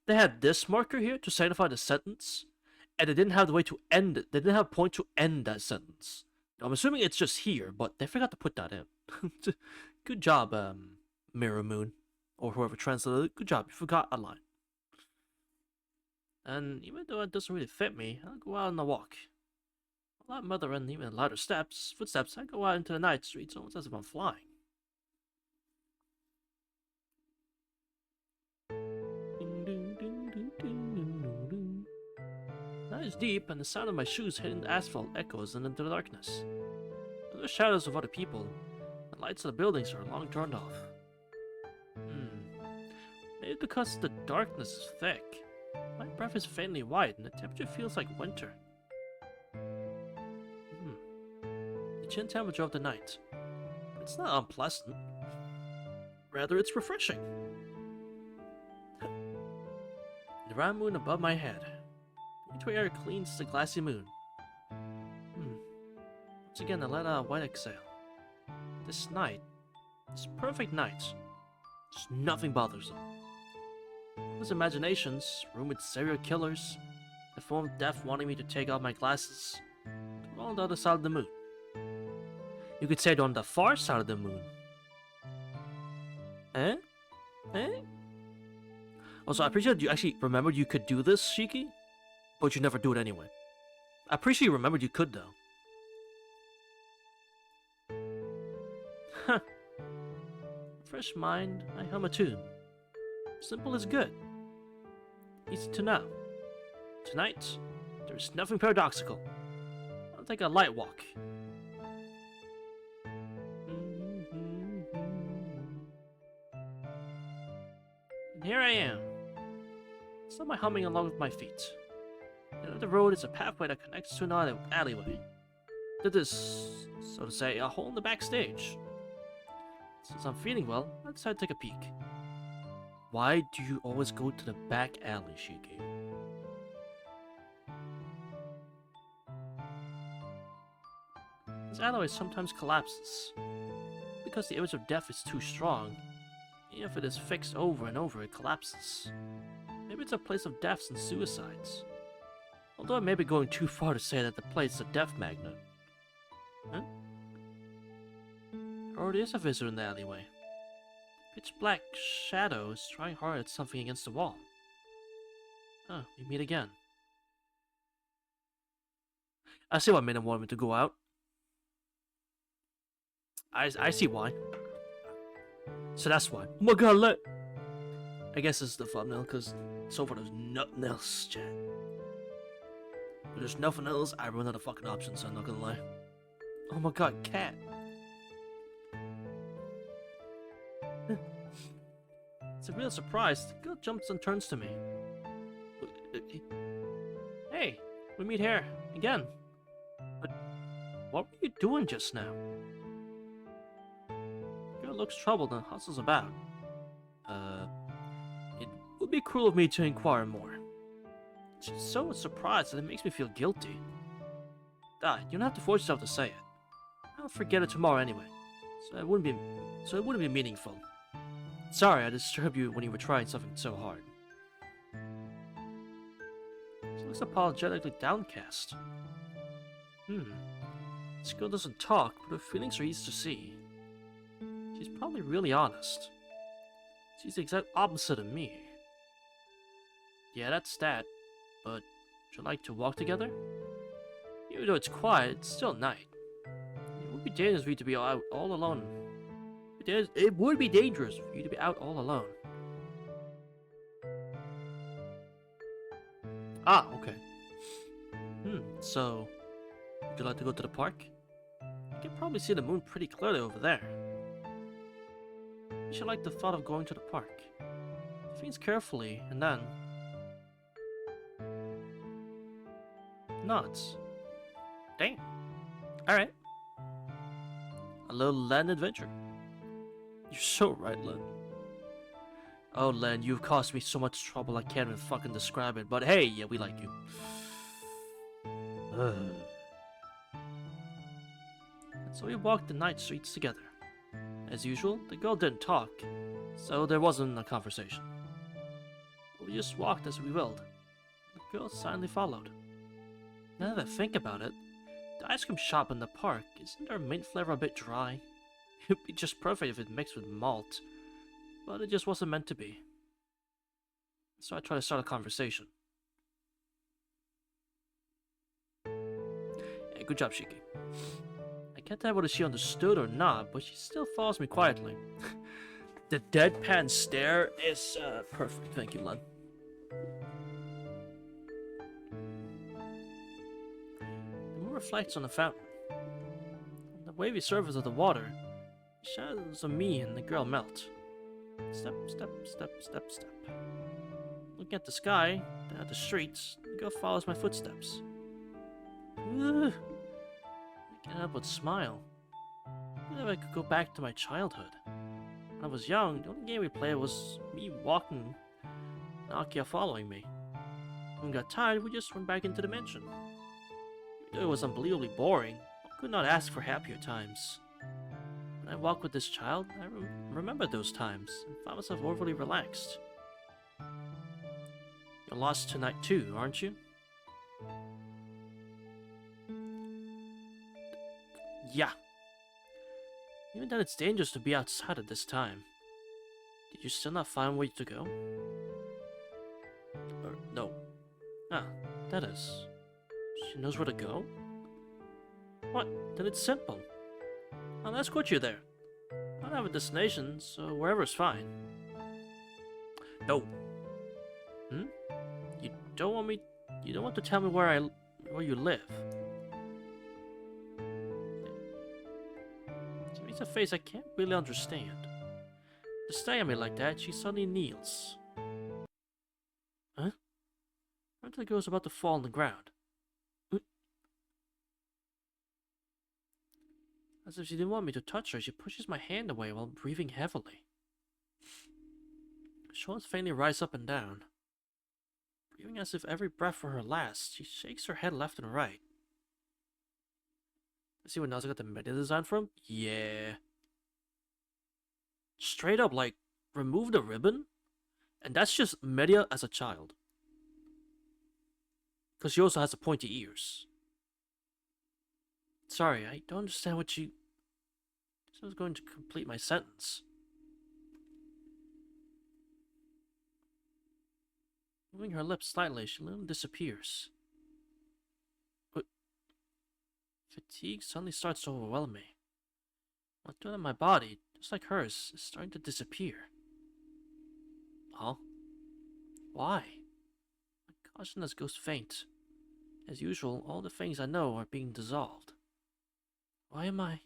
S1: they had this marker here to signify the sentence, and they didn't have the way to end it. They didn't have a point to end that sentence. I'm assuming it's just here, but they forgot to put that in. Good job, Mirror Moon, or whoever translated it. Good job, you forgot a line. And even though it doesn't really fit me, I'll go out on a walk. A lot mother and even louder footsteps, I go out into the night streets almost as if I'm flying. Night is deep, and the sound of my shoes hitting the asphalt echoes into the darkness. There are shadows of other people. The lights of the buildings are long turned off. Maybe because the darkness is thick. My breath is faintly white, and the temperature feels like winter. The chill temperature of the night. It's not unpleasant. Rather, it's refreshing. The round moon above my head. Winter air cleans the glassy moon. Once again, I let out a white exhale. This perfect night, just nothing bothers them. Those imaginations, rumored serial killers, the form of death wanting me to take off my glasses, they're all on the other side of the moon. You could say they're on the far side of the moon. Eh? Also, I appreciate you actually remembered you could do this, Shiki, but you never do it anyway. I appreciate you remembered you could, though. Huh. Fresh mind, I hum a tune. Simple is good. Easy to know. Tonight, there is nothing paradoxical. I'll take a light walk. And here I am. Somehow humming along with my feet. The end of the road is a pathway that connects to an alleyway. That is, so to say, a hole in the backstage. Since I'm feeling well, I decided to take a peek. Why do you always go to the back alley, Shiki? This alleyway sometimes collapses. Because the image of death is too strong, even if it is fixed over and over, it collapses. Maybe it's a place of deaths and suicides. Although I may be going too far to say that the place is a death magnet. Huh? There already is a visitor in the alleyway. Pitch black shadow is trying hard at something against the wall. Oh, we meet again. I see why Mina wanted me to go out. I see why. So that's why. Oh my god, I guess it's the thumbnail, because so far there's nothing else, chat. If there's nothing else, I run out of fucking options, so I'm not gonna lie. Oh my god, cat. It's a real surprise. The girl jumps and turns to me. Hey, we meet here again. But what were you doing just now? The girl looks troubled and hustles about. It would be cruel of me to inquire more. She's so surprised that it makes me feel guilty. You don't have to force yourself to say it. I'll forget it tomorrow anyway, so it wouldn't be meaningful. Sorry I disturbed you when you were trying something so hard. She looks apologetically downcast. This girl doesn't talk, but her feelings are easy to see. She's probably really honest. She's the exact opposite of me. Yeah, that's that. But would you like to walk together? Even though it's quiet, it's still night. It would be dangerous for you to be out all alone. It would be dangerous for you to be out all alone. Ah, okay. So, would you like to go to the park? You can probably see the moon pretty clearly over there. You should like the thought of going to the park. If things carefully, and then nods. Damn. Alright. A little Len adventure. You're so right, Len. Oh, Len, you've caused me so much trouble I can't even fucking describe it, but hey, yeah, we like you. And so we walked the night streets together. As usual, the girl didn't talk, so there wasn't a conversation. We just walked as we willed. The girl silently followed. Now that I think about it, the ice cream shop in the park, isn't their mint flavor a bit dry? It would be just perfect if it mixed with malt, but it just wasn't meant to be. So I tried to start a conversation. Hey, good job, Shiki. I can't tell whether she understood or not, but she still follows me quietly. The deadpan stare is perfect, thank you, Len. The moon reflects on the fountain. On the wavy surface of the water, the shadows of me and the girl melt. Step, step, step, step, step. Looking at the sky, then at the streets, the girl follows my footsteps. Ugh. I can't help but smile. I wonder if I could go back to my childhood. When I was young, the only game we played was me walking and Akia following me. When we got tired, we just went back into the mansion. Even though it was unbelievably boring, I could not ask for happier times. When I walked with this child, I remember those times and found myself overly relaxed. You're lost tonight too, aren't you? Yeah. Even then it's dangerous to be outside at this time. Did you still not find where to go? No. Ah, that is. She knows where to go? What? Then it's simple. I'll escort you there. I don't have a destination, so wherever's fine. No. Hmm? You don't want to tell me where you live. She makes a face I can't really understand. To stare at me like that, she suddenly kneels. Huh? Right until the girl's about to fall on the ground. As if she didn't want me to touch her, she pushes my hand away while breathing heavily. Her shoulders faintly rise up and down. Breathing as if every breath were her last, she shakes her head left and right. See where Naza got the meta design from? Yeah. Straight up, like, remove the ribbon, and that's just Media as a child. Because she also has the pointy ears. Sorry, I don't understand what you... I was going to complete my sentence. Moving her lips slightly, she literally disappears. But fatigue suddenly starts to overwhelm me. What doing in my body, just like hers, is starting to disappear. Huh? Why? My consciousness goes faint. As usual, all the things I know are being dissolved. Why am I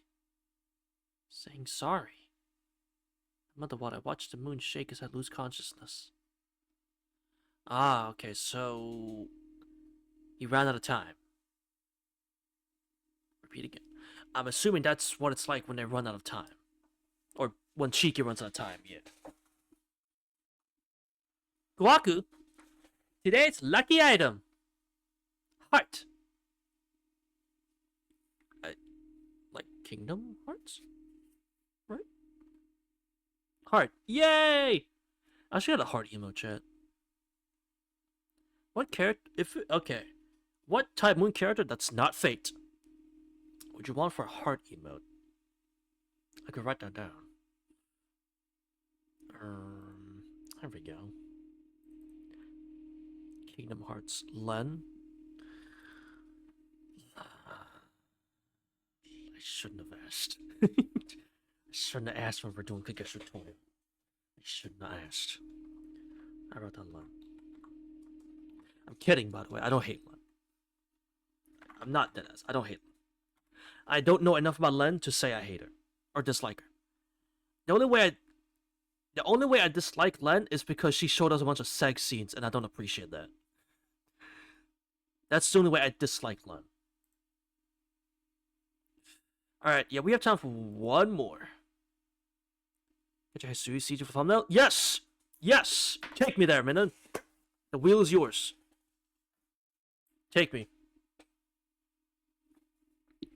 S1: saying sorry? I wonder what I watched the moon shake as I lose consciousness. Ah, okay, so he ran out of time. Repeat again. I'm assuming that's what it's like when they run out of time. Or when Shiki runs out of time, yeah. Guaku, today's lucky item. Heart. Like Kingdom Hearts? Right? Heart. Yay! I should have a heart emo chat. What character, okay. What type moon character that's not Fate would you want for a heart emote? I could write that down. There we go. Kingdom Hearts Len. I shouldn't have asked. I shouldn't have asked when we're doing Kagetsu Tohya. I shouldn't have asked. I wrote down Len. I'm kidding, by the way. I don't hate Len. I'm not deadass. I don't hate Len. I don't know enough about Len to say I hate her or dislike her. The only way The only way I dislike Len is because she showed us a bunch of sex scenes, and I don't appreciate that. That's the only way I dislike Len. Alright, yeah, we have time for one more. Get your Hisui CG for thumbnail? Yes! Yes! Take me there, Minna. The wheel is yours. Take me.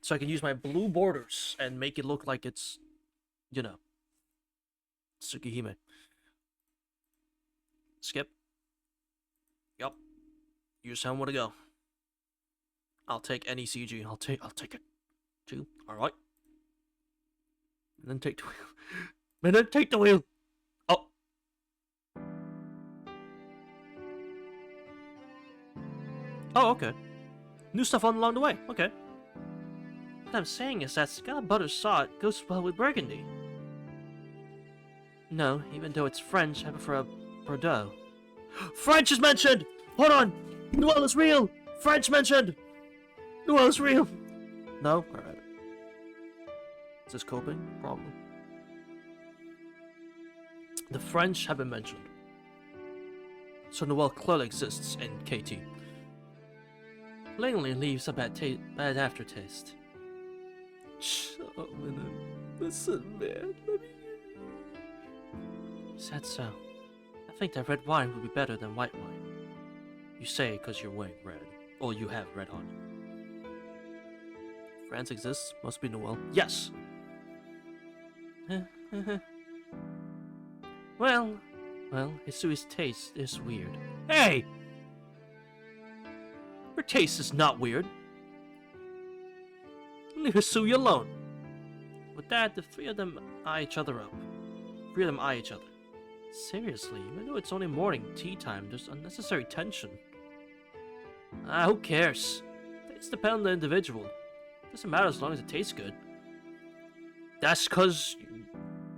S1: So I can use my blue borders and make it look like it's, you know, Tsukihime. Skip. Yup. You just tell me where to go. I'll take any CG. I'll take it. 2. Alright. And then take the wheel. And then take the wheel. Oh. Oh, okay. New stuff on along the way. Okay. What I'm saying is that scallop butter sauce goes well with burgundy. No, even though it's French, I prefer a Bordeaux. French is mentioned! Hold on! Noelle is real! French mentioned! Noelle is real! No? Alright. Is this coping? Probably. The French have been mentioned. So Noelle clearly exists in KT. Plainly leaves a bad aftertaste. Shut up, Minna. Listen, man. Let me... Said so. I think that red wine would be better than white wine. You say because you're wearing red. Or you have red on you. France exists? Must be Noelle. Yes! Well, Hisui's taste is weird. Hey! Her taste is not weird. Leave Hisui alone. With that, the three of them eye each other up. Seriously, even though it's only morning tea time, there's unnecessary tension. Who cares? Tastes depend on the individual. Doesn't matter as long as it tastes good. That's cause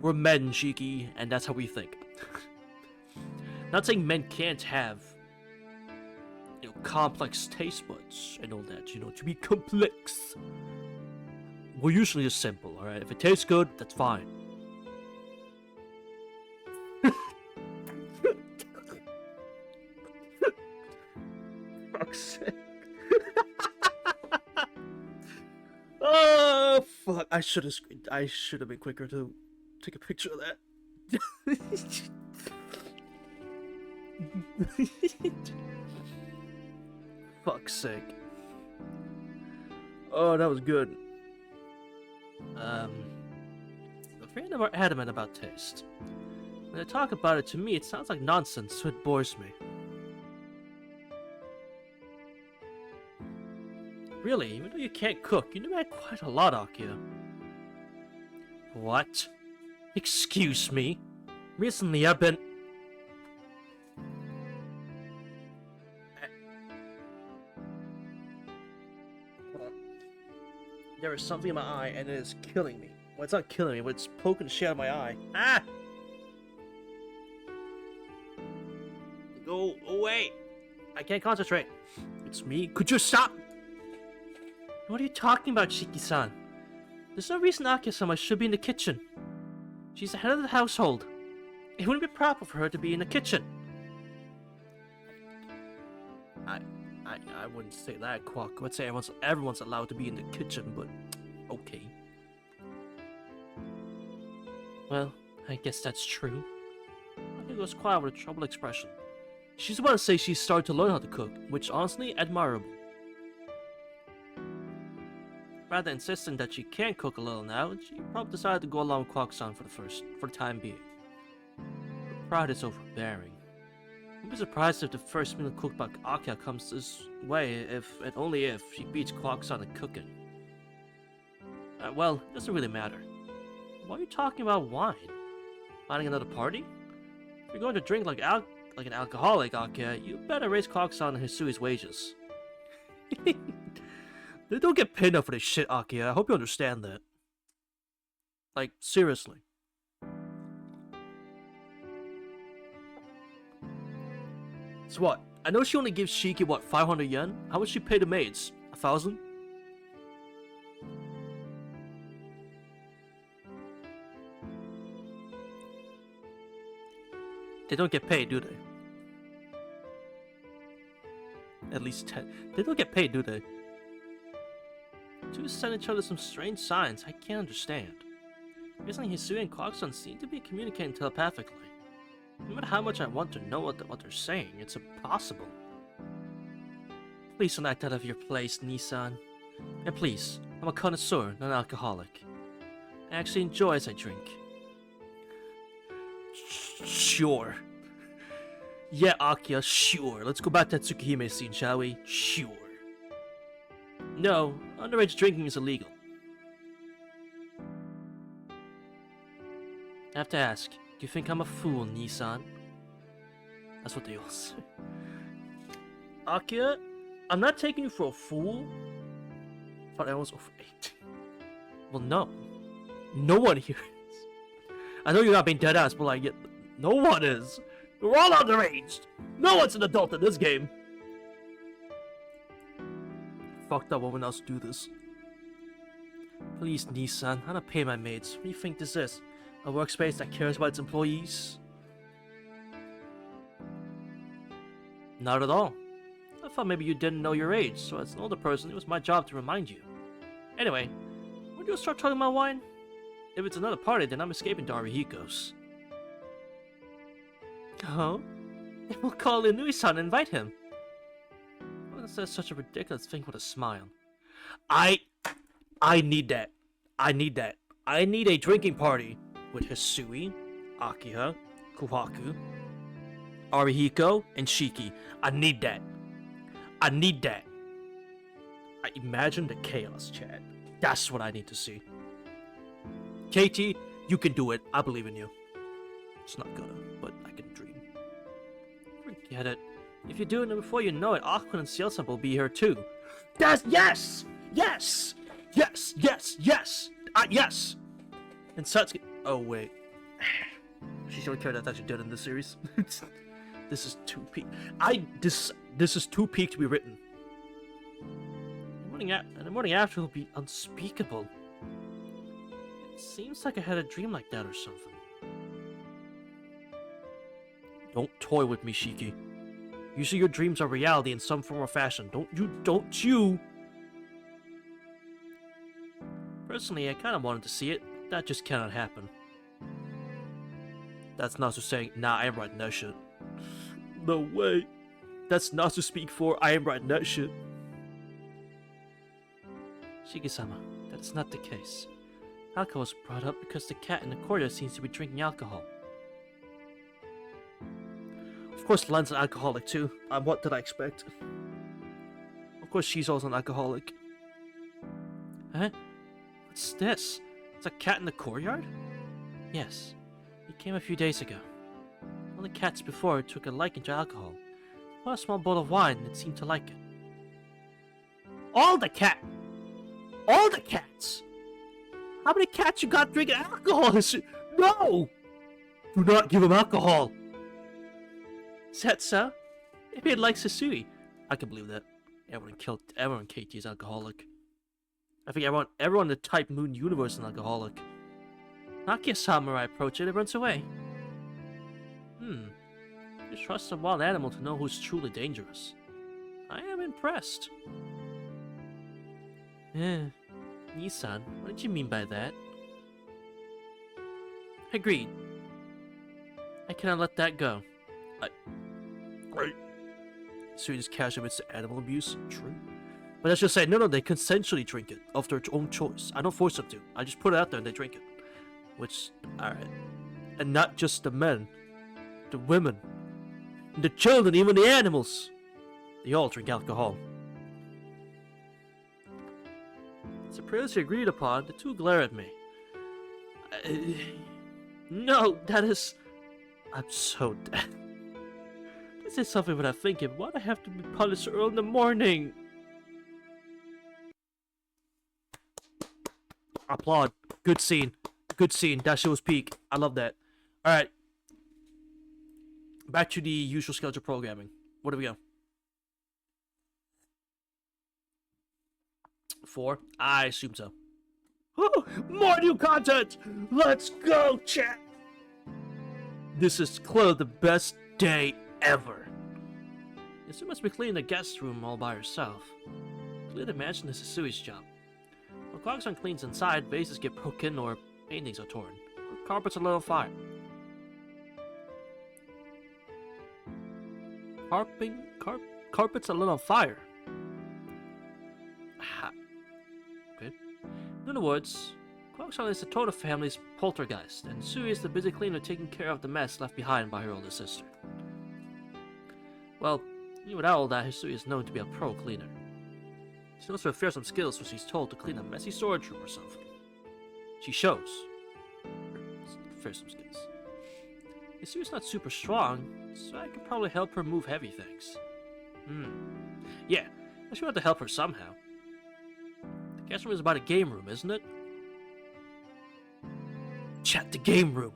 S1: we're men, Shiki, and that's how we think. Not saying men can't have, you know, complex taste buds and all that, you know, to be complex. We're usually just simple, alright? If it tastes good, that's fine. Fuck's sake. Oh, fuck. I should have been quicker to take a picture of that. Fuck's sake. Oh, that was good. The three of them are adamant about taste. When they talk about it, to me, it sounds like nonsense, so it bores me. Really, even though you can't cook, you demand quite a lot, Akio. What? Excuse me? Recently I've been... There is something in my eye and it is killing me. Well, it's not killing me, but it's poking the shit out of my eye. Ah! Go away! I can't concentrate. It's me. Could you stop? What are you talking about, Shiki-san? There's no reason Akio-sama should be in the kitchen. She's the head of the household. It wouldn't be proper for her to be in the kitchen. I wouldn't say that, Quack. I would say everyone's allowed to be in the kitchen, but okay. Well, I guess that's true. Akio goes quiet with a troubled expression. She's about to say she's started to learn how to cook, which honestly, admirable. Rather insisting that she can cook a little now, she probably decided to go along with Quack-san for the time being. Her pride is overbearing. I'd be surprised if the first meal cooked by Akio comes this way, if and only if she beats Quack-san at cooking. Well, it doesn't really matter. Why are you talking about wine? Finding another party? If you're going to drink like an alcoholic, Akio, you better raise Quack-san and Hisui's wages. They don't get paid enough for this shit, Akio. I hope you understand that. Like, seriously. So what? I know she only gives Shiki, what, 500 yen? How much she pay the maids? 1,000? They don't get paid, do they? At least 10. They don't get paid, do they? Two send each other some strange signs I can't understand. Recently, Hisui and Clarkson seem to be communicating telepathically. No matter how much I want to know what they're saying, it's impossible. Please don't act out of your place, Nissan. And please, I'm a connoisseur, not an alcoholic. I actually enjoy as I drink. Sure. Yeah, Akia, sure. Let's go back to that Tsukihime scene, shall we? Sure. No, underage drinking is illegal. I have to ask, do you think I'm a fool, Nissan? That's what they all say. Akia, I'm not taking you for a fool. I thought I was over 18. Well, no. No one here is. I know you're not being dead ass, but like, no one is. We're all underage. No one's an adult in this game. Fucked up woman else do this. Please, Nissan, I don't pay my maids. What do you think this is? A workspace that cares about its employees? Not at all. I thought maybe you didn't know your age, so as an older person, it was my job to remind you. Anyway, when do you start talking about wine? If it's another party, then I'm escaping to Arihiko's. Oh? Then we'll call Inui-san and invite him. Well, that's such a ridiculous thing with a smile. I need that. I need that. I need a drinking party with Hisui, Akiha, Kuhaku, Arihiko, and Shiki. I need that. I need that. I imagine the chaos, Chad. That's what I need to see. Katie, you can do it. I believe in you. It's not gonna, but I can dream. Forget it. If you do it before you know it, Aqua and Cielsa will be here too. That's yes! Yes! Yes! Yes! Yes! Yes! And Satsuki. Oh wait. She's the only character that's actually dead in this series. This is too peak. This is too peak to be written. The morning after will be unspeakable. It seems like I had a dream like that or something. Don't toy with me, Shiki. Usually your dreams are reality in some form or fashion. Don't you! Personally, I kinda wanted to see it. That just cannot happen. That's Natsu saying, nah, I am writing that shit. No way. That's Natsu speak for, I am writing that shit. Shiki-sama, that's not the case. Alcohol was brought up because the cat in the corridor seems to be drinking alcohol. Of course, Len's an alcoholic too. What did I expect? Of course, she's also an alcoholic. Huh? What's this? It's a cat in the courtyard? Yes. He came a few days ago. All the cats before took a liking to alcohol. Bought a small bowl of wine and seemed to like it. All the cats! How many cats you got drinking alcohol? No! Do not give him alcohol! Is that so? Maybe it likes Hisui. I can believe that. Everyone KT is alcoholic. I think everyone in the Type Moon universe is an alcoholic. Nakia Samurai approach it, it runs away. You trust a wild animal to know who's truly dangerous. I am impressed. Nissan, what did you mean by that? Agreed. I cannot let that go. So you just casually admits to animal abuse? True. But let's just say, no, they consensually drink it, of their own choice. I don't force them to. I just put it out there and they drink it. Which, alright. And not just the men. The women. The children, even the animals. They all drink alcohol. It's a previously agreed upon. The two glare at me. No, that is... I'm so dead. This is something without thinking. Why do I have to be punished early in the morning? Applaud. Good scene. Good scene. That shit was peak. I love that. Alright. Back to the usual schedule programming. What do we go? 4? I assume so. Oh, more new content! Let's go, chat! This is clearly the best day ever. Hisui must be cleaning the guest room all by herself. Clearly the mansion is Hisui's job. When Clarkson cleans inside, vases get broken or paintings are torn. Or carpets are lit on fire. Carpets are lit on fire. Okay. In other words, Clarkson is the Toda family's poltergeist, and Hisui is the busy cleaner taking care of the mess left behind by her older sister. Well, even without all that, Hisui is known to be a pro cleaner. She knows her fearsome skills when she's told to clean a messy storage room or something. She shows her fearsome skills. Hisui's not super strong, so I could probably help her move heavy things. Yeah, I should have to help her somehow. The guest room is about a game room, isn't it? Chat, the game room!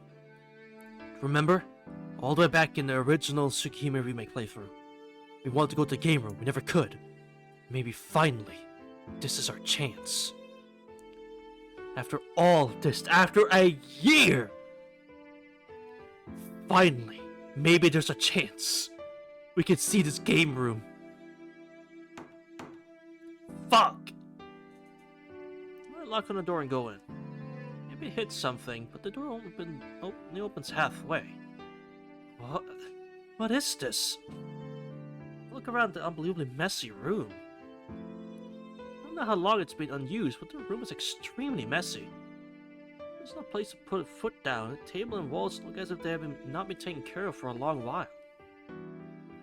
S1: Remember? All the way back in the original Tsukihime remake playthrough. We wanted to go to the game room, we never could. Maybe finally, this is our chance. After all this, after a year! Finally, maybe there's a chance. We can see this game room. Fuck! I lock on the door and go in. Maybe hit something, but the door only opens halfway. What is this? Look around the unbelievably messy room. I don't know how long it's been unused, but the room is extremely messy. There's no place to put a foot down. The table and walls look as if they have not been taken care of for a long while.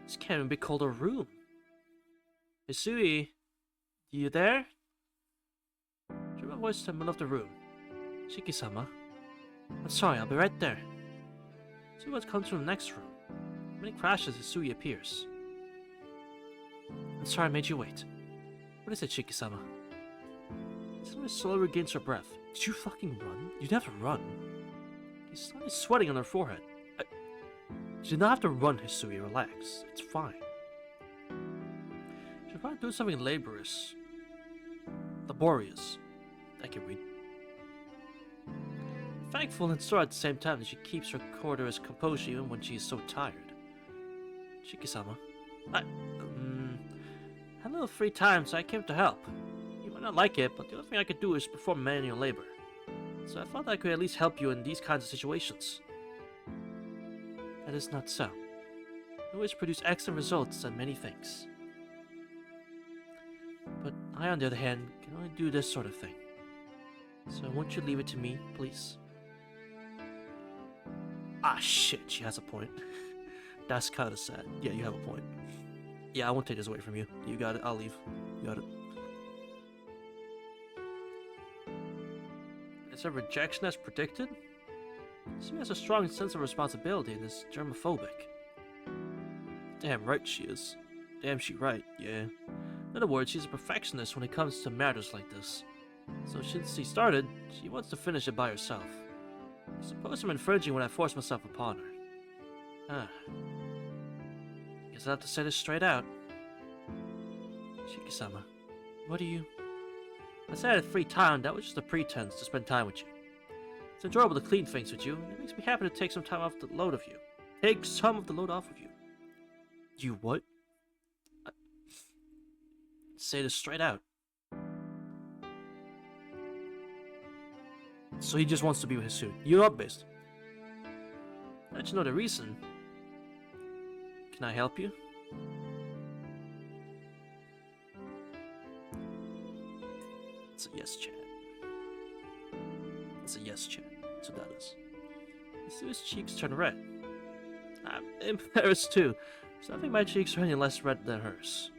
S1: This can't even be called a room. Hisui, you there? Drew my voice to the middle of the room. Shiki-sama. I'm sorry, I'll be right there. See what comes from the next room. Many crashes, Hisui appears. I'm sorry I made you wait. What is it, Shiki-sama? Hisui slowly regains her breath. Did you fucking run? You didn't have to run. He's slightly sweating on her forehead. You did not have to run, Hisui. Relax. It's fine. She's probably doing something laborious. Laborious. I can read. Thankful and sore at the same time that she keeps her quarter's composure even when she is so tired. Shiki-sama. I had a little free time, so I came to help. You might not like it, but the only thing I could do is perform manual labor. So I thought I could at least help you in these kinds of situations. That is not so. You always produce excellent results at many things. But I, on the other hand, can only do this sort of thing. So won't you leave it to me, please? Ah, shit, she has a point. That's kind of sad. Yeah, you have a point. Yeah, I won't take this away from you. You got it, I'll leave. You got it. Is her rejection as predicted? She has a strong sense of responsibility and is germophobic. Damn right she is. Damn she right, yeah. In other words, she's a perfectionist when it comes to matters like this. So since she started, she wants to finish it by herself. I suppose I'm infringing when I force myself upon her. Guess I'll have to say this straight out. Shiki-sama, what do you... I said I had free time, that was just a pretense to spend time with you. It's enjoyable to clean things with you, and it makes me happy to take some time off the load of you. Take some of the load off of you. You what? Say this straight out. So he just wants to be with Hisui. You're up, based. I let you know the reason. Can I help you? It's a yes, chat. It's a yes, chat. That's what that is. Hisui's cheeks turn red. I'm embarrassed too, so I think my cheeks are any less red than hers.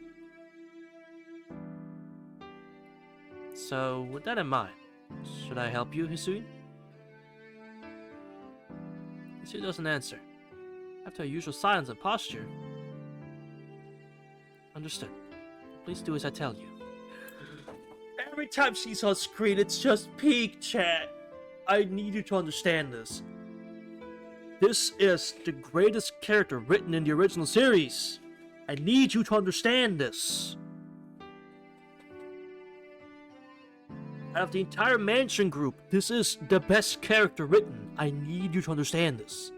S1: So, with that in mind, should I help you, Hisui? Hisui doesn't answer. After her usual silence and posture... Understood. Please do as I tell you. Every time she's on screen, it's just peak, chat. I need you to understand this. This is the greatest character written in the original series. I need you to understand this. Out of the entire mansion group, this is the best character written. I need you to understand this.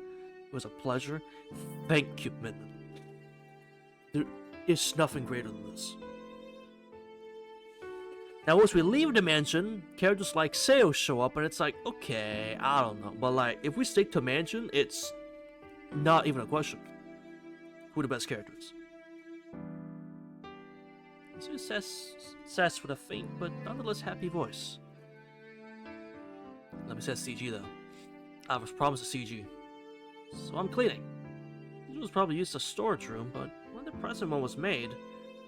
S1: It was a pleasure. Thank you, Midna. There is nothing greater than this. Now, once we leave the mansion, characters like Seo show up, and it's like, okay, I don't know. But, like, if we stick to mansion, it's not even a question. Who the best characters? Sue says with a faint but nonetheless happy voice. Let me say CG, though. I was promised a CG. So I'm cleaning. This was probably used as a storage room, but when the present one was made,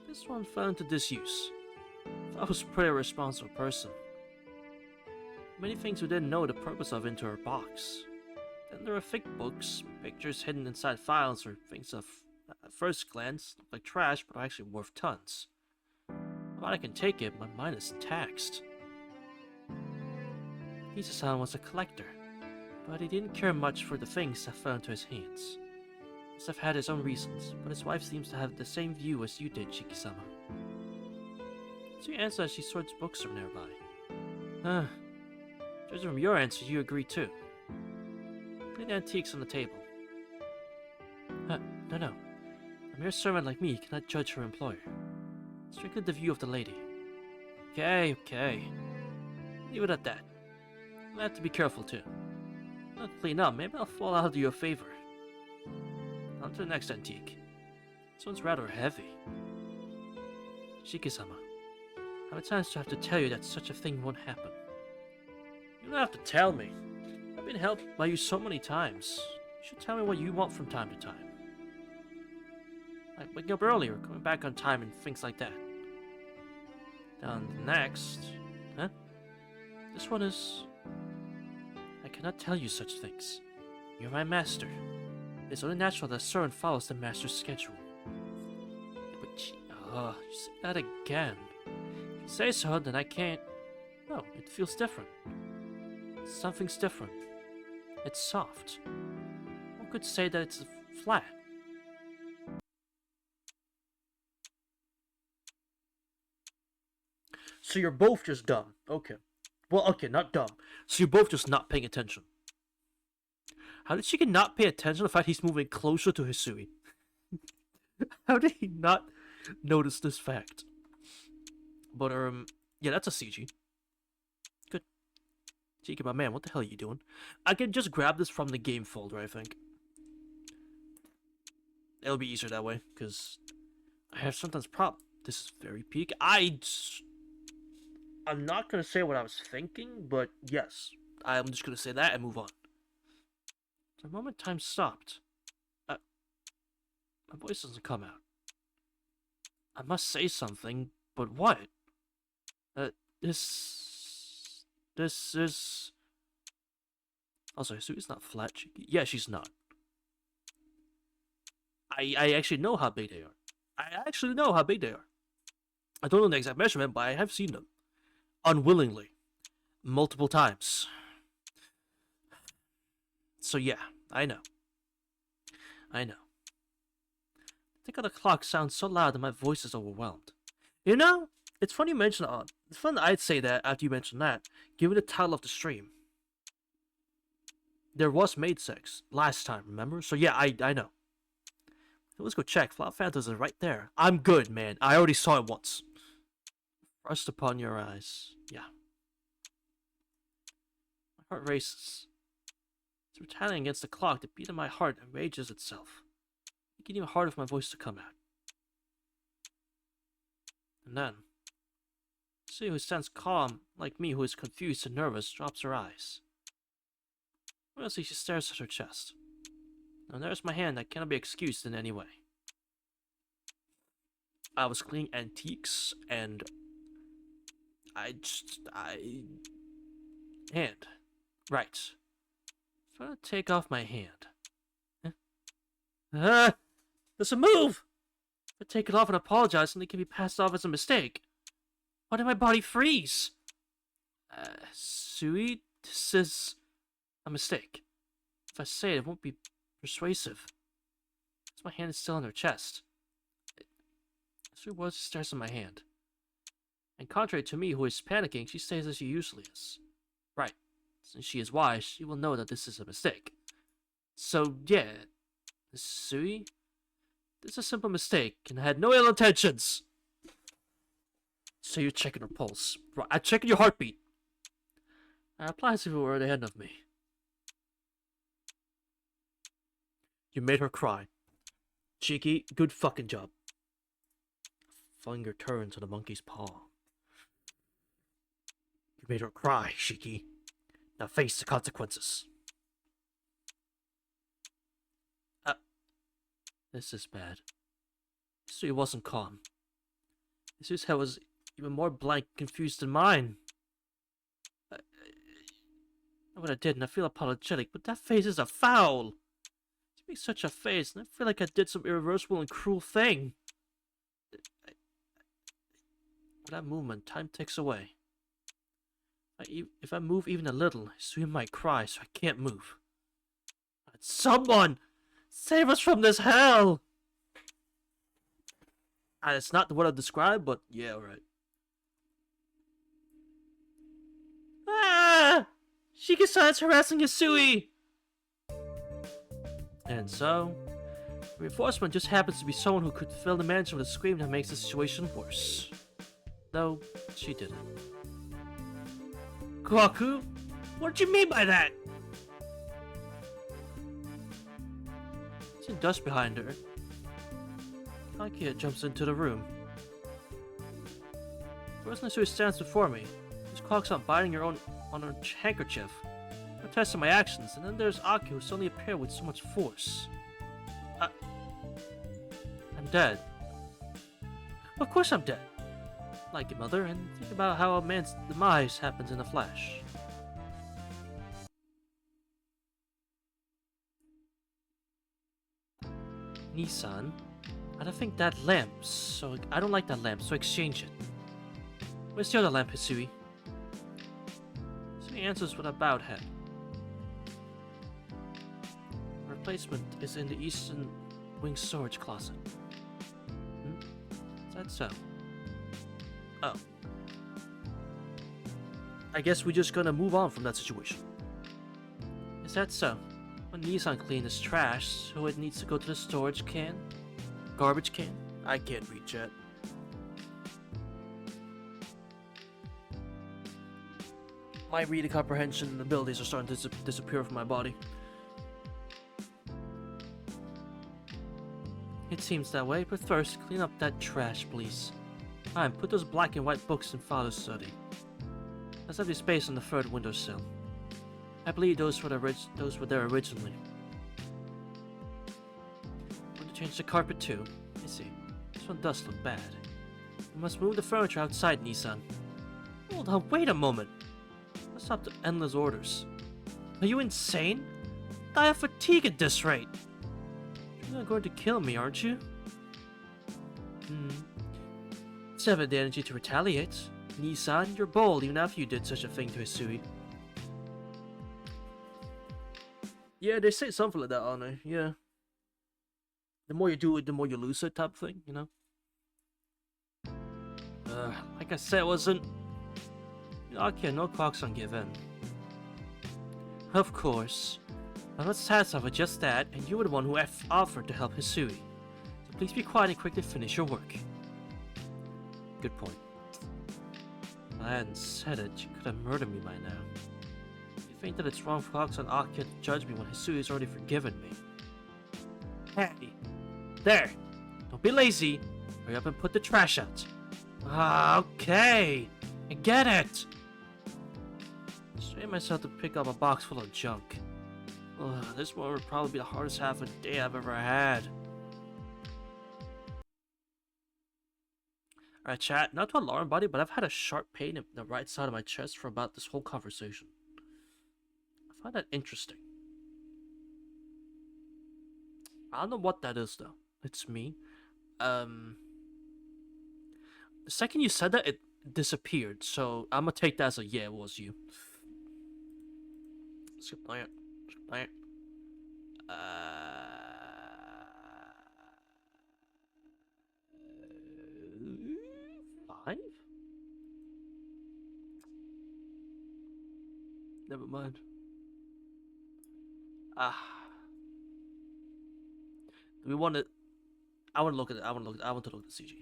S1: this one fell into disuse. I was a pretty responsible person. Many things we didn't know the purpose of into her box. Then there were thick books, pictures hidden inside files, or things of, at first glance, look like trash but are actually worth tons. While I can take it, my mind is taxed. Kisa-san was a collector, but he didn't care much for the things that fell into his hands. He must have had his own reasons, but his wife seems to have the same view as you did, Shiki-sama. So you answer as she sorts books from nearby. Judging from your answer, you agree too. Lay the antiques on the table. No. A mere servant like me cannot judge her employer. Strictly the view of the lady. Okay. Leave it at that. I'll have to be careful too. I'll clean up, maybe I'll fall out of your favor. On to the next antique. This one's rather heavy. Shiki-sama, how many times do I have to tell you that such a thing won't happen? You don't have to tell me. I've been helped by you so many times. You should tell me what you want from time to time. Like waking up earlier, coming back on time, and things like that. Down next... Huh? This one is... I cannot tell you such things. You're my master. It's only natural that a servant follows the master's schedule. But you say that again. If you say so, then I can't... No, it feels different. Something's different. It's soft. One could say that it's flat. So you're both just dumb. Okay. Well, okay, not dumb. So you're both just not paying attention. How did Shiki not pay attention to the fact he's moving closer to Hisui? How did he not notice this fact? But, yeah, that's a CG. Good. Shiki, my man, what the hell are you doing? I can just grab this from the game folder, I think. It'll be easier that way, because I have sometimes This is very peak. I'm not going to say what I was thinking, but yes. I'm just going to say that and move on. The moment time stopped, my voice doesn't come out. I must say something, but what? This is... Oh, sorry, Sui's not flat. Yeah, she's not. I actually know how big they are. I actually know how big they are. I don't know the exact measurement, but I have seen them. Unwillingly. Multiple times. So yeah, I know. The tick of the clock sounds so loud that my voice is overwhelmed. You know, it's funny you mention it's fun that I'd say that after you mentioned that, given the title of the stream. There was maid seggs last time, remember? So yeah, I know. Let's go check. Flower Phantoms is right there. I'm good, man. I already saw it once. Rust upon your eyes. Yeah. My heart races. It's retaliating against the clock. The beat of my heart enrages itself. Making it even harder for my voice to come out. And then, Sue, who stands calm, like me, who is confused and nervous, drops her eyes. Mostly she stares at her chest. Now there's my hand that cannot be excused in any way. I was cleaning antiques, and hand. Right. I'm trying to take off my hand. There's a move! If I take it off and apologize, something can be passed off as a mistake. Why did my body freeze? Sui, this is a mistake. If I say it, it won't be persuasive. Because my hand is still on her chest. Sui was stares at my hand. And contrary to me, who is panicking, she stays as she usually is. Right. Since she is wise, she will know that this is a mistake. So, yeah, Sui, this is a simple mistake, and I had no ill intentions. So you're checking her pulse. Right, I'm checking your heartbeat. I apply as if you were ahead of me. You made her cry. Cheeky, good fucking job. Finger turns on the monkey's paw. You made her cry, Shiki. Now face the consequences. This is bad. Sui wasn't calm. Sui's head was even more blank, confused than mine. I know what I did, and I feel apologetic, but that face is a foul. She makes such a face, and I feel like I did some irreversible and cruel thing. With that movement, time ticks away. If I move even a little, Sui might cry, so I can't move. Someone! Save us from this hell! It's not what I described, but yeah, alright. Ah! Shiki-san's harassing Yasui! And so, reinforcement just happens to be someone who could fill the mansion with a scream that makes the situation worse. Though, she didn't. Kwaku? What did you mean by that? Seeing dust behind her, Kakia jumps into the room. First, Yasui stands before me. His clock's on biting her on her handkerchief, protesting my actions, and then there's Aki who suddenly appeared with so much force. I'm dead. Of course I'm dead. Like it, mother, and think about how a man's demise happens in a flash. Nissan, I don't think that lamp, so I don't like that lamp, so exchange it. Where's the other lamp, Hisui? Hisui answers with a bowed head. Replacement is in the eastern wing storage closet. Is that so? Oh. I guess we're just gonna move on from that situation. Is that so? When Nissan cleaned his trash, so it needs to go to the storage can? Garbage can? I can't reach it. My reading comprehension abilities are starting to disappear from my body. It seems that way, but first, clean up that trash, please. And put those black and white books in father's study. Let's have the space on the third windowsill. I believe those were there originally. Want to change the carpet too? I see. This one does look bad. We must move the furniture outside, Nissan. Hold on, wait a moment. Let's stop the endless orders. Are you insane? Die of fatigue at this rate. You're not going to kill me, aren't you? It's having the energy to retaliate. Nissan, you're bold even after you did such a thing to Hisui. Yeah, they say something like that, aren't they? Yeah. The more you do it, the more you lose it type of thing, you know? Like I said, wasn't... Okay, no clocks on give in. Of course. I'm not satisfied with just that, and you were the one who offered to help Hisui. So please be quiet and quickly finish your work. Good point. If I hadn't said it, you could have murdered me by now. You think that it's wrong for Clocks on Akia to judge me when Hisui has already forgiven me. Hey! There! Don't be lazy! Hurry up and put the trash out. Okay! I get it! I strained myself to pick up a box full of junk. This one would probably be the hardest half a day I've ever had. Alright, chat, not to alarm body, but I've had a sharp pain in the right side of my chest for about this whole conversation. I find that interesting. I don't know what that is, though. It's me. The second you said that, it disappeared, so I'm gonna take that as a yeah, it was you. Skip that. Skip that. 5? Never mind. Do we want to? I want to look at it. I want to look at the CG.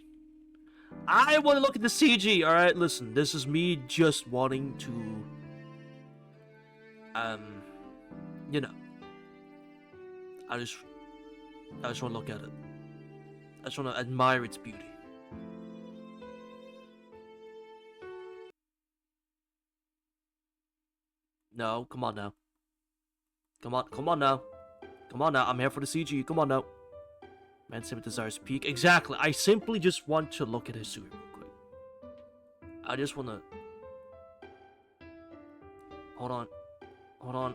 S1: I want to look at the CG. All right, listen. This is me just wanting to, you know, I just want to look at it. I just want to admire its beauty. No, come on now. Come on now. Come on now. I'm here for the CG. Come on now. Man simply desires peak. Exactly. I simply just want to look at Hisui real quick. I just want to. Hold on. Hold on.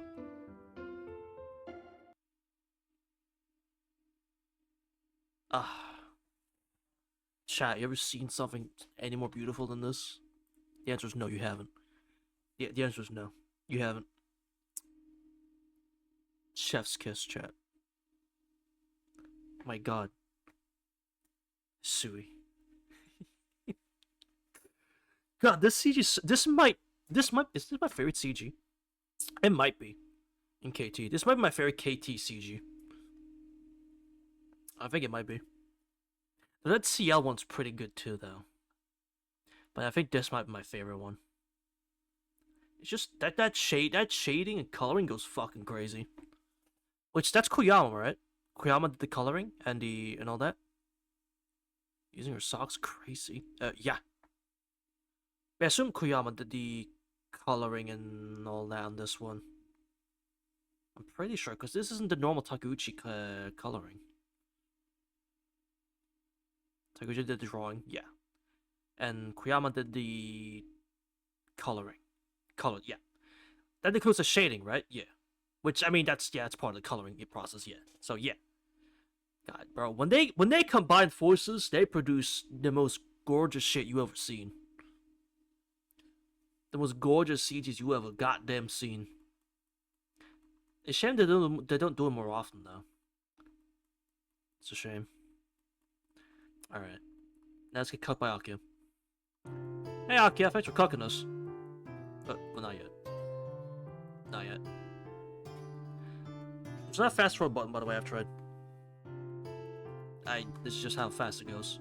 S1: Chat, you ever seen something any more beautiful than this? The answer is no, you haven't. The answer is no, you haven't. Chef's kiss, chat. My god. Sui. God, this CG, is this my favorite CG? It might be. In KT. This might be my favorite KT CG. I think it might be. The Red CL one's pretty good too, though. But I think this might be my favorite one. It's just that shading and coloring goes fucking crazy. Which that's Koyama, right? Koyama did the coloring and all that. Using her socks, crazy. Yeah. I assume Koyama did the coloring and all that on this one. I'm pretty sure, because this isn't the normal Taguchi coloring. Taguchi did the drawing, yeah. And Koyama did the coloring. Yeah. That includes the shading, right? Yeah. Which, I mean, that's part of the coloring process, yeah. So, yeah. God, bro, when they combine forces, they produce the most gorgeous shit you ever seen. The most gorgeous CGs you ever goddamn seen. It's a shame they don't do it more often, though. It's a shame. Alright. Now let's get cooked by Akia. Hey Akia, thanks for cooking us. Well, not yet. Not yet. There's not a fast forward button, by the way, I've tried. This is just how fast it goes.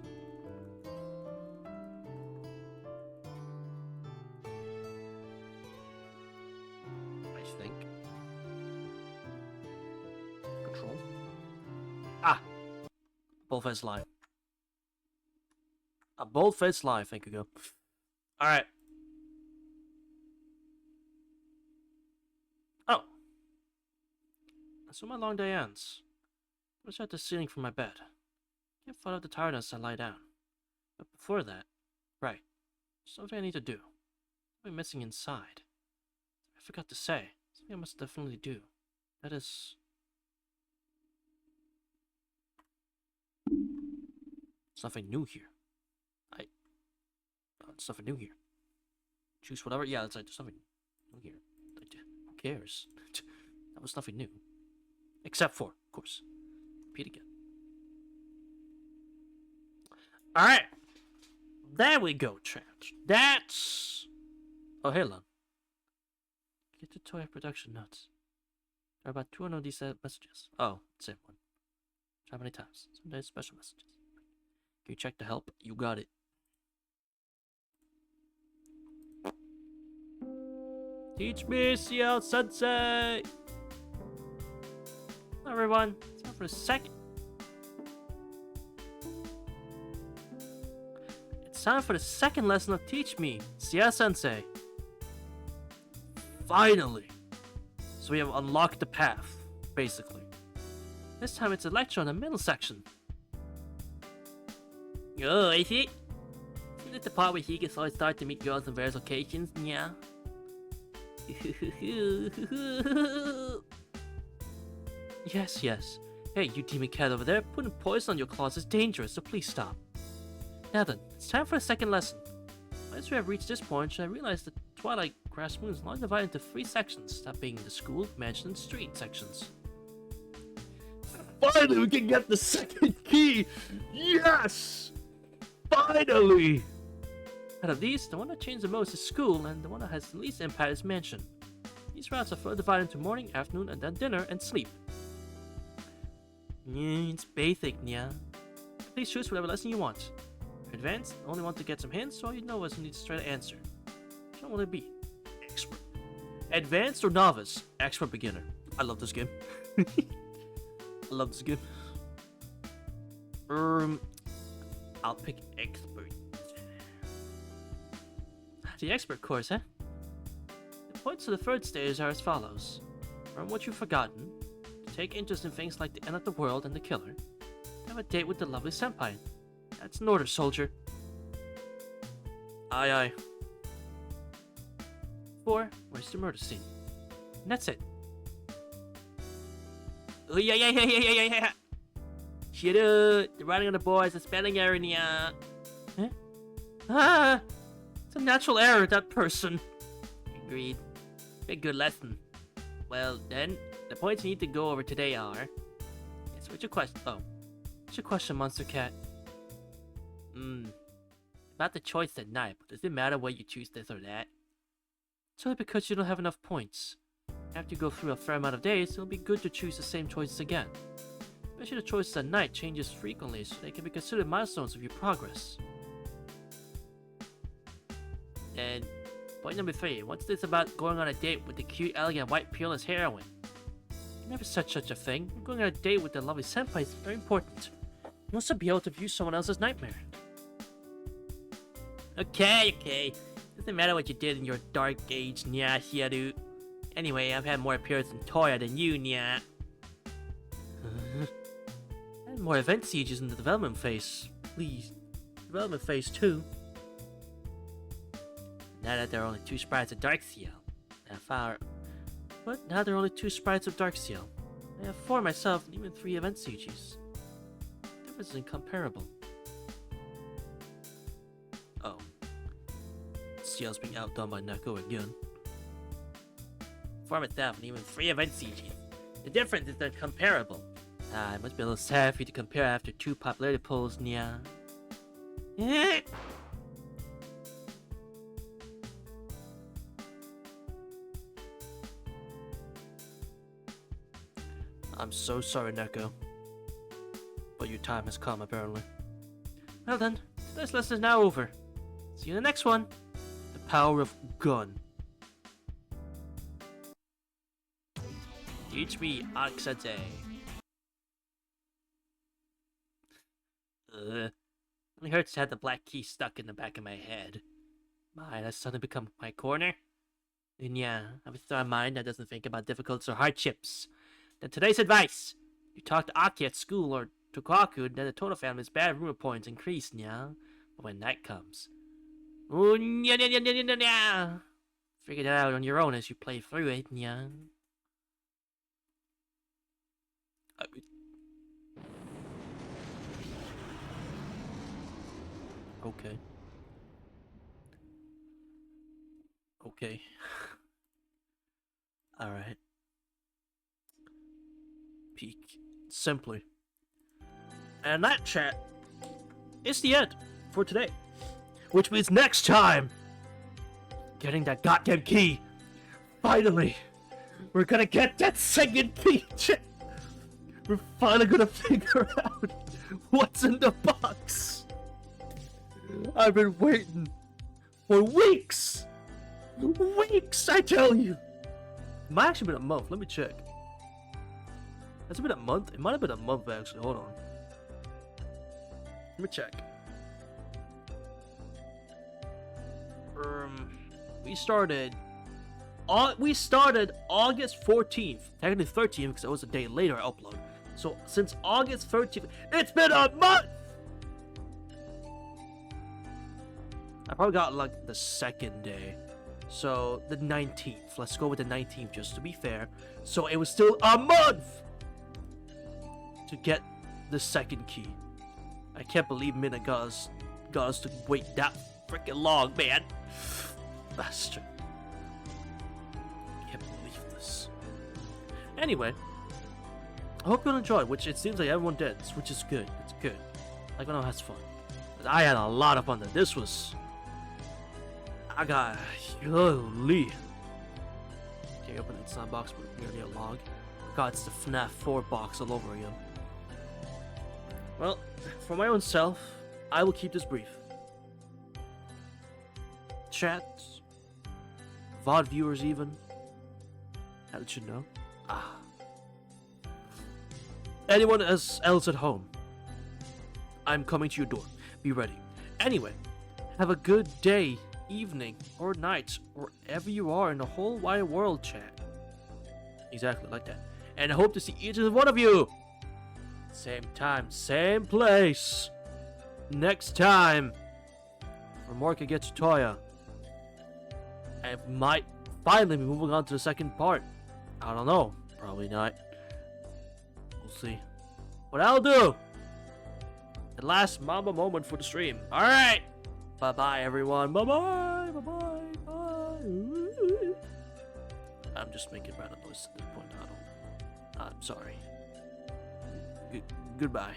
S1: I think. Control. Ah! Bold-faced lie. A bold-faced lie, thank you, go. Alright. Oh. That's when my long day ends. I start the ceiling from my bed. Can't fight out the tiredness I lie down. But before that, right, something I need to do. Something missing inside. I forgot to say. Something I must definitely do. That is... There's nothing new here. There's nothing new here. Choose whatever. Yeah, it's like there's something new here. Who cares? That was nothing new. Except for, of course. Repeat again. Alright. There we go, chat. That's... Oh, hey, Lon. Get the Tohya production notes. There are about 200 of these messages. Oh, same one. Try many times. Some days special messages. Can you check the help? You got it. Teach me, CL Sensei! Hello, everyone. It's time for the second. It's time for the second lesson of Teach Me, CL Sensei. Finally! So we have unlocked the path, basically. This time it's a lecture on the middle section. Oh, I see. Isn't it the part where he gets always started to meet girls on various occasions? Yeah. Yes. Hey, you demon cat over there, putting poison on your claws is dangerous, so please stop. Now then, it's time for the second lesson. Once we have reached this point, I realized that Twilight Grass Moon is now divided into 3 sections, that being the school, mansion, and street sections. Finally, we can get the second key! Yes! Finally! Out of these, the one that changed the most is school, and the one that has the least impact is mansion. These routes are further divided into morning, afternoon, and then dinner and sleep. It's basic, yeah. Please choose whatever lesson you want. For advanced, only want to get some hints, so all you know is you need to try to answer. Which one will it be? Expert. Advanced or novice? Expert, beginner. I love this game. I love this game. I'll pick expert. The expert course, huh? The points of the third stage are as follows. Learn what you've forgotten. Take interest in things like the end of the world and the killer. Have a date with the lovely senpai. That's an order, soldier. Aye, aye. 4. Where's the murder scene? And that's it. Oh, yeah. Shit, the writing on the board is a spelling error in the, Huh? Ah! It's a natural error, that person. Agreed. A good lesson. Well, then, the points you need to go over today are... Yes, what's your question? Oh. What's your question, Monster Cat? About the choice at night, but does it matter whether you choose this or that? It's only because you don't have enough points. After you go through a fair amount of days, it'll be good to choose the same choices again. Especially the choices at night changes frequently, so they can be considered milestones of your progress. And point number 3, what's this about going on a date with the cute, elegant, white, peerless heroine? I never said such a thing. Going on a date with the lovely senpai is very important. You must be able to view someone else's nightmare. Okay. Doesn't matter what you did in your dark age, nya, Shiaru. Anyway, I've had more appearances in Tohya than you, nya. And more event sieges in the development phase. Please. Development phase 2. Now that there are only 2 sprites of Dark Seal. But now there are only 2 sprites of Dark Seal. I have 4 myself and even 3 event sieges. The difference is incomparable. Oh. Seal's being outdone by Neko again. 4 myself and even 3 event sieges. The difference is incomparable. It must be a little sad for you to compare after 2 popularity polls, nya. I'm so sorry, Neko. But your time has come, apparently. Well then, this lesson is now over. See you in the next one. The power of gun. Teach me, Aksate. Only hurts to have the black key stuck in the back of my head. My, that's suddenly become my corner. And yeah, I have a mind that doesn't think about difficulties or hardships. Then today's advice. You talk to Aki at school or to Kwaku, then the total family's bad rumor points increase, nya. But when night comes... Ooh, nya. Figure that out on your own as you play through it, nya. Okay. Alright. Peek. Simply. And that, chat, is the end for today. Which means next time, getting that goddamn key. Finally, we're gonna get that second key, chat. We're finally gonna figure out what's in the box. I've been waiting for weeks. Weeks, I tell you. It might actually been a month. Let me check. Has it been a month? It might have been a month, actually. Hold on. Let me check. We started August 14th. Technically 13th because it was a day later I upload. So since August 13th, it's been a month! I probably got like the second day. So the 19th. Let's go with the 19th just to be fair. So it was still a month to get the second key. I can't believe Mina got us to wait that freaking long, man. Bastard. Can't believe this. Anyway, I hope you'll enjoy, which it seems like everyone did, which is good. It's good. Like when I has fun. I had a lot of fun. This was. I got. Holy. Can't open the inside box, but nearly a log. God, it's the FNAF 4 box all over again. Well, for my own self, I will keep this brief. Chat, VOD viewers even, how did you know? Anyone else at home, I'm coming to your door. Be ready. Anyway, have a good day, evening, or night, wherever you are in the whole wide world, chat. Exactly like that. And I hope to see each and one of you. Same time, same place. Next time. For more Kagetsu Tohya. I might finally be moving on to the second part. I don't know. Probably not. We'll see. What I'll do. The last mama moment for the stream. Alright. Bye-bye, everyone. Bye-bye. Bye-bye. Bye. I'm just making random noises at this point. I'm sorry. Goodbye.